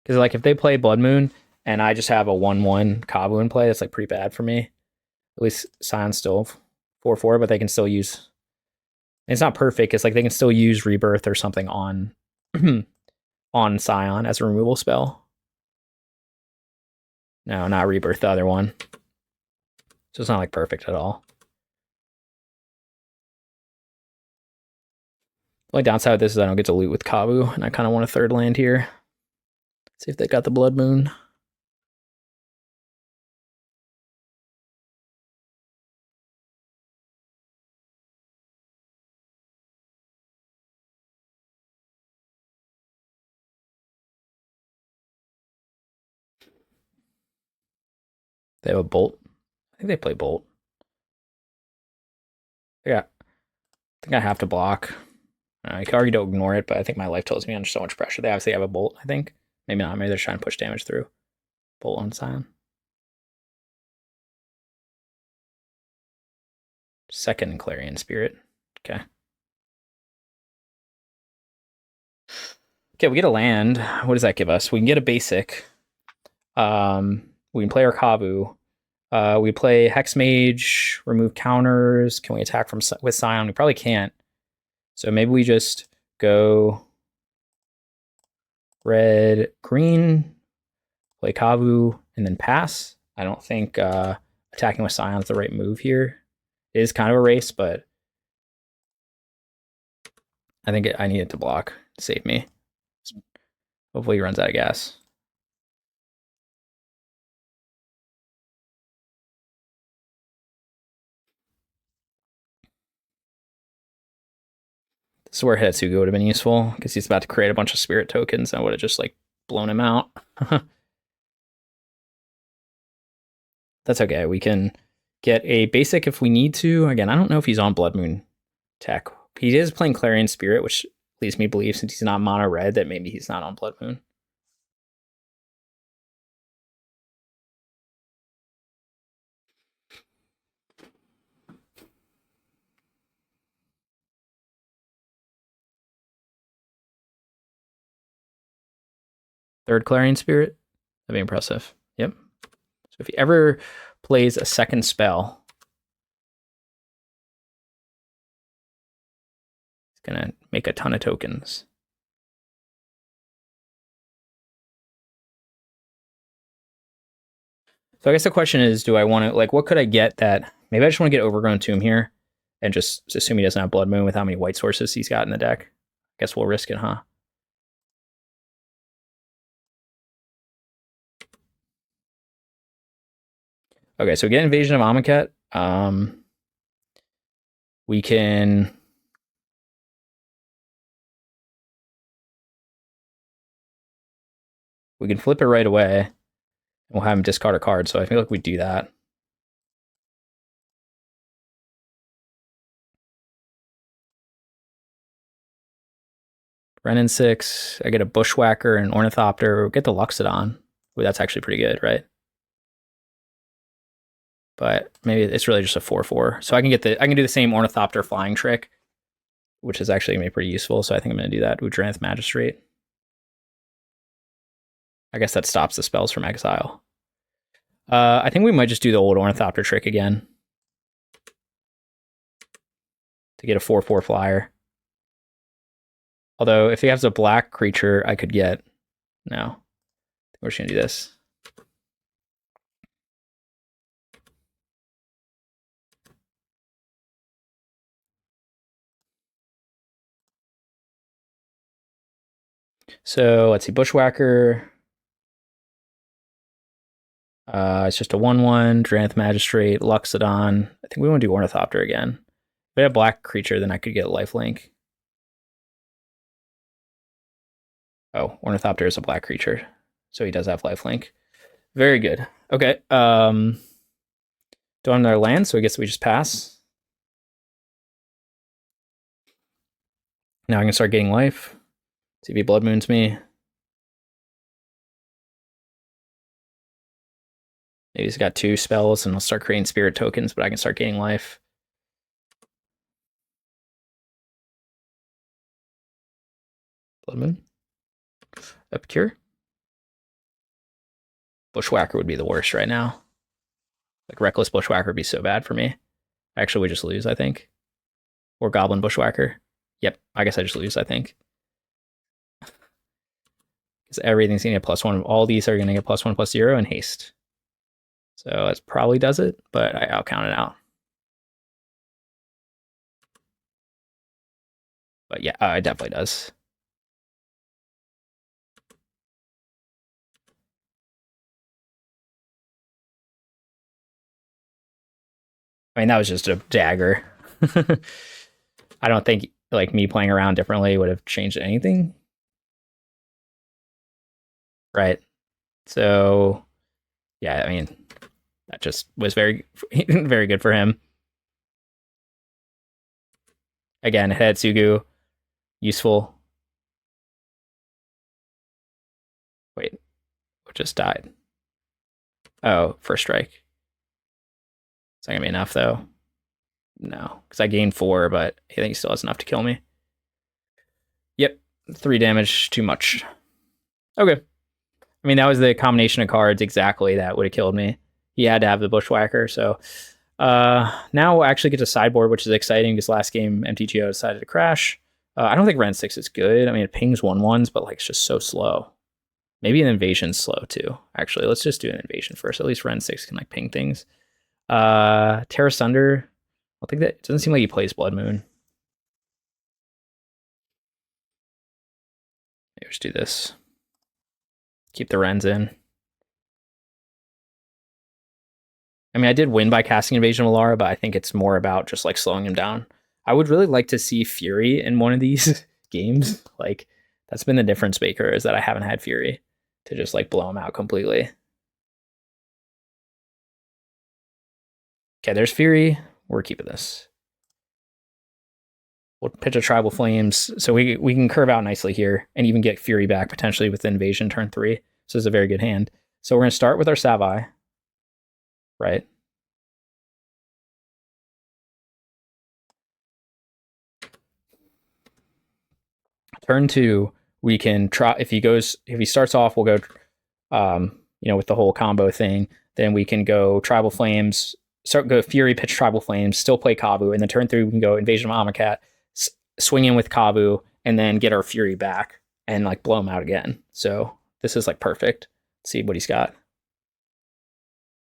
Because, like, if they play Blood Moon and I just have a 1/1 Kavu in play, that's, like, pretty bad for me. At least Scion's still 4/4, but they can still use... It's not perfect. It's like they can still use Rebirth or something on on Scion as a removal spell. No, not Rebirth, the other one. So it's not, like, perfect at all. The only downside of this is I don't get to loot with Kavu, and I kind of want a third land here. Let's see if they got the Blood Moon. They have a Bolt. I think they play Bolt. Yeah. I think I have to block. I can argue to ignore it, but I think my life tells me under so much pressure. They obviously have a Bolt, I think. Maybe not. Maybe they're trying to push damage through. Bolt on Scion. Second Clarion Spirit. Okay. Okay, we get a land. What does that give us? We can get a basic. We can play our Kavu. We play Hexmage, remove counters. Can we attack from with Scion? We probably can't. So maybe we just go red, green, play Kavu, and then pass. I don't think attacking with Scion is the right move here. It is kind of a race, but I think I need it to block to save me. Hopefully he runs out of gas. This is where Hidetsugu would have been useful, because he's about to create a bunch of spirit tokens, and I would have just, like, blown him out. That's okay. We can get a basic if we need to. Again, I don't know if he's on Blood Moon tech. He is playing Clarion Spirit, which leads me to believe, since he's not mono red, that maybe he's not on Blood Moon. Third Clarion Spirit? That'd be impressive. Yep. So if he ever plays a second spell, he's gonna make a ton of tokens. So I guess the question is, do I want to, like, what could I get that, maybe I just want to get Overgrown Tomb here and just assume he doesn't have Blood Moon with how many white sources he's got in the deck. I guess we'll risk it, huh? Okay, so we get Invasion of Amonkhet. We can... We can flip it right away, and we'll have him discard a card, so I feel like we do that. Wrenn and Six. I get a Bushwhacker and Ornithopter. Get the Luxodon. Ooh, that's actually pretty good, right? But maybe it's really just a 4/4. So I can do the same Ornithopter flying trick, which is actually gonna be pretty useful. So I think I'm gonna do that. Udranth Magistrate. I guess that stops the spells from exile. I think we might just do the old Ornithopter trick again to get a 4/4 flyer. Although if he has a black creature, I could get... No. We're just gonna do this. So let's see, Bushwhacker. It's just a 1/1, Drannith Magistrate, Luxodon. I think we want to do Ornithopter again. If I had a black creature, then I could get lifelink. Oh, Ornithopter is a black creature, so he does have lifelink. Very good. Okay. Don't have another land, so I guess we just pass. Now I can start getting life. See if he Blood Moons me. Maybe he's got 2 spells, and I'll start creating spirit tokens, but I can start gaining life. Blood Moon. Epicure. Bushwhacker would be the worst right now. Like, Reckless Bushwhacker would be so bad for me. Actually, we just lose, I think. Or Goblin Bushwhacker. Yep, I guess I just lose, I think. Because everything's going to get +1. All these are going to get +1/+0 and haste. So that probably does it, but I'll count it out. But yeah, it definitely does. I mean, that was just a dagger. I don't think like me playing around differently would have changed anything. Right. So yeah, I mean, that just was very, very good for him. Again, Hidetsugu, useful. Wait, what just died? Oh, first strike. It's not gonna be enough though. No, because I gained 4, but I think he still has enough to kill me. Yep, 3 damage, too much. Okay. I mean, that was the combination of cards exactly that would have killed me. He had to have the Bushwhacker, so now we'll actually get to sideboard, which is exciting because last game MTGO decided to crash. I don't think Wrenn and Six is good. I mean, it pings 1/1s, but like it's just so slow. Maybe an invasion's slow too. Actually, let's just do an invasion first. At least Wrenn and Six can like ping things. Tear Asunder. I think that it doesn't seem like he plays Blood Moon. Let's do this. Keep the Wrens in. I mean, I did win by casting Invasion of Alara, but I think it's more about just like slowing him down. I would really like to see Fury in one of these games. Like, that's been the difference maker, is that I haven't had Fury to just like blow him out completely. Okay, there's Fury. We're keeping this. We'll pitch a Tribal Flames, so we can curve out nicely here and even get Fury back potentially with Invasion turn 3. So it's a very good hand. So we're going to start with our Savai, right? Turn 2, we can try, if he starts off, we'll go, with the whole combo thing. Then we can go Tribal Flames, go Fury, pitch Tribal Flames, still play Kavu, and then turn 3 we can go Invasion of Amonkhet, swing in with Kavu, and then get our Fury back and like blow him out again. So this is like perfect. Let's see what he's got.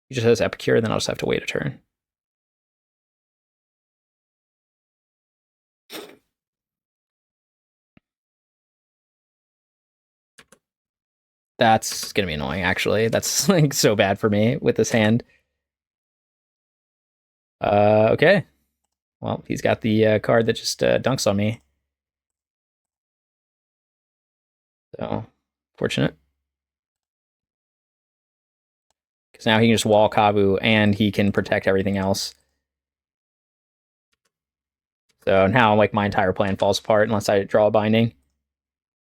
He just has Epicure, then I'll just have to wait a turn. That's gonna be annoying, actually. That's like so bad for me with this hand. Okay. Well, he's got the card that just dunks on me. So, fortunate. Because now he can just wall Kavu and he can protect everything else. So now, like, my entire plan falls apart unless I draw a binding.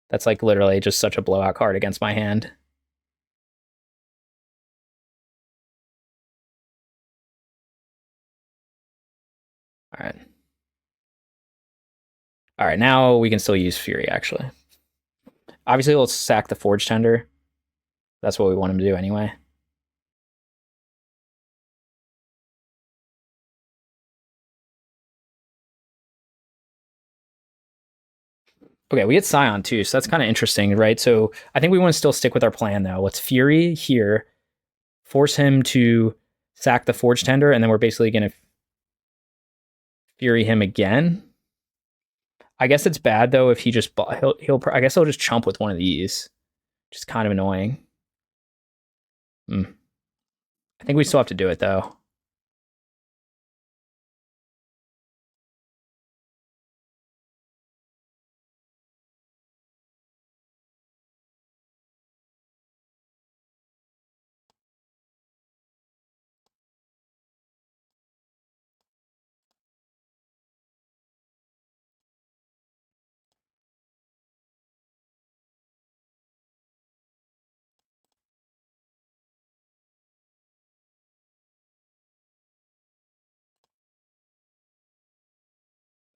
That's like literally just such a blowout card against my hand. All right. All right, now we can still use Fury, actually. Obviously, let's sack the Forge Tender. That's what we want him to do anyway. Okay, we get Scion too, so that's kind of interesting, right? So I think we want to still stick with our plan, though. Let's Fury here, force him to sack the Forge Tender, and then we're basically going to Fury him again. I guess it's bad though if he just I guess he'll just chump with one of these, which is kind of annoying. I think we still have to do it though.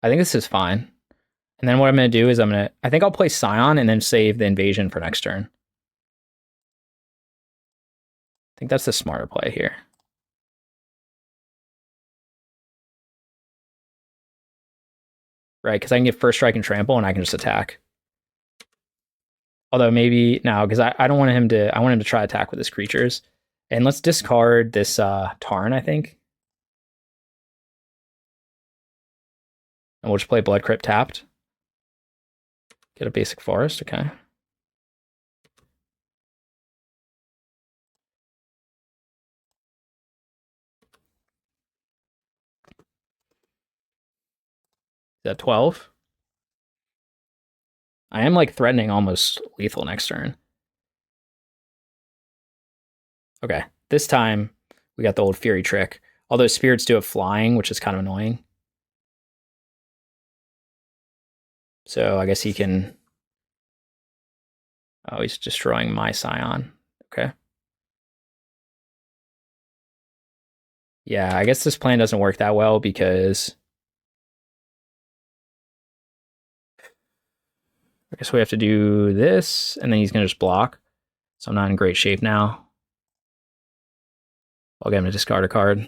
I think this is fine. And then what I'm going to do is I think I'll play Scion and then save the invasion for next turn. I think that's the smarter play here. Right, because I can get first strike and trample and I can just attack. Although maybe now, because I don't want him to, I want him to try attack with his creatures. And let's discard this Tarn, I think. And we'll just play Blood Crypt tapped. Get a basic forest, okay. Is that 12? I am like threatening almost lethal next turn. Okay, this time we got the old Fury trick. Although spirits do have flying, which is kind of annoying. So I guess he can... Oh, he's destroying my Scion. Okay. Yeah, I guess this plan doesn't work that well because... I guess we have to do this, and then he's going to just block. So I'm not in great shape now. I'll get him to discard a card.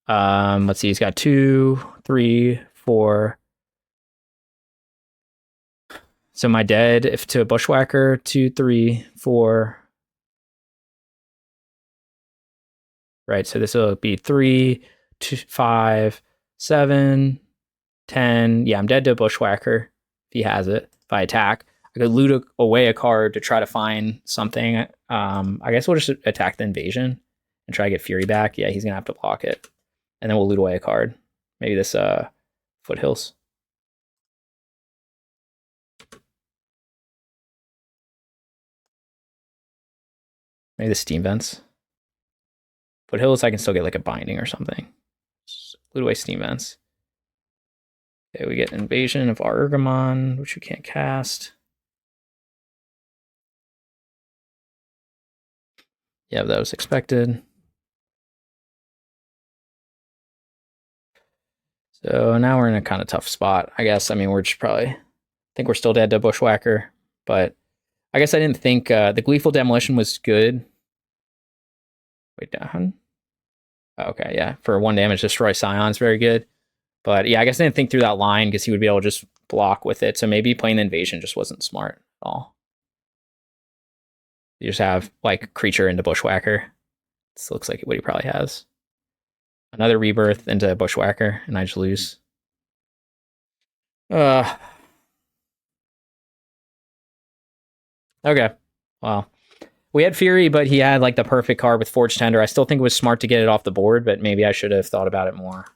Let's see, he's got 2, 3, 4. So my dead, if to a Bushwhacker, 2, 3, 4. Right, so this will be 3, 2, 5, 7, 10. Yeah, I'm dead to a Bushwhacker if he has it. If I attack, I could loot away a card to try to find something. I guess we'll just attack the invasion and try to get Fury back. Yeah, he's gonna have to block it, and then we'll loot away a card. Maybe this Foothills. Maybe the Steam Vents. Foothills, I can still get like a binding or something. Just loot away Steam Vents. Okay, we get Invasion of Ergamon, which we can't cast. Yeah, that was expected. So now we're in a kind of tough spot, I guess. I mean, we're just probably... I think we're still dead to Bushwhacker, but I guess I didn't think the Gleeful Demolition was good. Wait, down. Okay, yeah. For 1 damage, destroy Scion's very good. But yeah, I guess I didn't think through that line because he would be able to just block with it. So maybe playing the invasion just wasn't smart at all. You just have like creature into Bushwhacker. This looks like what he probably has. Another rebirth into Bushwhacker, and I just lose. Okay. Well, we had Fury, but he had like the perfect card with Forge Tender. I still think it was smart to get it off the board, but maybe I should have thought about it more.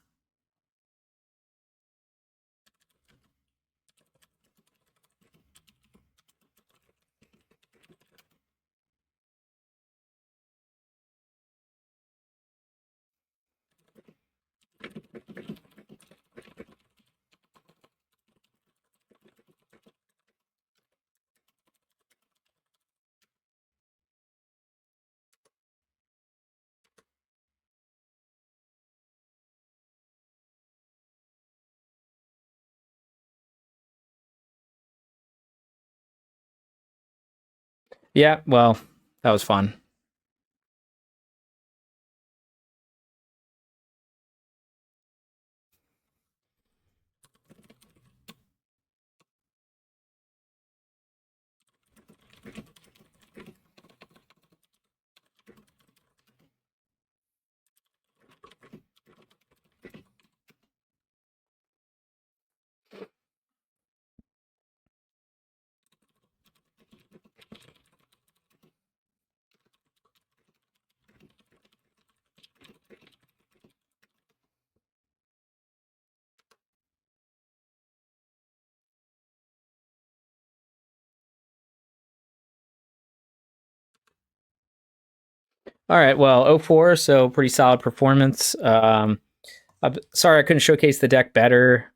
Yeah, well, that was fun. All right. Well, 0-4, so pretty solid performance. I'm sorry I couldn't showcase the deck better.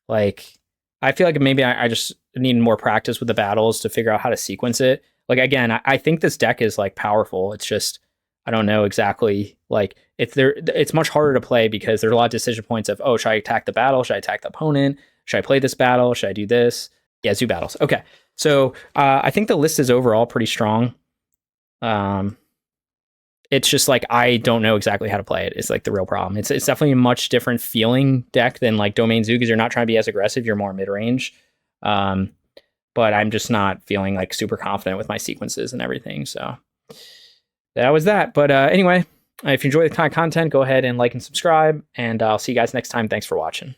Like, I feel like maybe I just need more practice with the battles to figure out how to sequence it. Like, again, I think this deck is like powerful. It's just I don't know exactly. Like, it's much harder to play because there's a lot of decision points of, oh, should I attack the battle? Should I attack the opponent? Should I play this battle? Should I do this? Yeah, zoo battles. Okay, so I think the list is overall pretty strong. It's just like I don't know exactly how to play it. It's like the real problem. It's definitely a much different feeling deck than like Domain Zoo because you're not trying to be as aggressive. You're more mid range. But I'm just not feeling like super confident with my sequences and everything. So that was that. But anyway, if you enjoy the kind of content, go ahead and like and subscribe. And I'll see you guys next time. Thanks for watching.